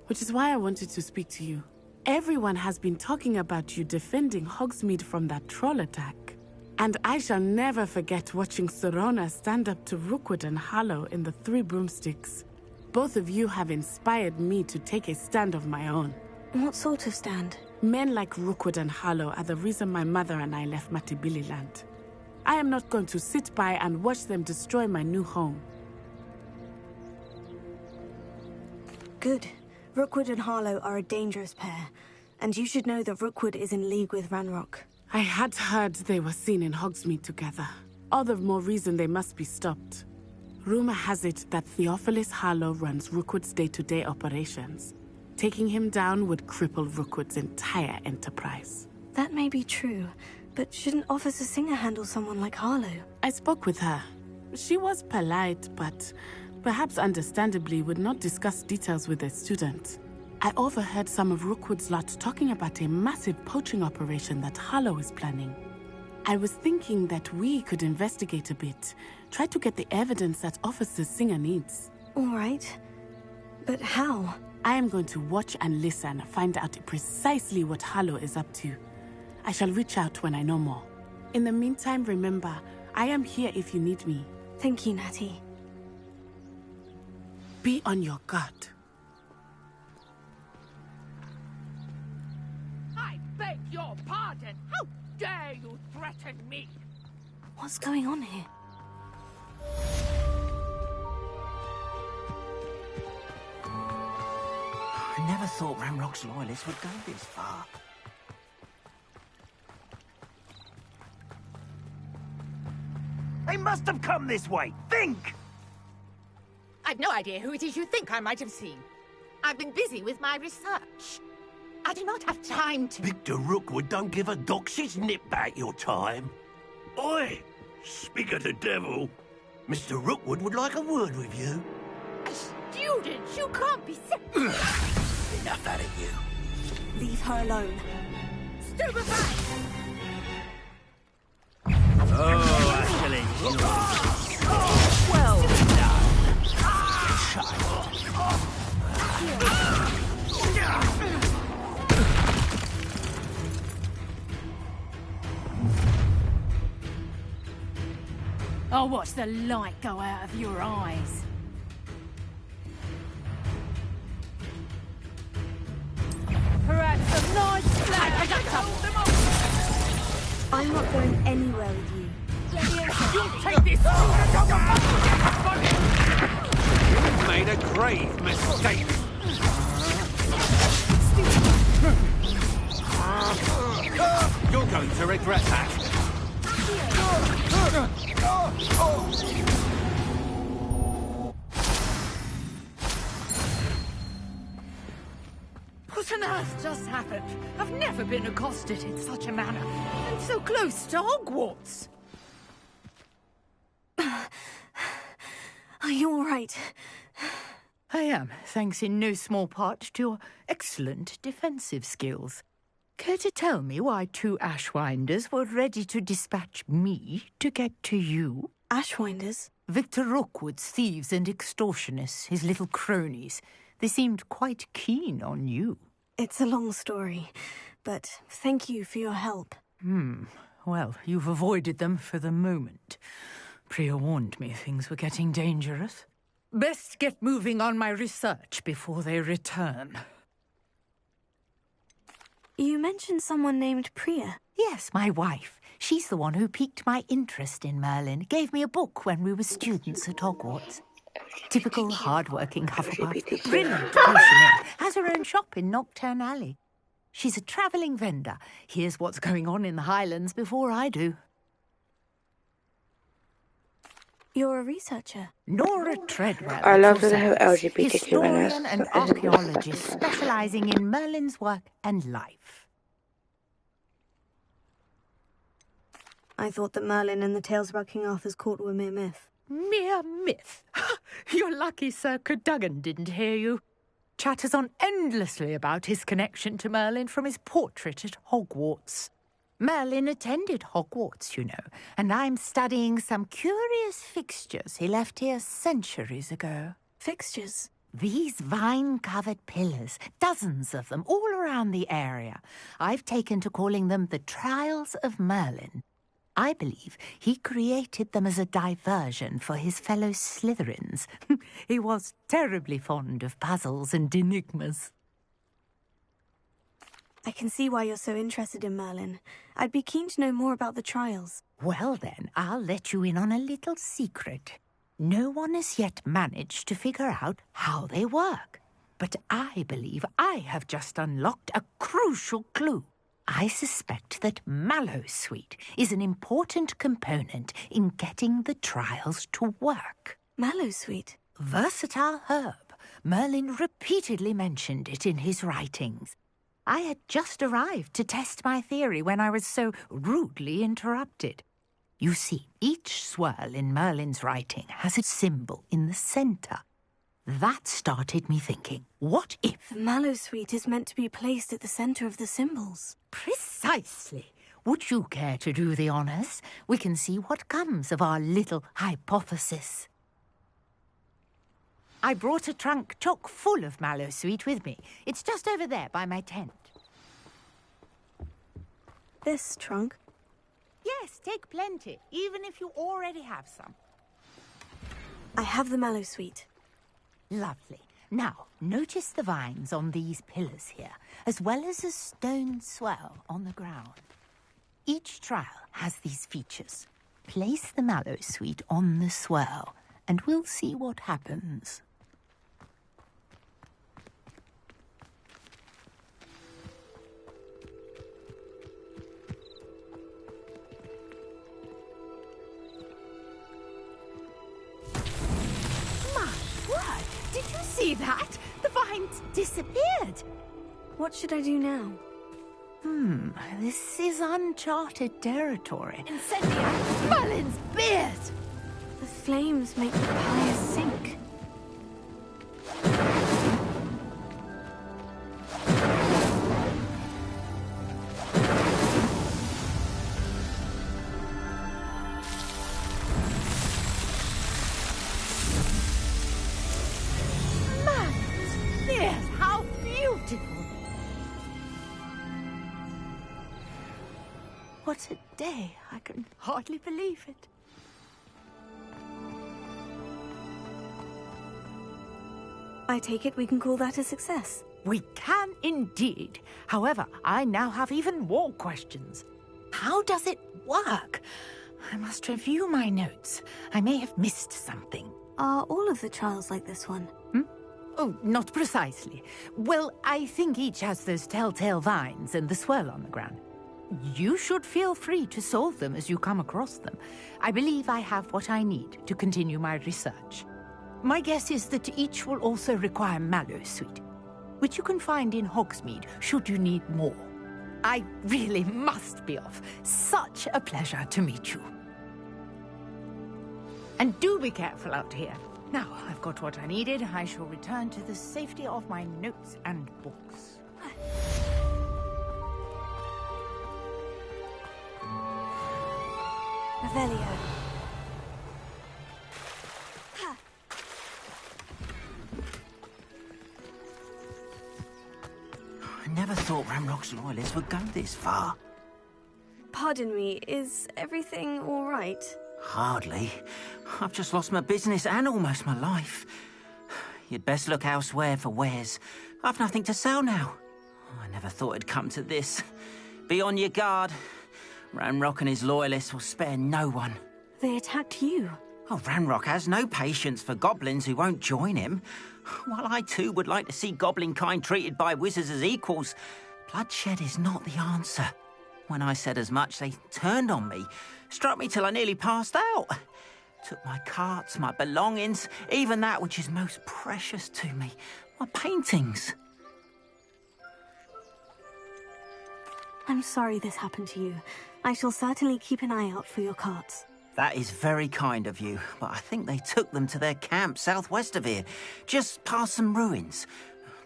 Which is why I wanted to speak to you. Everyone has been talking about you defending Hogsmeade from that troll attack. And I shall never forget watching Serona stand up to Rookwood and Harlow in the Three Broomsticks. Both of you have inspired me to take a stand of my own. What sort of stand? Men like Rookwood and Harlow are the reason my mother and I left Matibili-land. I am not going to sit by and watch them destroy my new home. Good. Rookwood and Harlow are a dangerous pair. And you should know that Rookwood is in league with Ranrock. I had heard they were seen in Hogsmeade together. All the more reason they must be stopped. Rumor has it that Theophilus Harlow runs Rookwood's day-to-day operations. Taking him down would cripple Rookwood's entire enterprise. That may be true, but shouldn't Officer Singer handle someone like Harlow? I spoke with her. She was polite, but perhaps understandably would not discuss details with a student. I overheard some of Rookwood's lot talking about a massive poaching operation that Harlow is planning. I was thinking that we could investigate a bit, try to get the evidence that Officer Singer needs. All right. But how? I am going to watch and listen, find out precisely what Harlow is up to. I shall reach out when I know more. In the meantime, remember, I am here if you need me. Thank you, Natty. Be on your guard. I beg your pardon. How dare you threaten me? What's going on here? I never thought Ranrock's loyalists would go this far. They must have come this way. Think! I've no idea who it is you think I might have seen. I've been busy with my research. I do not have time to... Victor Rookwood don't give a doxy's nip back your time. Oi! Speak of the devil. Mr. Rookwood would like a word with you. A student? You can't be... Enough out of you. Leave her alone. Stupefy! Oh, actually. Well done, I'll watch the light go out of your eyes. Perhaps a nice I'm not going anywhere with you. You'll take this student on the You've made a grave mistake. You're going to regret that. What on earth just happened? I've never been accosted in such a manner. And so close to Hogwarts. Are you all right? I am, thanks in no small part to your excellent defensive skills. Care to tell me why two Ashwinders were ready to dispatch me to get to you? Ashwinders? Victor Rookwood's thieves and extortionists, his little cronies. They seemed quite keen on you. It's a long story, but thank you for your help. Well, you've avoided them for the moment. Priya warned me things were getting dangerous. Best get moving on my research before they return. You mentioned someone named Priya. Yes, my wife. She's the one who piqued my interest in Merlin. Gave me a book when we were students at Hogwarts. Typical hard-working Hufflepuff. Brilliant potioneer. Has her own shop in Nocturne Alley. She's a travelling vendor. Hears what's going on in the Highlands before I do. You're a researcher. Nora Treadwell. I love that they have LGBTQ historian and archaeologist specialising in Merlin's work and life. I thought that Merlin and the tales about King Arthur's court were mere myth. Mere myth? You're lucky Sir Cadogan didn't hear you. Chatters on endlessly about his connection to Merlin from his portrait at Hogwarts. Merlin attended Hogwarts, you know, and I'm studying some curious fixtures he left here centuries ago. Fixtures? These vine-covered pillars, dozens of them, all around the area. I've taken to calling them the Trials of Merlin. I believe he created them as a diversion for his fellow Slytherins. He was terribly fond of puzzles and enigmas. I can see why you're so interested in Merlin. I'd be keen to know more about the trials. Well then, I'll let you in on a little secret. No one has yet managed to figure out how they work. But I believe I have just unlocked a crucial clue. I suspect that Mallowsweet is an important component in getting the trials to work. Mallowsweet? Versatile herb. Merlin repeatedly mentioned it in his writings. I had just arrived to test my theory when I was so rudely interrupted. You see, each swirl in Merlin's writing has a symbol in the centre. That started me thinking, what if... The Mallowsweet is meant to be placed at the centre of the symbols. Precisely. Would you care to do the honours? We can see what comes of our little hypothesis. I brought a trunk chock full of Mallowsweet with me. It's just over there by my tent. This trunk? Yes, take plenty, even if you already have some. I have the Mallowsweet. Lovely. Now, notice the vines on these pillars here, as well as a stone swell on the ground. Each trial has these features. Place the Mallowsweet on the swell, and we'll see what happens. Did you see that? The vines disappeared. What should I do now? This is uncharted territory. Incendiary! Merlin's beard! The flames make the pyre sink. How beautiful! What a day! I can hardly believe it. I take it we can call that a success. We can indeed. However, I now have even more questions. How does it work? I must review my notes. I may have missed something. Are all of the trials like this one? Oh, not precisely. Well, I think each has those telltale vines and the swirl on the ground. You should feel free to solve them as you come across them. I believe I have what I need to continue my research. My guess is that each will also require Mallowsweet, which you can find in Hogsmeade should you need more. I really must be off. Such a pleasure to meet you. And do be careful out here. Now, I've got what I needed. I shall return to the safety of my notes and books. Revelio. I never thought Ramrock's loyalists would go this far. Pardon me, is everything all right? Hardly. I've just lost my business and almost my life. You'd best look elsewhere for wares. I've nothing to sell now. I never thought it'd come to this. Be on your guard. Ranrock and his loyalists will spare no one. They attacked you. Oh, Ranrock has no patience for goblins who won't join him. While I too would like to see goblin kind treated by wizards as equals, bloodshed is not the answer. When I said as much, they turned on me, struck me till I nearly passed out. Took my carts, my belongings, even that which is most precious to me, my paintings. I'm sorry this happened to you. I shall certainly keep an eye out for your carts. That is very kind of you, but I think they took them to their camp southwest of here, just past some ruins.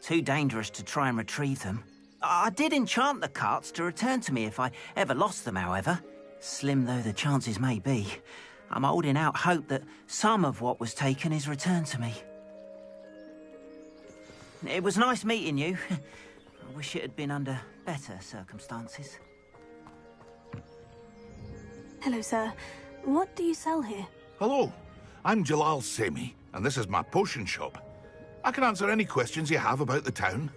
Too dangerous to try and retrieve them. I did enchant the carts to return to me if I ever lost them, however. Slim though the chances may be, I'm holding out hope that some of what was taken is returned to me. It was nice meeting you. I wish it had been under better circumstances. Hello, sir. What do you sell here? Hello, I'm Jalal Semi, and this is my potion shop. I can answer any questions you have about the town.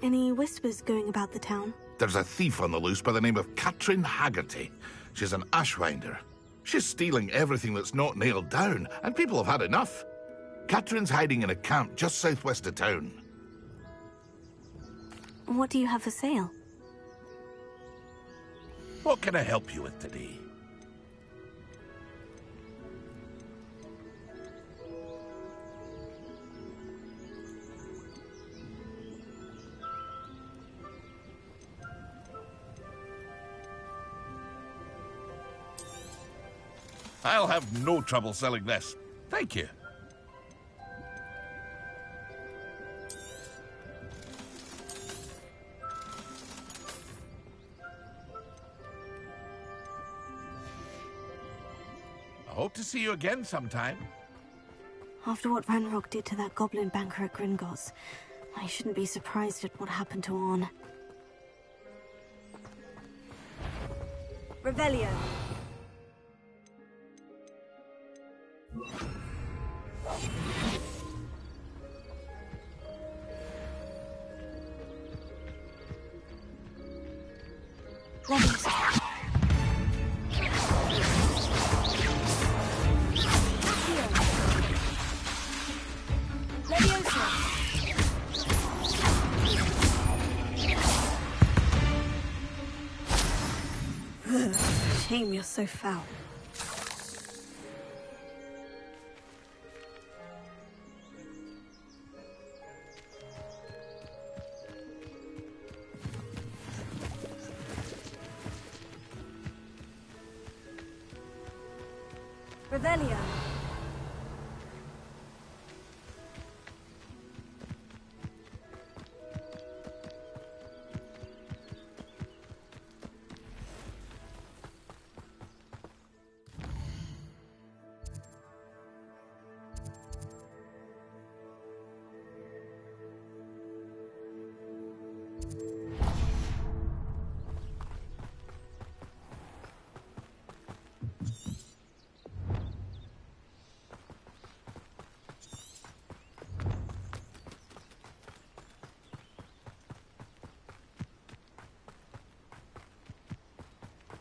Any whispers going about the town? There's a thief on the loose by the name of Katrin Haggerty. She's an ashwinder. She's stealing everything that's not nailed down, and people have had enough. Katrin's hiding in a camp just southwest of town. What do you have for sale? What can I help you with today? I'll have no trouble selling this. Thank you. I hope to see you again sometime. After what Ranrock did to that goblin banker at Gringotts, I shouldn't be surprised at what happened to Orn. Revelio. Shame you're so foul. Revelio.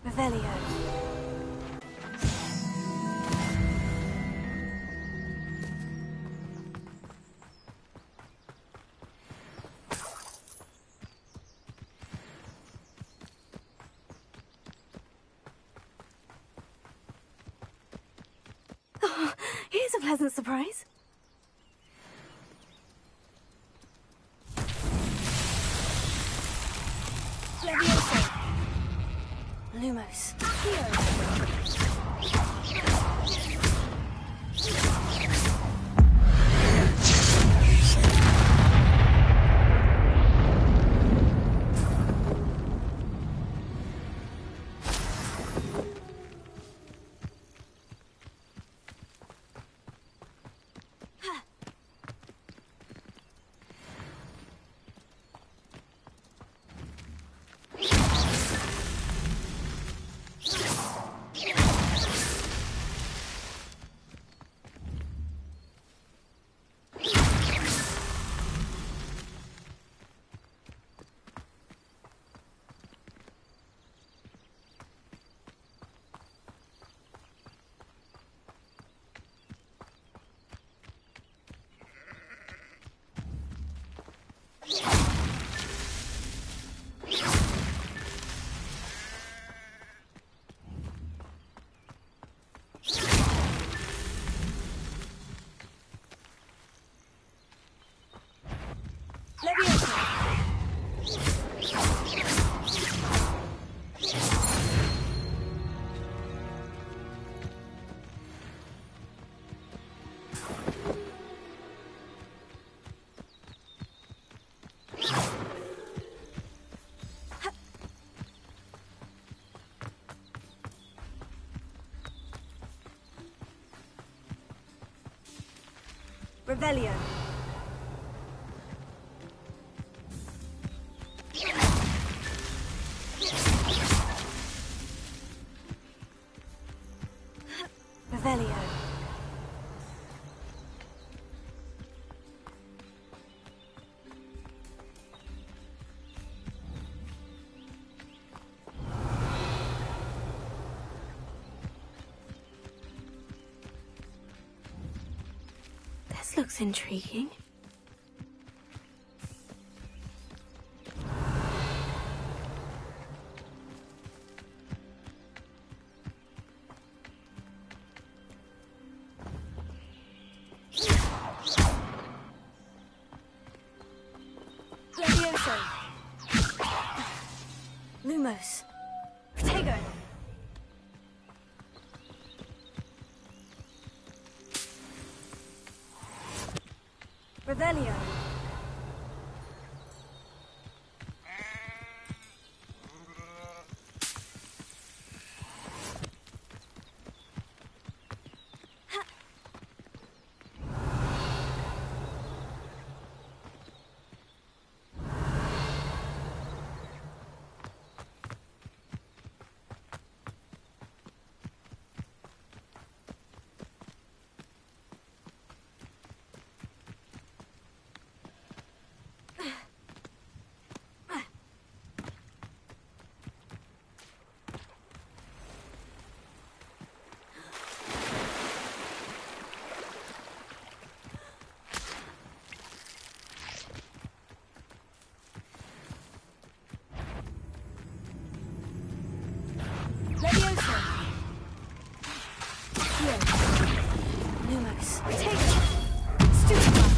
Revelio. Oh, here's a pleasant surprise. Levioso. Lumos. Revelio. Revelio. This looks intriguing. Levioso. Lumos. Protego. Revelio. Levioso. Here. Lumos. Take it. Stupefy.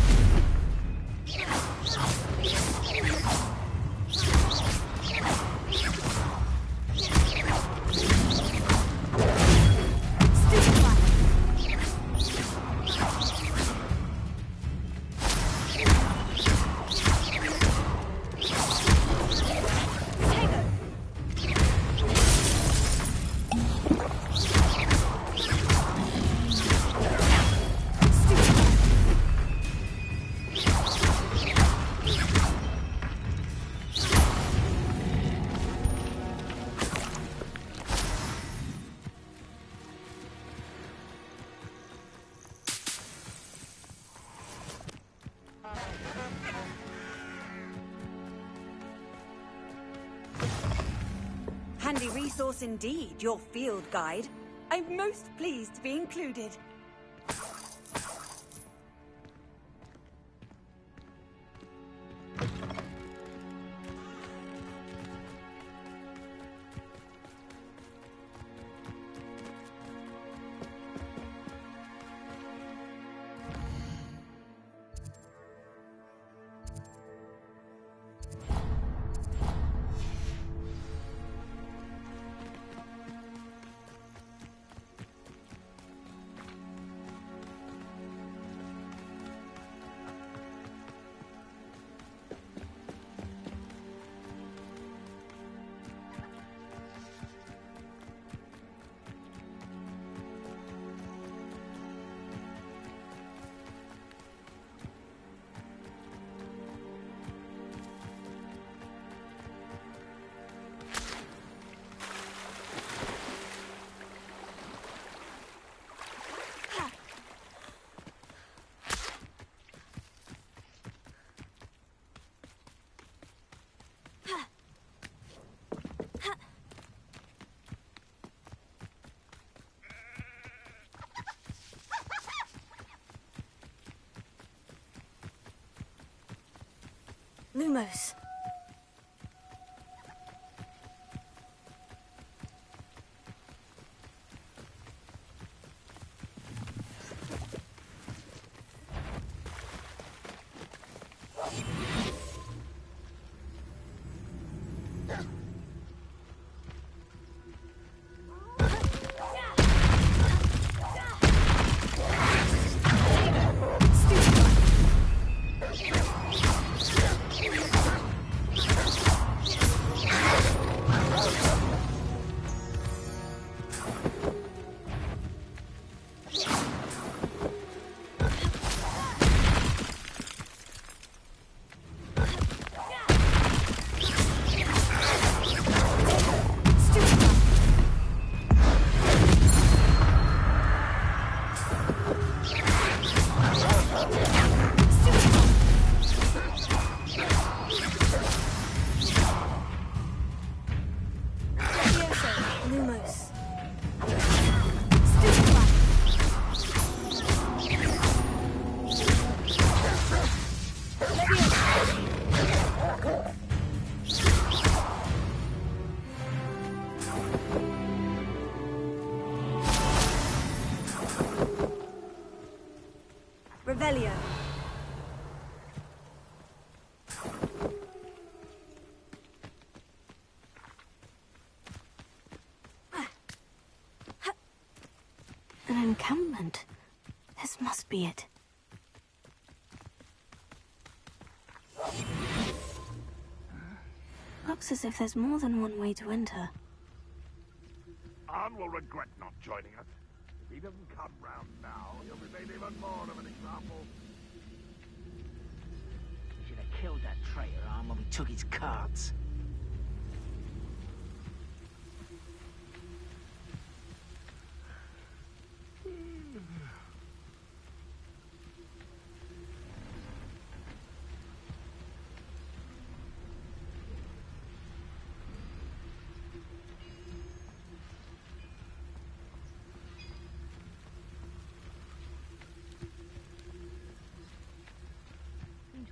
Handy resource indeed, your field guide. I'm most pleased to be included. Lumos. Lumos. Revelio. An encampment. This must be it. Looks as if there's more than one way to enter. Arn will regret not joining us. If he doesn't come round now, he'll be made even more of an example. We should have killed that traitor, Arn, when we took his cards.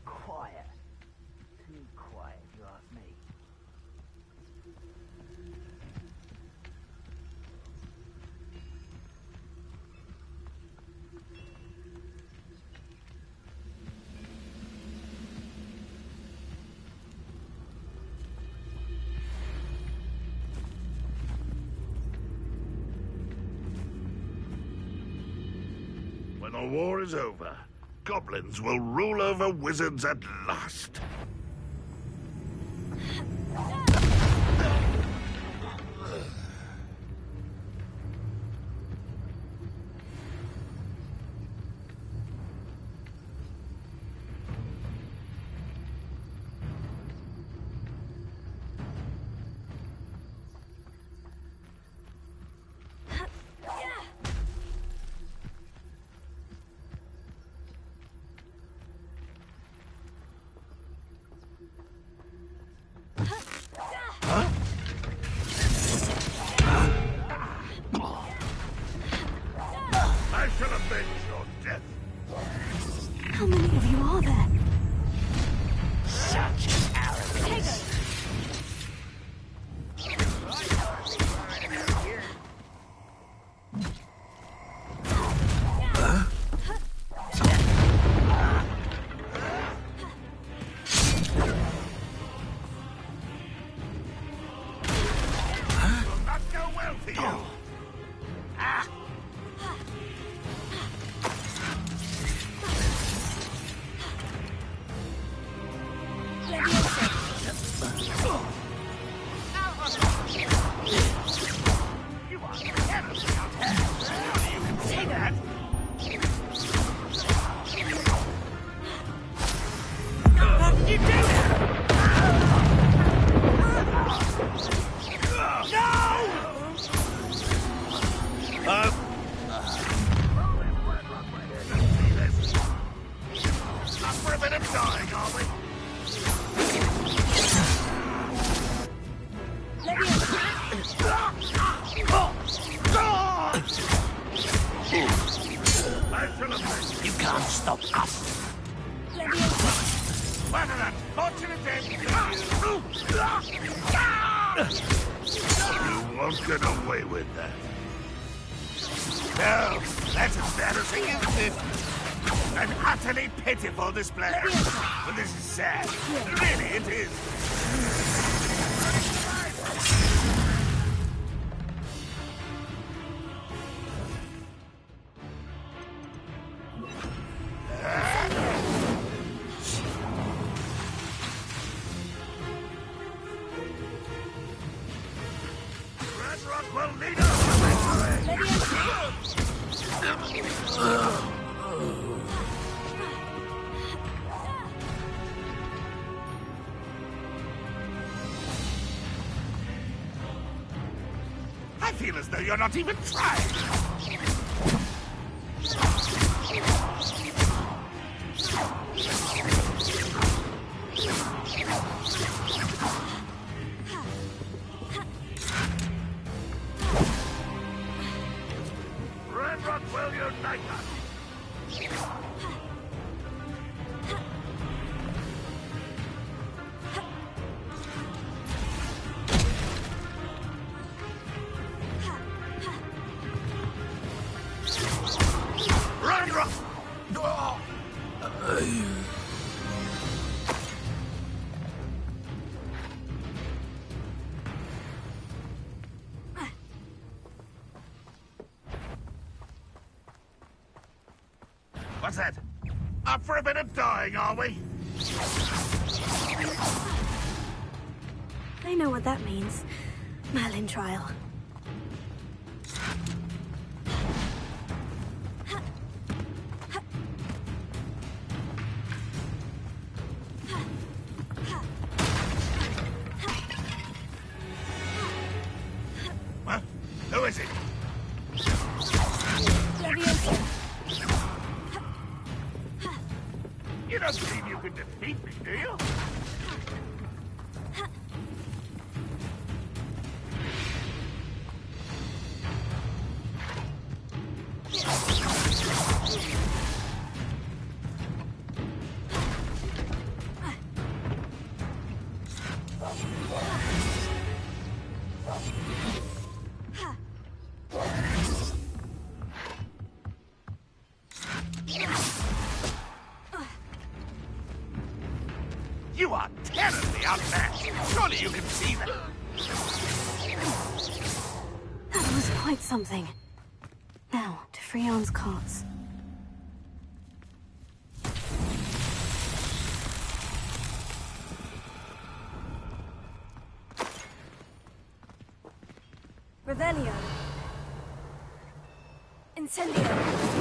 Quiet. Too quiet, if you ask me. When the war is over, goblins will rule over wizards at last. I shall avenge your death. How many of you are there? Such arrogance. Will not go well for you. Ah. You are terribly unhappy. You can see that. How did you do that? No! Up for a bit of dying, are we? You can't stop us. One of that fortunate end you won't get away with that. No, that's embarrassing, isn't it? An utterly pitiful display. But this is sad. Really, it is. Ranrock will lead us to I feel as though you're not even trying. What's that? Up for a bit of dying, are we? I know what that means. Merlin trial. Huh? Who is it? You don't believe you can defeat me, do you? You are terribly outmatched. Surely you can see that. That was quite something. Now, to Freon's carts. Revelio. Incendio.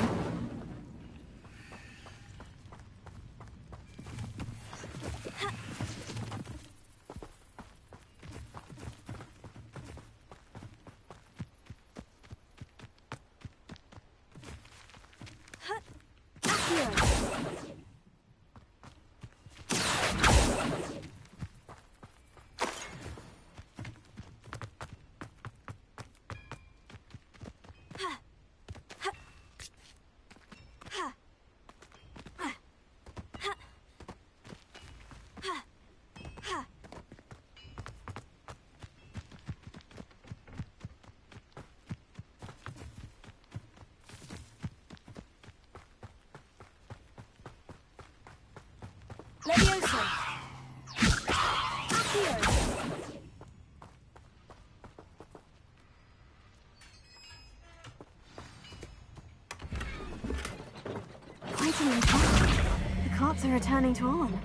Levioso. Accio. Fighting in time. The carts are returning to on.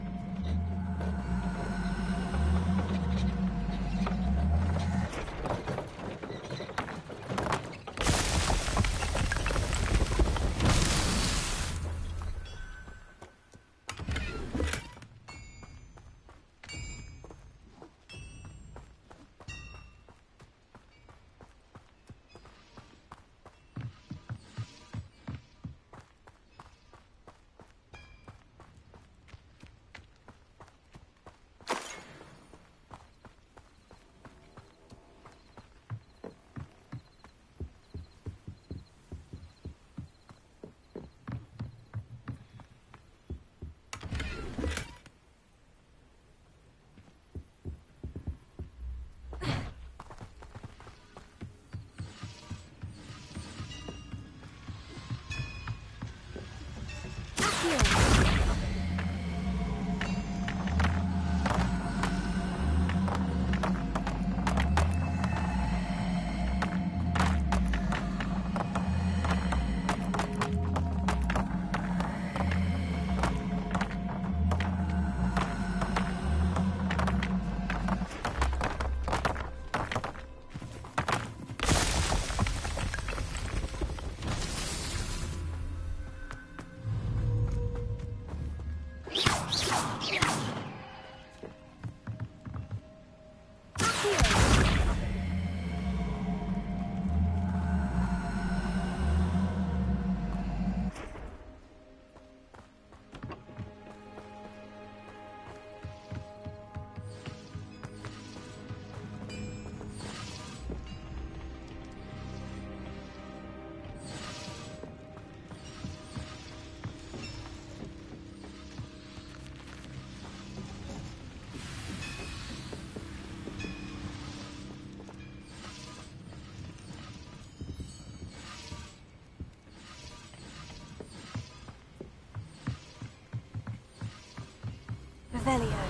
Revelio.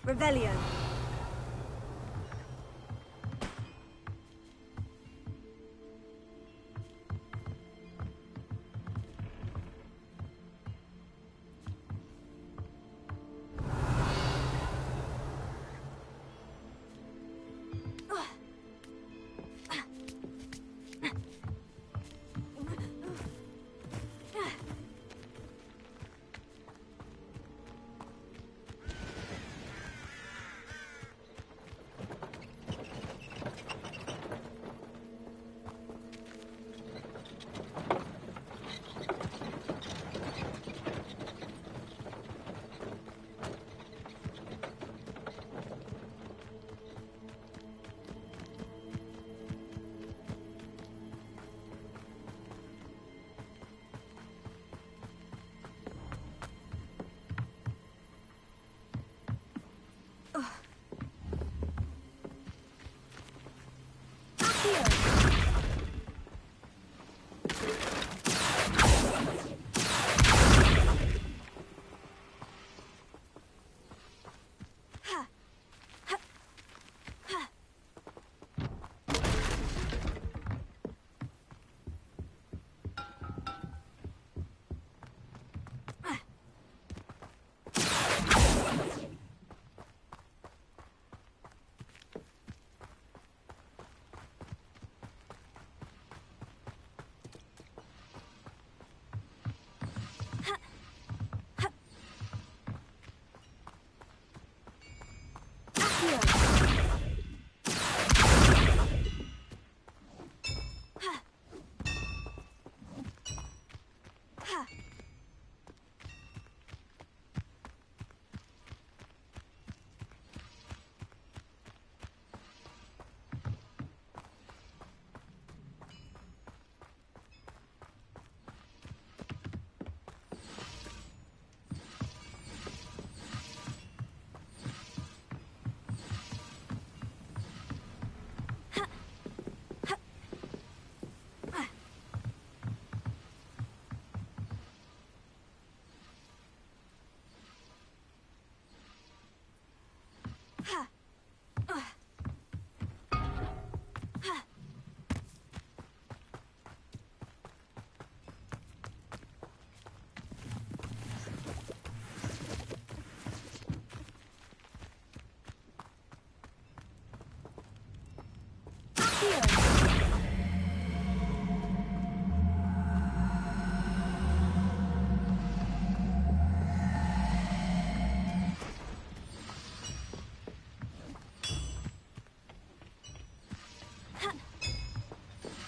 Revelio.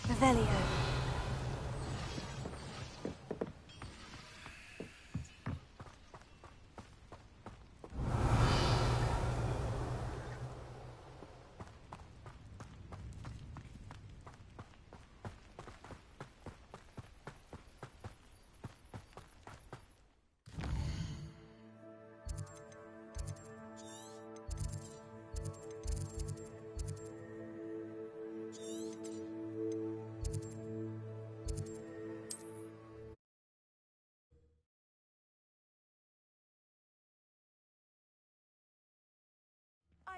Revelio.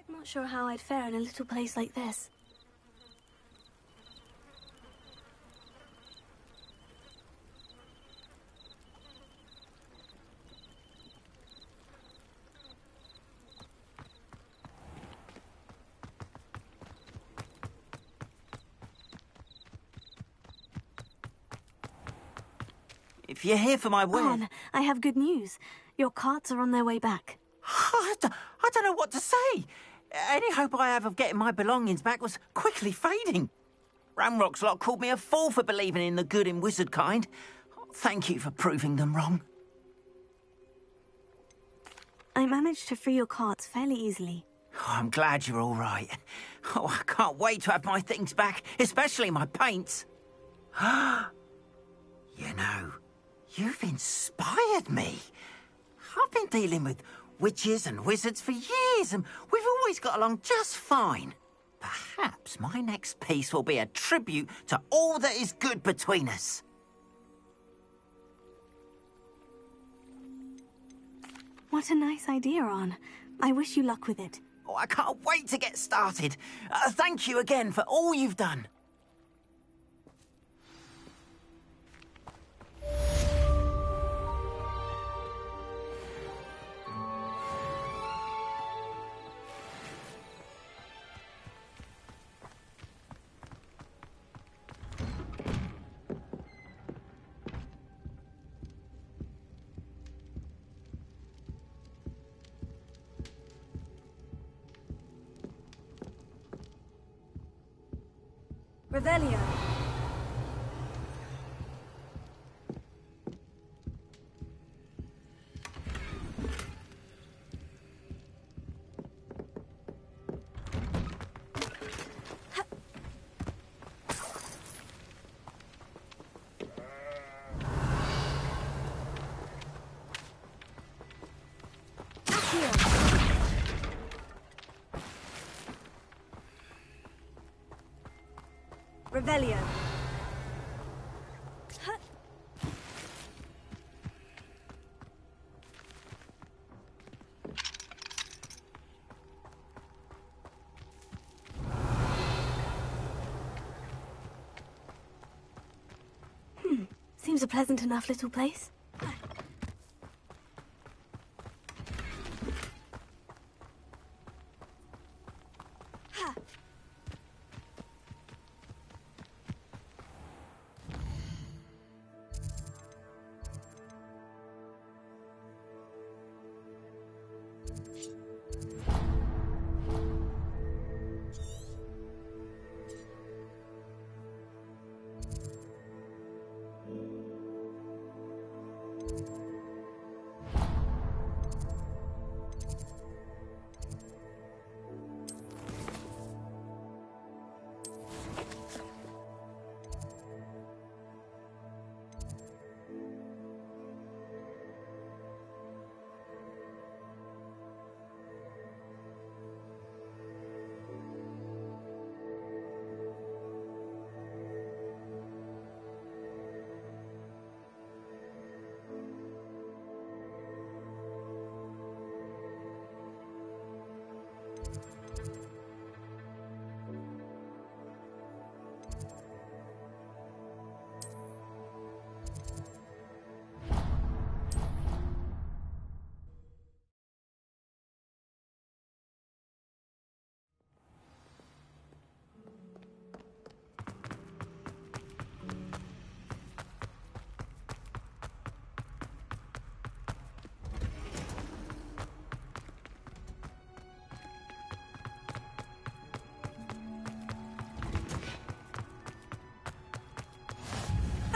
I'm not sure how I'd fare in a little place like this. If you're here for my wedding... Ron, I have good news. Your carts are on their way back. I don't know what to say. Any hope I have of getting my belongings back was quickly fading. Ramrock's lot called me a fool for believing in the good in wizard kind. Thank you for proving them wrong. I managed to free your carts fairly easily. Oh, I'm glad you're all right. Oh, I can't wait to have my things back, especially my paints. You know, you've inspired me. I've been dealing with witches and wizards for years, and we've always got along just fine. Perhaps my next piece will be a tribute to all that is good between us. What a nice idea, Ron. I wish you luck with it. Oh, I can't wait to get started. Thank you again for all you've done. Revelio. Revelio. Seems a pleasant enough little place.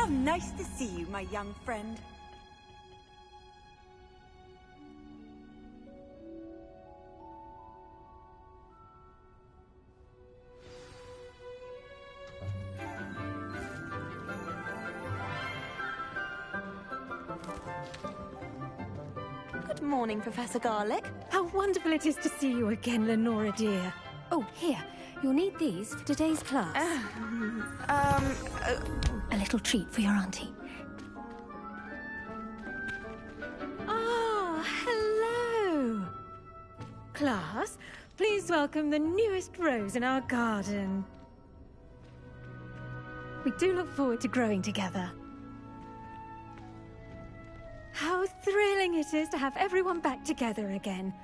How nice to see you, my young friend. Good morning, Professor Garlick. How wonderful it is to see you again, Lenora dear. Oh, here. You'll need these for today's class. A little treat for your auntie. Ah, hello. Class, please welcome the newest rose in our garden. We do look forward to growing together. How thrilling it is to have everyone back together again.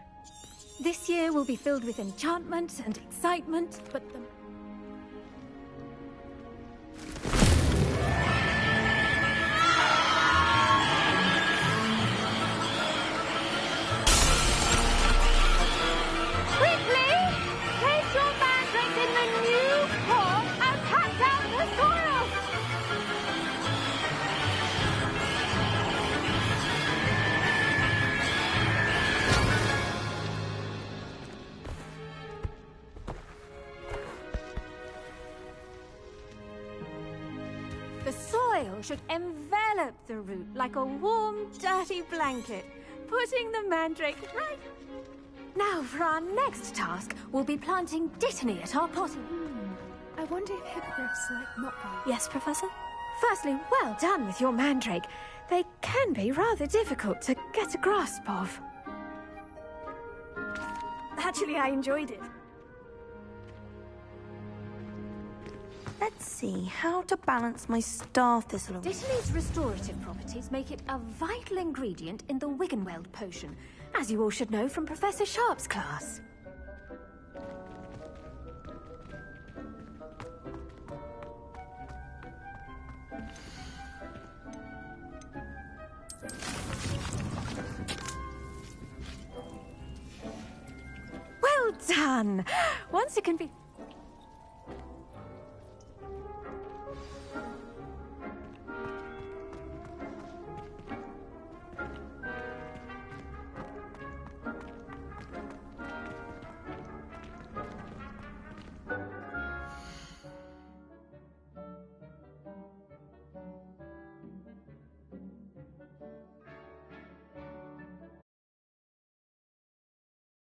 This year will be filled with enchantment and excitement, but the... oil should envelop the root like a warm, dirty blanket, putting the mandrake right... Now, for our next task, we'll be planting dittany at our potting. I wonder if hippogriffs like knotweed. Yes, Professor? Firstly, well done with your mandrake. They can be rather difficult to get a grasp of. Actually, I enjoyed it. Let's see how to balance my star thistle. Dittany's restorative properties make it a vital ingredient in the Wiggenweld potion, as you all should know from Professor Sharp's class. Well done! Once it can be...